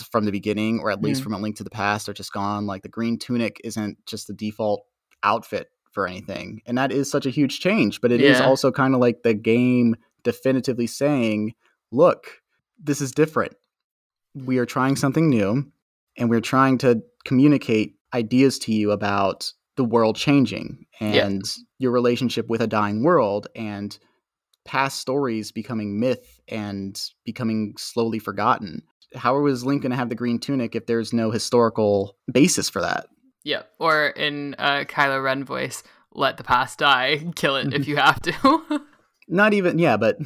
from the beginning, or at least from A Link to the Past, are just gone. Like, the green tunic isn't just the default outfit for anything. And that is such a huge change, but it is also kind of like the game definitively saying, look, this is different. We are trying something new, and we're trying to communicate ideas to you about the world changing and your relationship with a dying world, and past stories becoming myth and becoming slowly forgotten. How is Link going to have the green tunic if there's no historical basis for that? Yeah. Or in Kylo Ren voice, let the past die, kill it if you have to. Not even, but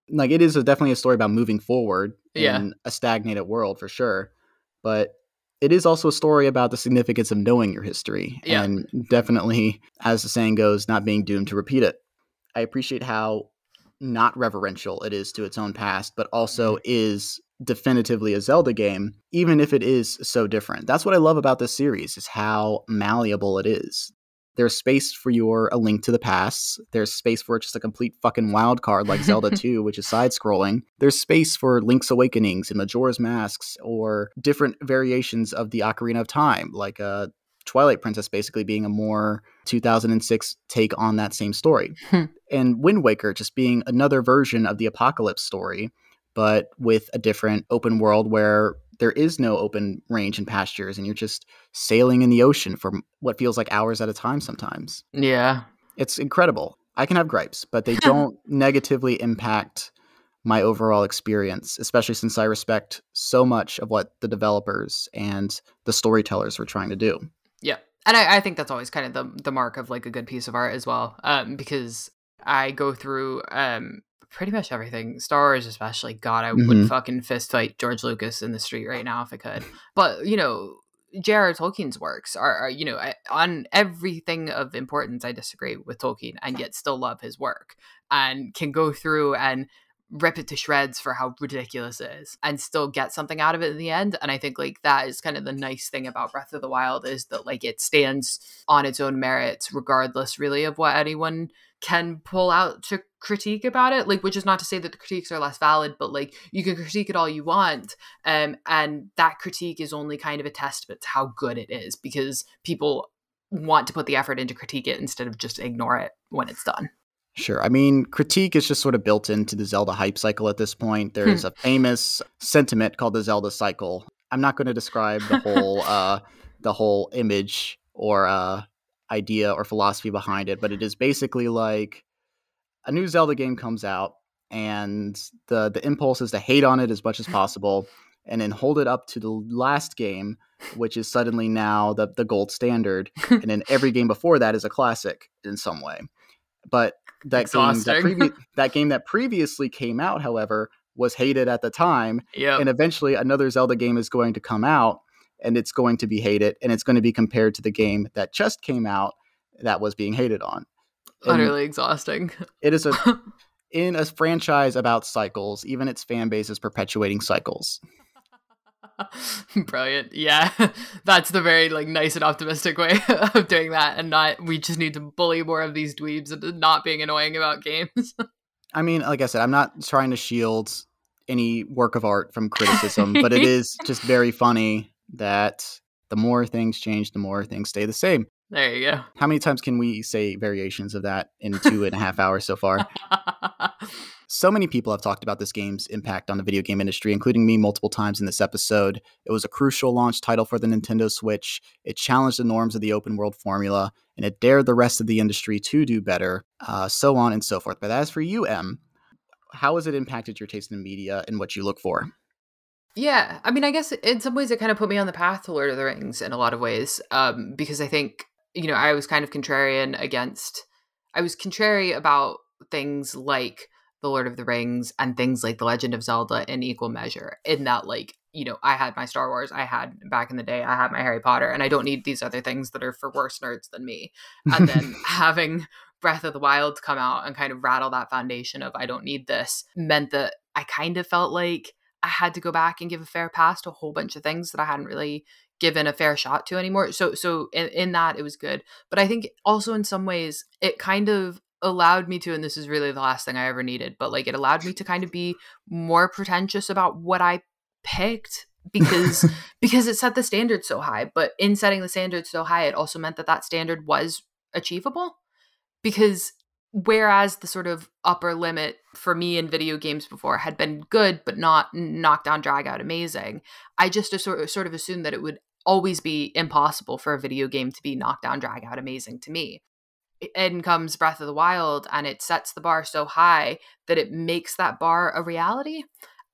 like, it is definitely a story about moving forward in a stagnated world for sure. But it is also a story about the significance of knowing your history, and definitely, as the saying goes, not being doomed to repeat it. I appreciate how not reverential it is to its own past, but also is definitively a Zelda game, even if it is so different. That's what I love about this series, is how malleable it is. There's space for your A Link to the Past. There's space for just a complete fucking wild card like Zelda 2, which is side-scrolling. There's space for Link's Awakenings and Majora's Masks, or different variations of the Ocarina of Time, like Twilight Princess basically being a more 2006 take on that same story. And Wind Waker just being another version of the Apocalypse story, but with a different open world where there is no open range and pastures, and you're just sailing in the ocean for what feels like hours at a time sometimes. Yeah. It's incredible. I can have gripes, but they don't negatively impact my overall experience, especially since I respect so much of what the developers and the storytellers were trying to do. Yeah. And I think that's always kind of the mark of like a good piece of art as well. Because I go through pretty much everything. Star Wars especially. God, I would fucking fist fight George Lucas in the street right now if I could. But, J.R.R. Tolkien's works are, on everything of importance, I disagree with Tolkien and yet still love his work, and can go through and rip it to shreds for how ridiculous it is and still get something out of it in the end. And I think like that is kind of the nice thing about Breath of the Wild, is that like it stands on its own merits regardless really of what anyone can pull out to critique about it, like, which is not to say that the critiques are less valid, but like you can critique it all you want, and that critique is only kind of a testament to how good it is, because people want to put the effort into critique it instead of just ignore it when it's done. Sure. I mean, critique is just sort of built into the Zelda hype cycle at this point. There is a famous sentiment called the Zelda cycle. I'm not going to describe the whole image or idea or philosophy behind it, but it is basically like a new Zelda game comes out, and the impulse is to hate on it as much as possible, and then hold it up to the last game, which is suddenly now the gold standard, and then every game before that is a classic in some way. But that game that previously came out, however, was hated at the time, and eventually another Zelda game is going to come out, and it's going to be hated, and it's going to be compared to the game that just came out that was being hated on. Utterly exhausting. It is in a franchise about cycles, even its fan base is perpetuating cycles. Brilliant. Yeah, that's the very like nice and optimistic way of doing that, and we just need to bully more of these dweebs into not being annoying about games. I mean, like I said, I'm not trying to shield any work of art from criticism, but it is just very funny that the more things change, the more things stay the same. There you go. How many times can we say variations of that in 2.5 hours so far? So many people have talked about this game's impact on the video game industry, including me multiple times in this episode. It was a crucial launch title for the Nintendo Switch. It challenged the norms of the open world formula, and it dared the rest of the industry to do better, so on and so forth. But as for you, Em, how has it impacted your taste in media and what you look for? Yeah, I mean, I guess in some ways it kind of put me on the path to Lord of the Rings in a lot of ways, because I think, you know, I was kind of contrary about things like the Lord of the Rings and things like the Legend of Zelda in equal measure, in that, like, you know, I had my Star Wars, I had back in the day, I had my Harry Potter, and I don't need these other things that are for worse nerds than me. And then having Breath of the Wild come out and kind of rattle that foundation of I don't need this meant that I kind of felt like I had to go back and give a fair pass to a whole bunch of things that I hadn't really given a fair shot to anymore. So in that, it was good. But I think also in some ways, it kind of allowed me to, and this is really the last thing I ever needed, but like it allowed me to kind of be more pretentious about what I picked, because it set the standard so high. But in setting the standard so high, it also meant that standard was achievable, because whereas the sort of upper limit for me in video games before had been good, but not knock down, drag out amazing, I just sort of assumed that it would always be impossible for a video game to be knock down, drag out amazing to me. In comes Breath of the Wild, and it sets the bar so high that it makes that bar a reality.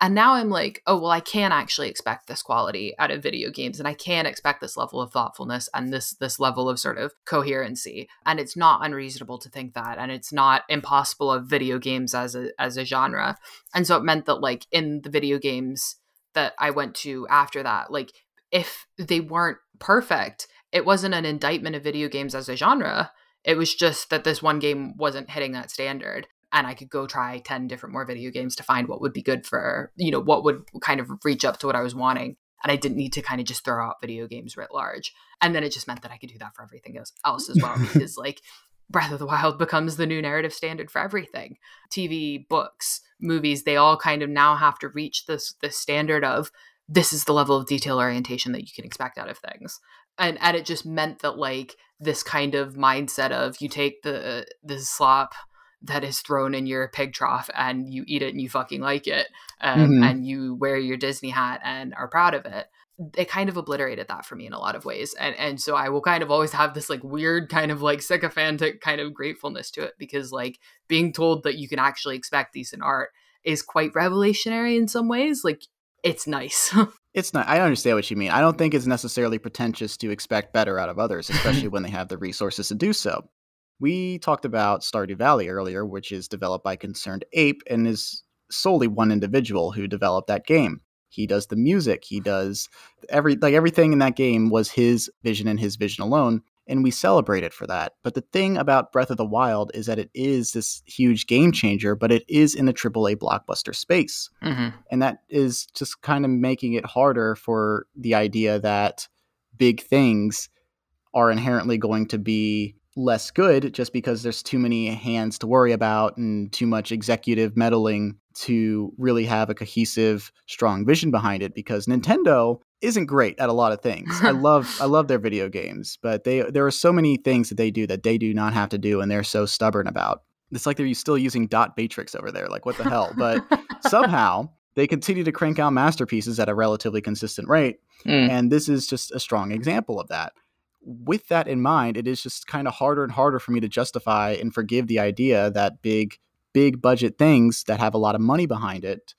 And now I'm like, oh, well, I can actually expect this quality out of video games, and I can expect this level of thoughtfulness and this level of sort of coherency. And it's not unreasonable to think that, and it's not impossible of video games as a genre. And so it meant that, like, in the video games that I went to after that, like, if they weren't perfect, it wasn't an indictment of video games as a genre. It was just that this one game wasn't hitting that standard. And I could go try 10 different more video games to find what would be good for, you know, what would kind of reach up to what I was wanting. And I didn't need to kind of just throw out video games writ large. And then it just meant that I could do that for everything else as well, because like Breath of the Wild becomes the new narrative standard for everything. TV, books, movies, they all kind of now have to reach this standard of this is the level of detail orientation that you can expect out of things. And it just meant that like this kind of mindset of you take the slop that is thrown in your pig trough and you eat it and you fucking like it, and you wear your Disney hat and are proud of it. It kind of obliterated that for me in a lot of ways. And so I will kind of always have this like weird kind of like sycophantic kind of gratefulness to it, because like being told that you can actually expect decent art is quite revelationary in some ways. Like it's nice. It's not. I understand what you mean. I don't think it's necessarily pretentious to expect better out of others, especially when they have the resources to do so. We talked about Stardew Valley earlier, which is developed by Concerned Ape and is solely one individual who developed that game. He does the music. He does everything in that game was his vision and his vision alone. and we celebrate it for that. But the thing about Breath of the Wild is that it is this huge game changer, but it is in the AAA blockbuster space. Mm-hmm. And that is just kind of making it harder for the idea that big things are inherently going to be less good just because there's too many hands to worry about and too much executive meddling to really have a cohesive, strong vision behind it, because Nintendo isn't great at a lot of things. I love their video games, but there are so many things that they do not have to do, and they're so stubborn about. It's like they're still using dot matrix over there. Like, what the hell? But somehow they continue to crank out masterpieces at a relatively consistent rate. And this is just a strong example of that. With that in mind, it is just kind of harder and harder for me to justify and forgive the idea that big budget things that have a lot of money behind it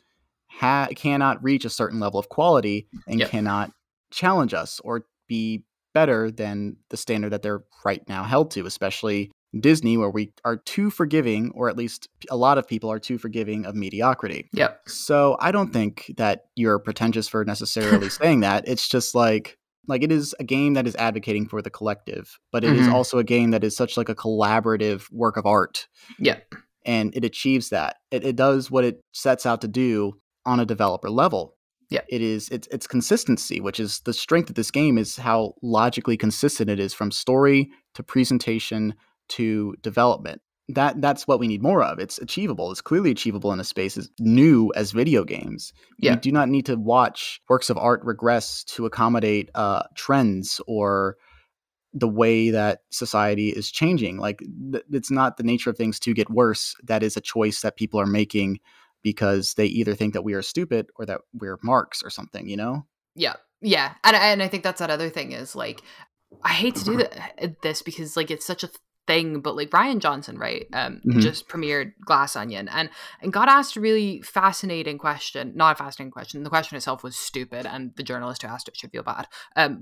cannot reach a certain level of quality and cannot challenge us or be better than the standard that they're right now held to, especially Disney, where we are too forgiving, or at least a lot of people are too forgiving of mediocrity. Yep. So I don't think that you're pretentious for necessarily saying that. It's just like it is a game that is advocating for the collective, but it is also a game that is such like a collaborative work of art. Yeah. And it achieves that. It does what it sets out to do on a developer level. Yeah. It's consistency, which is the strength of this game, is how logically consistent it is from story to presentation to development. That's what we need more of. It's achievable. It's clearly achievable in a space as new as video games. Yeah. We do not need to watch works of art regress to accommodate trends or the way that society is changing. Like, it's not the nature of things to get worse. That is a choice that people are making because they either think that we are stupid or that we're marks or something, you know? Yeah. Yeah. And I think that's that other thing is, like, I hate to do this because, like, it's such a thing, but like Rian Johnson, right, just premiered Glass Onion and got asked a really fascinating question. Not a fascinating question. The question itself was stupid, and the journalist who asked it should feel bad.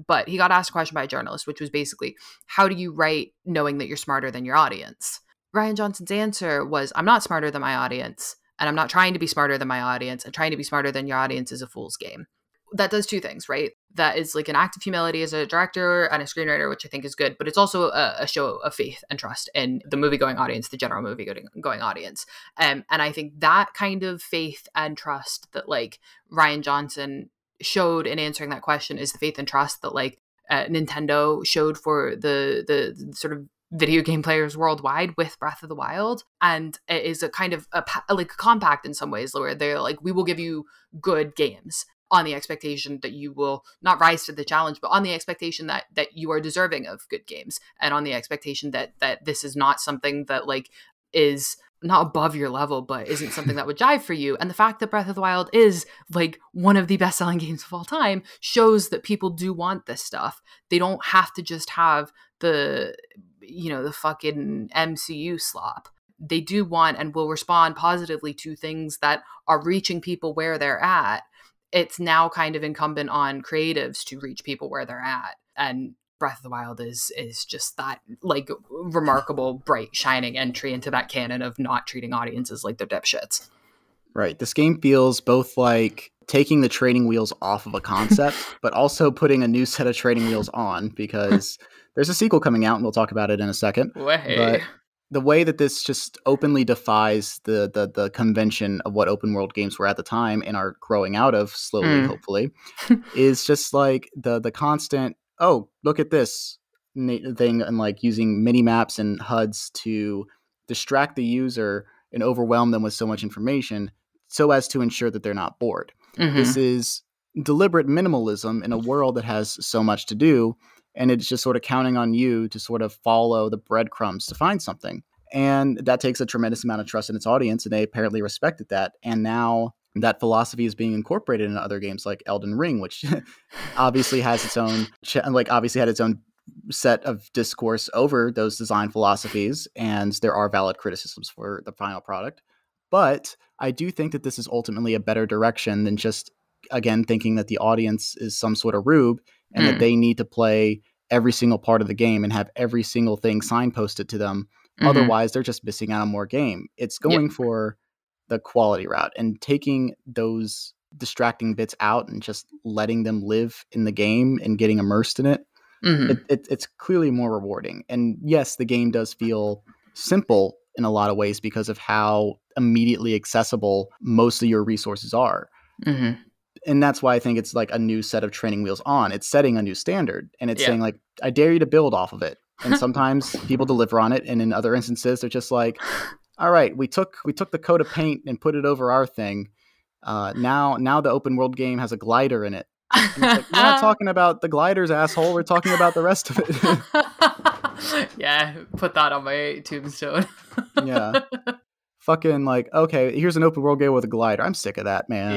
But he got asked a question by a journalist, which was basically, how do you write knowing that you're smarter than your audience? Rian Johnson's answer was, I'm not smarter than my audience, and I'm not trying to be smarter than my audience, and trying to be smarter than your audience is a fool's game. That does two things, right? That is like an act of humility as a director and a screenwriter, which I think is good, but it's also a show of faith and trust in the movie-going audience, the general movie-going audience. And I think that kind of faith and trust that like Rian Johnson showed in answering that question is the faith and trust that like Nintendo showed for the sort of video game players worldwide with Breath of the Wild. And it is a kind of like compact in some ways, where they're like, we will give you good games on the expectation that you will not rise to the challenge, but on the expectation that you are deserving of good games, and on the expectation that this is not something that like is not above your level, but isn't something that would jive for you. And the fact that Breath of the Wild is like one of the best-selling games of all time shows that people do want this stuff. They don't have to just have the fucking MCU slop. They do want and will respond positively to things that are reaching people where they're at. It's now kind of incumbent on creatives to reach people where they're at. And Breath of the Wild is just that like remarkable, bright, shining entry into that canon of not treating audiences like they're dipshits. Right. This game feels both like taking the training wheels off of a concept, but also putting a new set of training wheels on, because there's a sequel coming out and we'll talk about it in a second. But the way that this just openly defies the convention of what open world games were at the time and are growing out of slowly, hopefully, is just like the constant, oh, look at this thing, and like using mini maps and HUDs to distract the user and overwhelm them with so much information so as to ensure that they're not bored. This is deliberate minimalism in a world that has so much to do. And it's just sort of counting on you to sort of follow the breadcrumbs to find something. And that takes a tremendous amount of trust in its audience, and they apparently respected that. And now that philosophy is being incorporated into other games like Elden Ring, which obviously has its own, obviously had its own set of discourse over those design philosophies. And there are valid criticisms for the final product. But I do think that this is ultimately a better direction than just, again, thinking that the audience is some sort of rube and that they need to play every single part of the game and have every single thing signposted to them. Otherwise, they're just missing out on more game. It's going for the quality route and taking those distracting bits out and just letting them live in the game and getting immersed in it. It's clearly more rewarding. And yes, the game does feel simple in a lot of ways because of how immediately accessible most of your resources are. Mm-hmm. And that's why I think it's like a new set of training wheels on. It's setting a new standard, and it's Yeah. saying like, I dare you to build off of it. And sometimes people deliver on it, and in other instances, they're just like, all right, we took the coat of paint and put it over our thing. Now the open world game has a glider in it. And it's like, we're not talking about the gliders, asshole. We're talking about the rest of it. Yeah, put that on my tombstone. Yeah. Fucking like, okay, here's an open world game with a glider. I'm sick of that, man.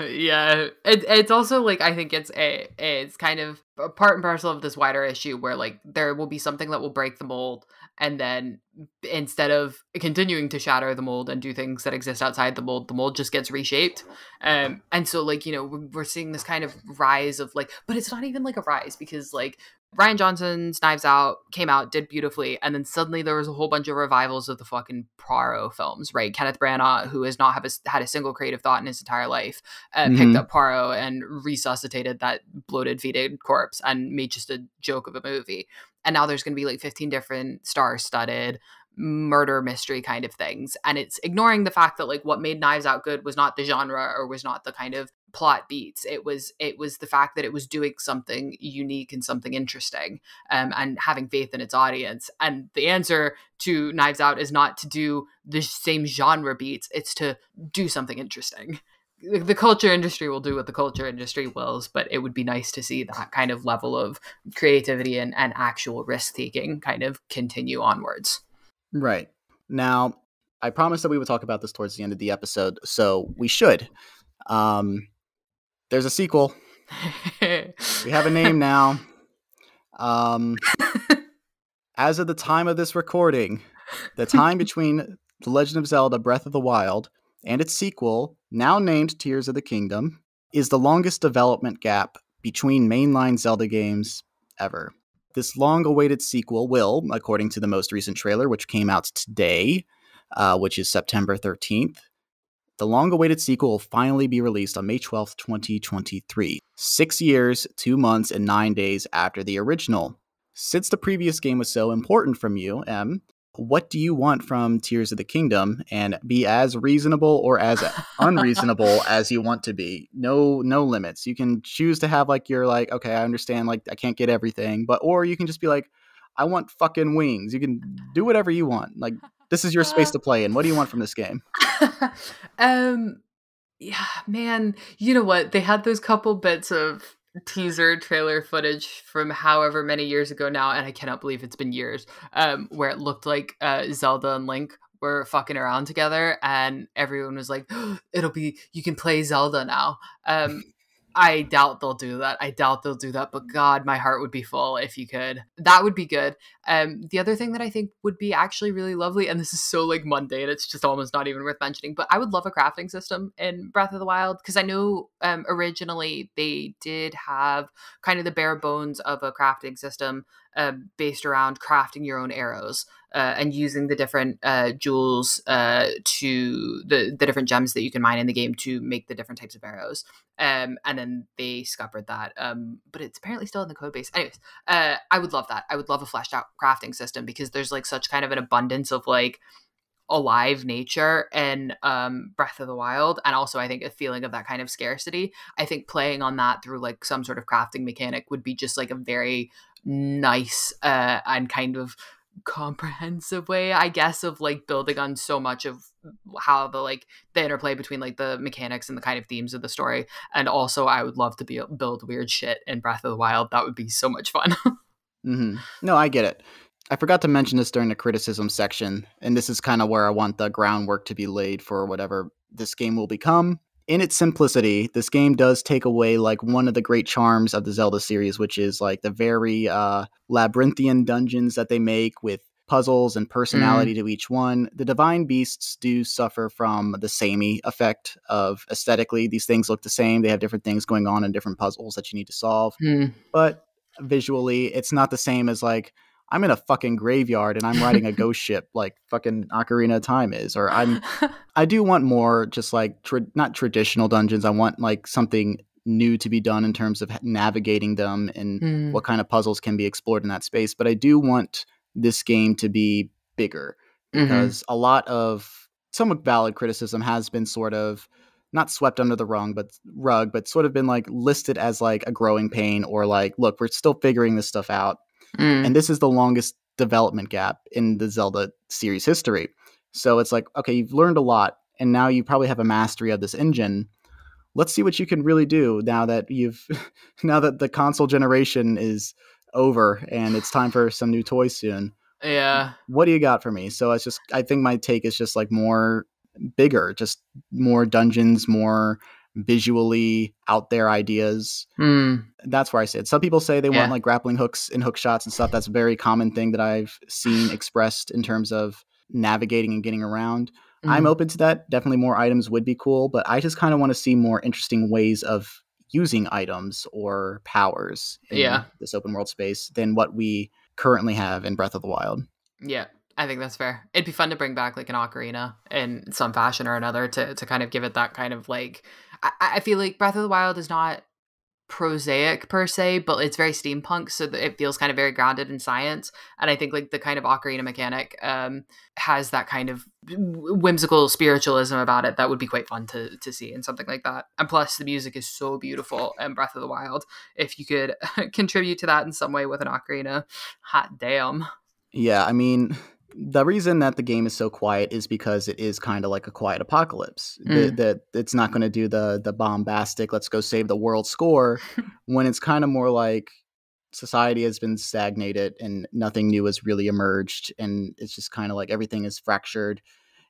Yeah. It's also like, I think it's kind of a part and parcel of this wider issue where like there will be something that will break the mold, and then instead of continuing to shatter the mold and do things that exist outside the mold just gets reshaped. And so like, we're seeing this kind of rise of like, but it's not even like a rise, because like Rian Johnson's Knives Out came out, did beautifully, and then suddenly there was a whole bunch of revivals of the fucking Poirot films, right? Kenneth Branagh, who has not had a single creative thought in his entire life, picked up Poirot and resuscitated that bloated, fetid corpse and made just a joke of a movie. And now there's going to be like 15 different star-studded murder mystery kind of things, and it's ignoring the fact that like what made Knives Out good was not the genre or was not the kind of plot beats. It was the fact that it was doing something unique and something interesting, and having faith in its audience. And the answer to Knives Out is not to do the same genre beats, it's to do something interesting. The culture industry will do what the culture industry wills, but it would be nice to see that kind of level of creativity and actual risk-taking kind of continue onwards. Right. Now, I promised that we would talk about this towards the end of the episode, so we should. There's a sequel. We have a name now. As of the time of this recording, the time between The Legend of Zelda Breath of the Wild and its sequel, now named Tears of the Kingdom, is the longest development gap between mainline Zelda games ever. This long-awaited sequel will, according to the most recent trailer, which came out today, which is September 13th, the long-awaited sequel will finally be released on May 12th, 2023. 6 years, 2 months, and 9 days after the original. Since the previous game was so important from you, Em, what do you want from Tears of the Kingdom? And be as reasonable or as unreasonable as you want to be. No limits. You can choose to have like, you're like, okay, I understand, like I can't get everything, or you can just be like, I want fucking wings. You can do whatever you want. Like, this is your space to play in. What do you want from this game? Yeah, man, you know what? They had those couple bits of teaser trailer footage from however many years ago now, and I cannot believe it's been years, where it looked like Zelda and Link were fucking around together, and everyone was like, you can play Zelda now. I doubt they'll do that. But God, my heart would be full if you could. That would be good. The other thing that I think would be actually really lovely, and this is so like mundane, it's just almost not even worth mentioning, but I would love a crafting system in Breath of the Wild, because I know originally they did have kind of the bare bones of a crafting system based around crafting your own arrows. And using the different jewels to the different gems that you can mine in the game to make the different types of arrows. And then they scuppered that. But it's apparently still in the code base. Anyways, I would love that. I would love a fleshed out crafting system, because there's like such kind of an abundance of like alive nature in Breath of the Wild. And also I think a feeling of that kind of scarcity. I think playing on that through like some sort of crafting mechanic would be just like a very nice and kind of comprehensive way, I guess, of like building on so much of how the interplay between like the mechanics and the kind of themes of the story. And also I would love to build weird shit in Breath of the Wild. That would be so much fun. Mm-hmm. No, I get it. I forgot to mention this during the criticism section, and this is kind of where I want the groundwork to be laid for whatever this game will become. In its simplicity, this game does take away like one of the great charms of the Zelda series, which is like the very labyrinthian dungeons that they make with puzzles and personality to each one. The divine beasts do suffer from the samey effect of aesthetically. These things look the same. They have different things going on and different puzzles that you need to solve. But visually, it's not the same as like, I'm in a fucking graveyard and I'm riding a ghost ship like fucking Ocarina of Time is. Or I do want more just like, not traditional dungeons. I want like something new to be done in terms of navigating them and what kind of puzzles can be explored in that space. But I do want this game to be bigger because a lot of somewhat valid criticism has been sort of not swept under the rug, but sort of been like listed as like a growing pain or like, look, we're still figuring this stuff out. And this is the longest development gap in the Zelda series history. So it's like, okay, you've learned a lot and now you probably have a mastery of this engine. Let's see what you can really do now that now that the console generation is over and it's time for some new toys soon. Yeah. What do you got for me? So it's just, I think my take is just like more bigger, just more dungeons, more visually out there ideas. That's where I say it. Some people say they want like grappling hooks and hook shots and stuff. That's a very common thing that I've seen expressed in terms of navigating and getting around. I'm open to that. Definitely more items would be cool, but I just kind of want to see more interesting ways of using items or powers in this open world space than what we currently have in Breath of the Wild. Yeah, I think that's fair. It'd be fun to bring back like an ocarina in some fashion or another to kind of give it that kind of like, I feel like Breath of the Wild is not prosaic per se, but it's very steampunk, so that it feels kind of very grounded in science. And I think like the kind of ocarina mechanic has that kind of whimsical spiritualism about it that would be quite fun to see in something like that. And plus the music is so beautiful in Breath of the Wild. If you could contribute to that in some way with an ocarina, hot damn. Yeah, I mean, the reason that the game is so quiet is because it is kind of like a quiet apocalypse. It's not going to do the bombastic, let's go save the world score, when it's kind of more like society has been stagnated and nothing new has really emerged. And it's just kind of like everything is fractured.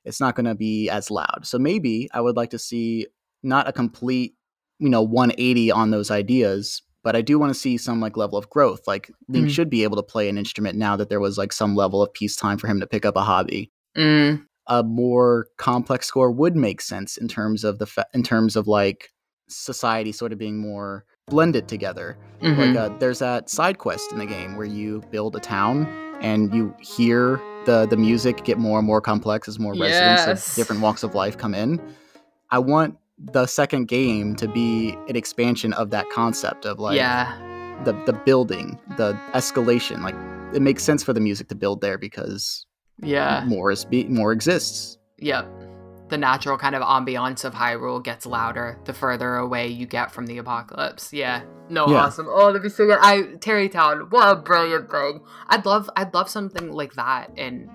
It's not going to be as loud. So maybe I would like to see not a complete, 180 on those ideas, but I do want to see some like level of growth. Like Link should be able to play an instrument now that there was like some level of peacetime for him to pick up a hobby. A more complex score would make sense in terms of like society sort of being more blended together. Like there's that side quest in the game where you build a town and you hear the music get more and more complex as more residents of different walks of life come in. I want the second game to be an expansion of that concept of like the building, the escalation. Like it makes sense for the music to build there because more exists. Yep. The natural kind of ambiance of Hyrule gets louder the further away you get from the apocalypse. Awesome. Oh, that'd be so good. Terrytown, what a brilliant thing. I'd love something like that in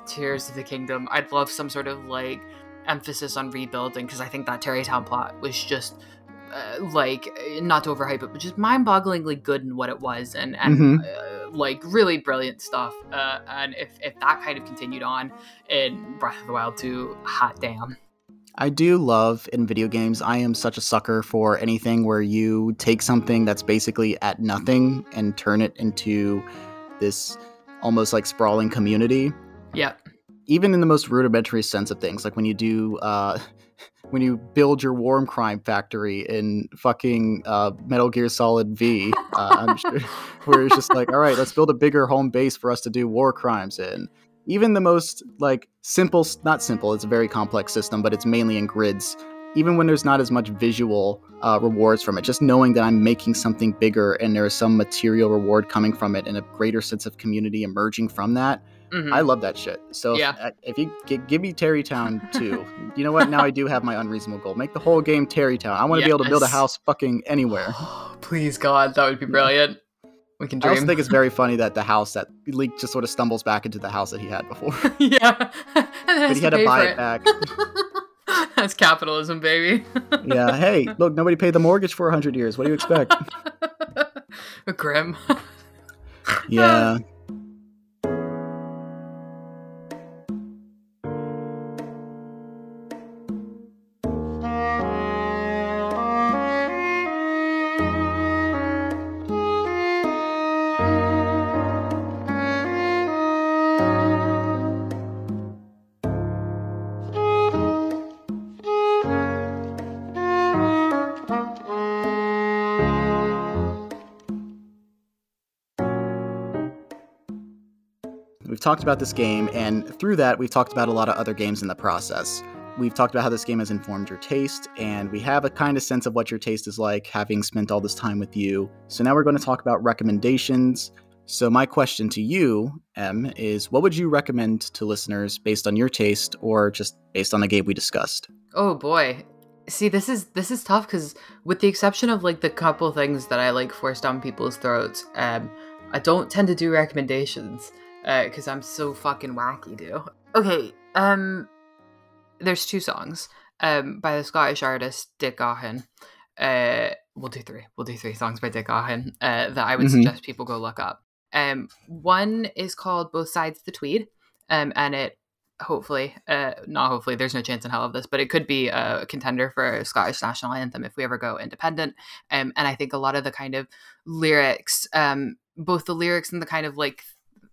Tears of the Kingdom. I'd love some sort of like emphasis on rebuilding, because I think that Terrytown plot was just not to overhype it, but just mind-bogglingly good in what it was, and like really brilliant stuff. And if that kind of continued on in Breath of the Wild 2, hot damn. I do love in video games, I am such a sucker for anything where you take something that's basically at nothing and turn it into this almost like sprawling community. Yep. Even in the most rudimentary sense of things, like when you do, when you build your Worm Crime factory in fucking Metal Gear Solid V, I'm sure, where it's just like, all right, let's build a bigger home base for us to do war crimes in. Even the most like not simple, it's a very complex system, but it's mainly in grids. Even when there's not as much visual rewards from it, just knowing that I'm making something bigger and there is some material reward coming from it and a greater sense of community emerging from that. I love that shit. So if you give me Terrytown 2, you know what? Now I do have my unreasonable goal. Make the whole game Terrytown. I want to be able to build a house fucking anywhere. Please, God, that would be brilliant. We can dream. I also think it's very funny that the house that Link just sort of stumbles back into the house that he had before. But he had to buy it back. That's capitalism, baby. Yeah. Hey, look, nobody paid the mortgage for 100 years. What do you expect? Grim. Yeah. We've talked about this game, and through that, we've talked about a lot of other games in the process. We've talked about how this game has informed your taste, and we have a kind of sense of what your taste is like, having spent all this time with you. So now we're going to talk about recommendations. So my question to you, Em, is what would you recommend to listeners based on your taste or just based on the game we discussed? Oh boy. See, this is tough because with the exception of like the couple things that I like forced down people's throats, I don't tend to do recommendations because I'm so fucking wacky, dude. Okay, there's 2 songs by the Scottish artist Dick Gaughan. We'll do 3. We'll do 3 songs by Dick Gaughan that I would suggest people go look up. One is called Both Sides of the Tweed, and it hopefully, not hopefully, there's no chance in hell of this, but it could be a contender for a Scottish national anthem if we ever go independent. And I think a lot of the kind of lyrics, both the lyrics and the kind of like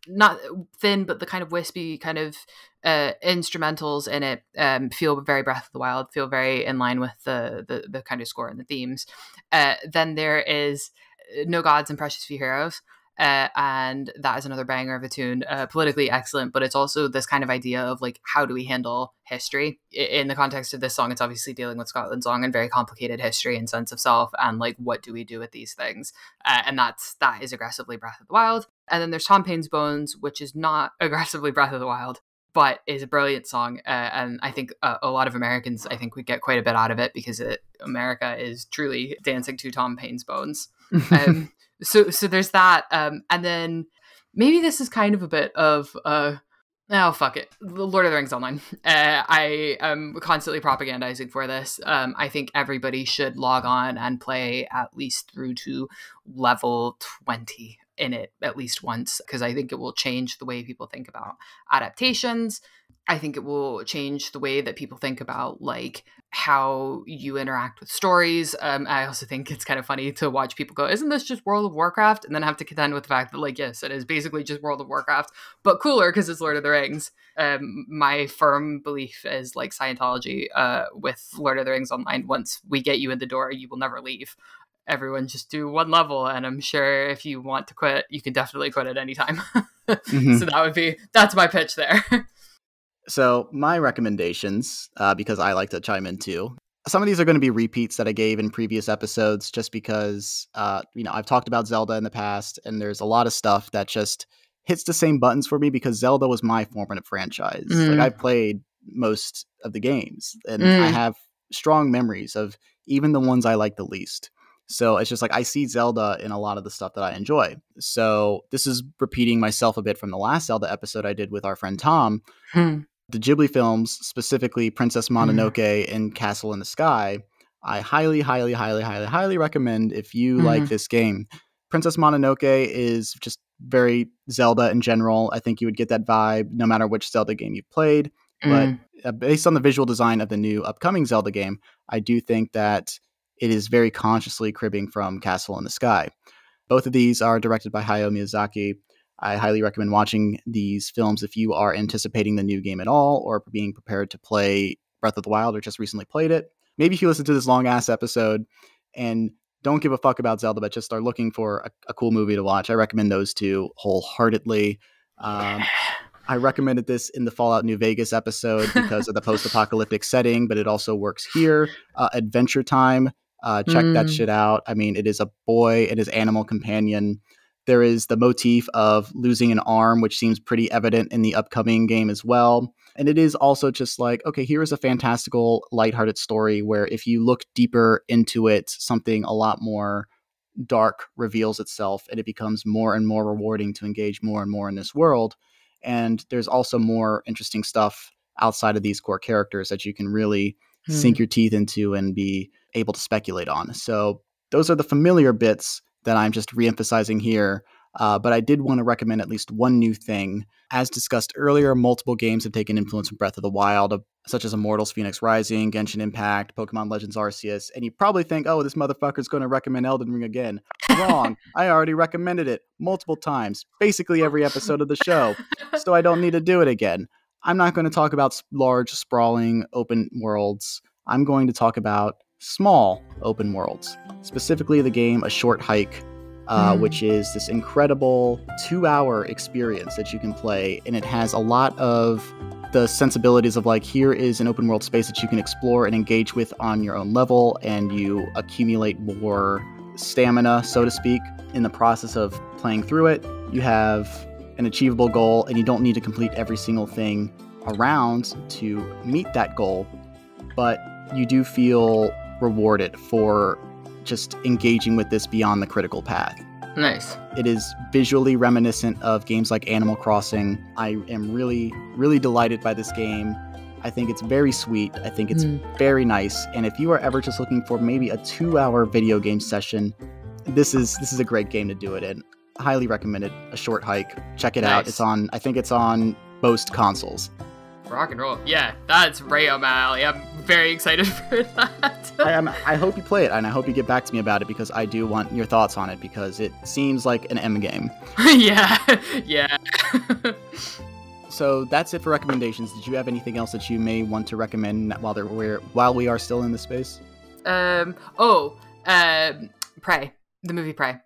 not thin, but the kind of wispy kind of instrumentals in it feel very Breath of the Wild, feel very in line with the kind of score and the themes. Then there is No Gods and Precious Few Heroes. And that is another banger of a tune, politically excellent, but it's also this kind of idea of like, how do we handle history? In the context of this song, it's obviously dealing with Scotland's long and very complicated history and sense of self, and like, what do we do with these things? And that is aggressively Breath of the Wild. And then there's Tom Paine's Bones, which is not aggressively Breath of the Wild, but is a brilliant song. And I think a lot of Americans, I think, would get quite a bit out of it because America is truly dancing to Tom Paine's Bones. So there's that. And then maybe this is kind of a bit of, oh, fuck it. The Lord of the Rings Online. I am constantly propagandizing for this. I think everybody should log on and play at least through to level 20 in it at least once, because I think it will change the way people think about adaptations. I think it will change the way that people think about like how you interact with stories. I also think it's kind of funny to watch people go, isn't this just World of Warcraft? And then have to contend with the fact that like, yes, it is basically just World of Warcraft, but cooler because it's Lord of the Rings. My firm belief is like Scientology with Lord of the Rings Online. Once we get you in the door, you will never leave. Everyone just do 1 level, and I'm sure if you want to quit, you can definitely quit at any time. So that's my pitch there. So my recommendations, because I like to chime in too, some of these are going to be repeats that I gave in previous episodes just because, I've talked about Zelda in the past, and there's a lot of stuff that just hits the same buttons for me because Zelda was my formative franchise. Like, I played most of the games, and I have strong memories of even the ones I like the least. So it's just like I see Zelda in a lot of the stuff that I enjoy. So this is repeating myself a bit from the last Zelda episode I did with our friend Tom. The Ghibli films, specifically Princess Mononoke and Castle in the Sky, I highly, highly, highly, highly, highly recommend if you like this game. Princess Mononoke is just very Zelda in general. I think you would get that vibe no matter which Zelda game you've played. But based on the visual design of the new upcoming Zelda game, I do think that it is very consciously cribbing from Castle in the Sky. Both of these are directed by Hayao Miyazaki. I highly recommend watching these films if you are anticipating the new game at all or being prepared to play Breath of the Wild or just recently played it. Maybe if you listen to this long-ass episode and don't give a fuck about Zelda but just are looking for a cool movie to watch, I recommend those 2 wholeheartedly. I recommended this in the Fallout New Vegas episode because of the post-apocalyptic setting, but it also works here. Adventure Time. Check that shit out. I mean, it is a boy and his animal companion. There is the motif of losing an arm, which seems pretty evident in the upcoming game as well. And it is also just like, okay, here is a fantastical, lighthearted story where if you look deeper into it, something a lot more dark reveals itself and it becomes more and more rewarding to engage more and more in this world. And there's also more interesting stuff outside of these core characters that you can really sink your teeth into and be able to speculate on. So those are the familiar bits that I'm just reemphasizing here. But I did want to recommend at least one new thing. As discussed earlier, multiple games have taken influence from Breath of the Wild, such as Immortals Phoenix Rising, Genshin Impact, Pokemon Legends Arceus. And you probably think, oh, this motherfucker's going to recommend Elden Ring again. Wrong. I already recommended it multiple times, basically every episode of the show. So I don't need to do it again. I'm not going to talk about large, sprawling open worlds. I'm going to talk about small open worlds, specifically the game A Short Hike, which is this incredible 2-hour experience that you can play. And it has a lot of the sensibilities of like, here is an open world space that you can explore and engage with on your own level, and you accumulate more stamina, so to speak, in the process of playing through it. You have an achievable goal, and you don't need to complete every single thing around to meet that goal, but you do feel rewarded for just engaging with this beyond the critical path. Nice. It is visually reminiscent of games like Animal Crossing. I am really, really delighted by this game. I think it's very sweet. I think it's very nice. And if you are ever just looking for maybe a 2-hour video game session, this is a great game to do it in. Highly recommend it. A short hike. Check it out. I think it's on most consoles. Rock and roll. Yeah, that's right up my alley. I'm very excited for that. I hope you play it, and I hope you get back to me about it, because I do want your thoughts on it, because it seems like an M game. Yeah. So that's it for recommendations. Did you have anything else that you may want to recommend while we are still in the space? Prey. The movie Prey.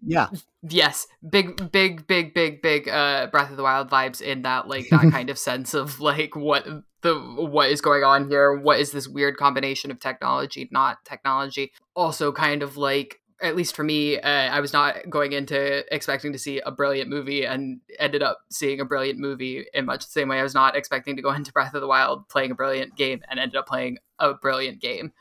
Yeah. Yes, big Breath of the Wild vibes in that, like, that kind of sense of like what is going on here, what is this weird combination of technology, not technology. Also kind of like, at least for me, I was not going into expecting to see a brilliant movie and ended up seeing a brilliant movie in much the same way I was not expecting to go into Breath of the Wild playing a brilliant game and ended up playing a brilliant game.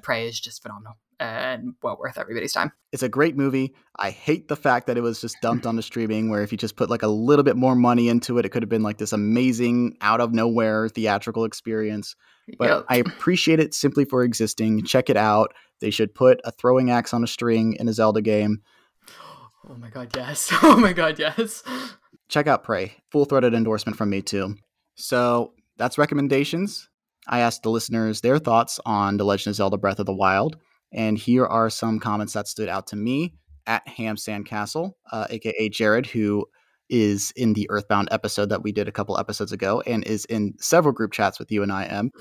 Prey is just phenomenal. And well worth everybody's time. It's a great movie. I hate the fact that it was just dumped onto streaming, where if you just put like a little bit more money into it, it could have been like this amazing out of nowhere theatrical experience. But I appreciate it simply for existing. Check it out. They should put a throwing axe on a string in a Zelda game. Oh my god, yes. Oh my god, yes. Check out Prey. Full-throated endorsement from me too. So that's recommendations. I asked the listeners their thoughts on The Legend of Zelda Breath of the Wild. And here are some comments that stood out to me. At Ham Sandcastle, aka Jared, who is in the Earthbound episode that we did a couple episodes ago and is in several group chats with you and I am.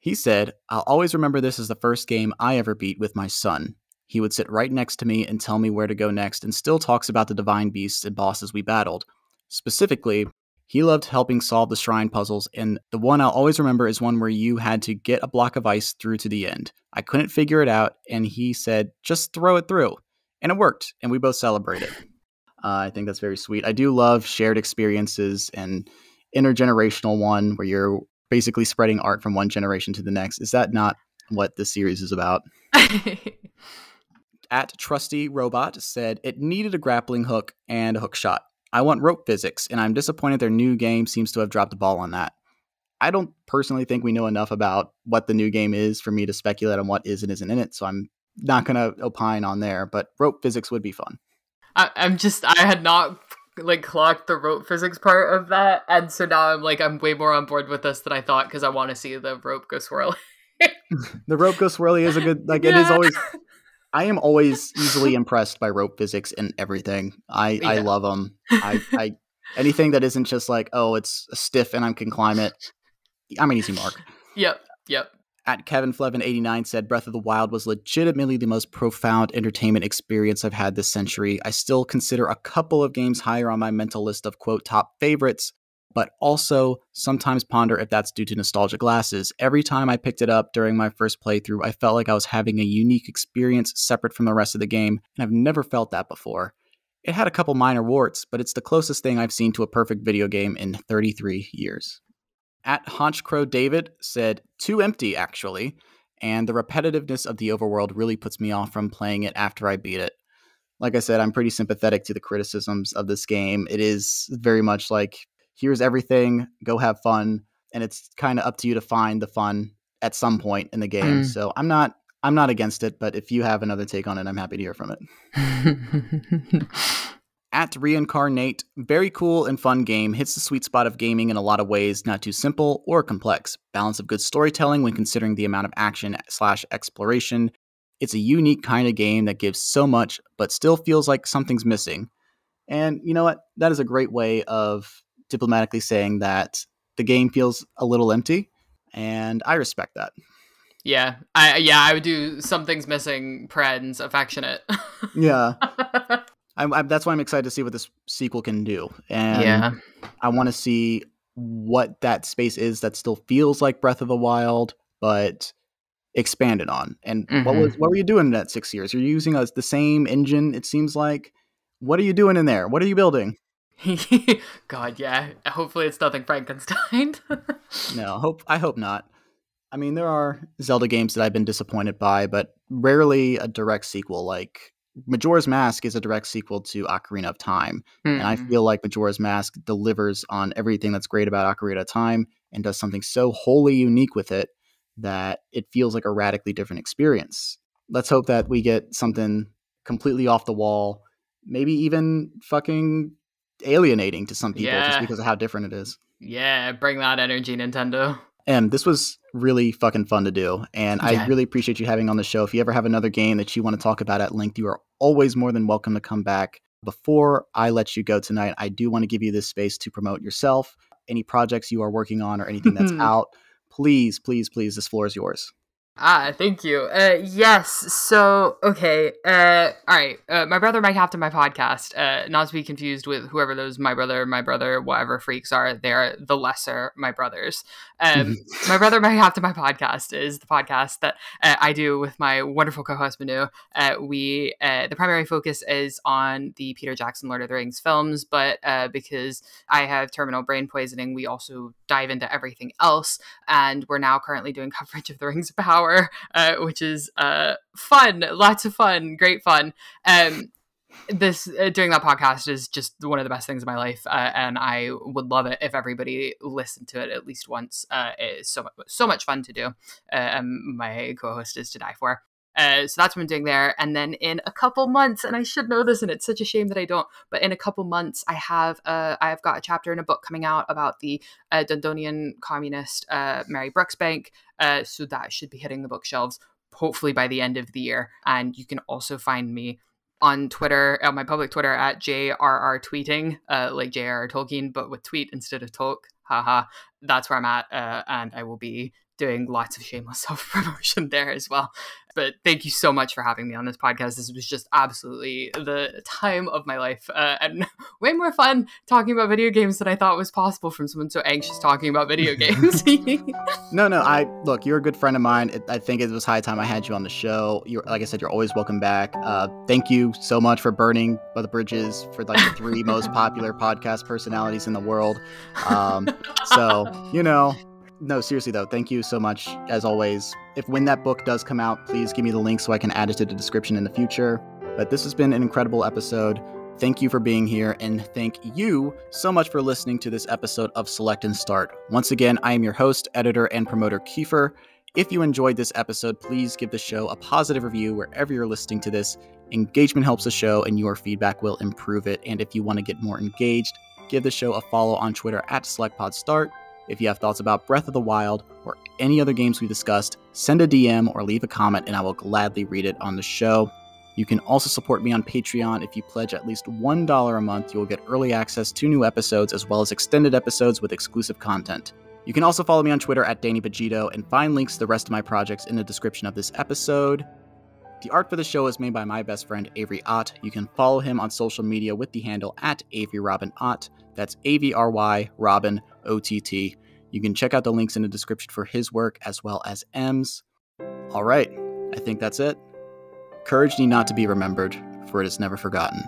He said, "I'll always remember this as the first game I ever beat with my son. He would sit right next to me and tell me where to go next, and still talks about the divine beasts and bosses we battled. Specifically, he loved helping solve the shrine puzzles, and the one I'll always remember is one where you had to get a block of ice through to the end. I couldn't figure it out, and he said, just throw it through. And it worked, and we both celebrated." I think that's very sweet. I do love shared experiences and intergenerational one where you're basically spreading art from one generation to the next. Is that not what this series is about? At Trusty Robot said, "It needed a grappling hook and a hook shot. I want rope physics, and I'm disappointed their new game seems to have dropped the ball on that. I don't personally think we know enough about what the new game is for me to speculate on what is and isn't in it, so I'm not going to opine on there, but rope physics would be fun." I had not like clocked the rope physics part of that, and so now I'm way more on board with this than I thought, because I want to see the rope go swirly. The rope go swirly is a good, like, yeah. It is always... I am always easily impressed by rope physics in everything. I love them. I anything that isn't just like, oh, it's stiff and I can climb it, I'm an easy mark. Yep. At Kevin Flevin 89 said, "Breath of the Wild was legitimately the most profound entertainment experience I've had this century. I still consider a couple of games higher on my mental list of, quote, top favorites, but also sometimes ponder if that's due to nostalgia glasses. Every time I picked it up during my first playthrough, I felt like I was having a unique experience separate from the rest of the game, and I've never felt that before. It had a couple minor warts, but it's the closest thing I've seen to a perfect video game in 33 years. At Haunchcrow David said, "Too empty, actually, and the repetitiveness of the overworld really puts me off from playing it after I beat it." Like I said, I'm pretty sympathetic to the criticisms of this game. It is very much like, here's everything, go have fun, and it's kind of up to you to find the fun at some point in the game. So I'm not against it, but if you have another take on it, I'm happy to hear from it. At Reincarnate, "Very cool and fun game, hits the sweet spot of gaming in a lot of ways, not too simple or complex. Balance of good storytelling when considering the amount of action/exploration. It's a unique kind of game that gives so much, but still feels like something's missing." And you know what? That is a great way of diplomatically saying that the game feels a little empty, and I respect that. Yeah, I would do something's missing, Pren's affectionate. Yeah. That's why I'm excited to see what this sequel can do. And I want to see what that space is that still feels like Breath of the Wild, but expanded on. And what were you doing in that 6 years? You're using the same engine, it seems like. What are you doing in there? What are you building? God, yeah. Hopefully it's nothing Frankenstein. No, I hope not. I mean, there are Zelda games that I've been disappointed by, but rarely a direct sequel. Like Majora's Mask is a direct sequel to Ocarina of Time, and I feel like Majora's Mask delivers on everything that's great about Ocarina of Time and does something so wholly unique with it that it feels like a radically different experience. Let's hope that we get something completely off the wall, maybe even fucking alienating to some people just because of how different it is. Yeah, bring that energy, Nintendo. And this was really fucking fun to do. And I really appreciate you having on the show. If you ever have another game that you want to talk about at length, you are always more than welcome to come back. Before I let you go tonight, I do want to give you this space to promote yourself, any projects you are working on or anything that's out. Please, please, please, this floor is yours. Thank you. Yes. So, okay. All right. My brother, my captain, my podcast, not to be confused with whoever those my brother, whatever freaks are. They're the lesser my brothers. My brother, my captain, my podcast is the podcast that I do with my wonderful co-host Manu. The primary focus is on the Peter Jackson Lord of the Rings films, but because I have terminal brain poisoning, we also dive into everything else. And we're now currently doing coverage of the Rings of Power, which is fun, lots of fun, great fun. This doing that podcast is just one of the best things in my life, and I would love it if everybody listened to it at least once. It's so much fun to do. My co-host is to die for. So that's what I'm doing there. And then in a couple months, and I should know this, and it's such a shame that I don't, but in a couple months, I've got a chapter in a book coming out about the Dundonian communist Mary Brooksbank. So that should be hitting the bookshelves hopefully by the end of the year. And you can also find me on Twitter, on my public Twitter at JRR tweeting, like J.R.R. Tolkien, but with tweet instead of talk. Haha. That's where I'm at. And I will be doing lots of shameless self-promotion there as well. But thank you so much for having me on this podcast. This was just absolutely the time of my life, and way more fun talking about video games than I thought was possible from someone so anxious talking about video games. No, look, you're a good friend of mine. I think it was high time I had you on the show. Like I said, you're always welcome back. Thank you so much for burning the bridges for like the 3 most popular podcast personalities in the world. No, seriously though, thank you so much, as always. When that book does come out, please give me the link so I can add it to the description in the future. But this has been an incredible episode. Thank you for being here, and thank you so much for listening to this episode of Select and Start. Once again, I am your host, editor, and promoter, Keifer. If you enjoyed this episode, please give the show a positive review wherever you're listening to this. Engagement helps the show, and your feedback will improve it. And if you want to get more engaged, give the show a follow on Twitter at SelectPodStart. If you have thoughts about Breath of the Wild or any other games we discussed, send a DM or leave a comment and I will gladly read it on the show. You can also support me on Patreon. If you pledge at least $1 a month, you will get early access to new episodes as well as extended episodes with exclusive content. You can also follow me on Twitter at DannyBajito and find links to the rest of my projects in the description of this episode. The art for the show is made by my best friend, Avery Ott. You can follow him on social media with the handle at AveryRobinOtt. That's AVRY Robin OTT. You can check out the links in the description for his work as well as M's. All right, I think that's it. Courage need not to be remembered, for it is never forgotten.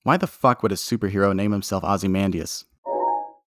Why the fuck would a superhero name himself Ozymandias?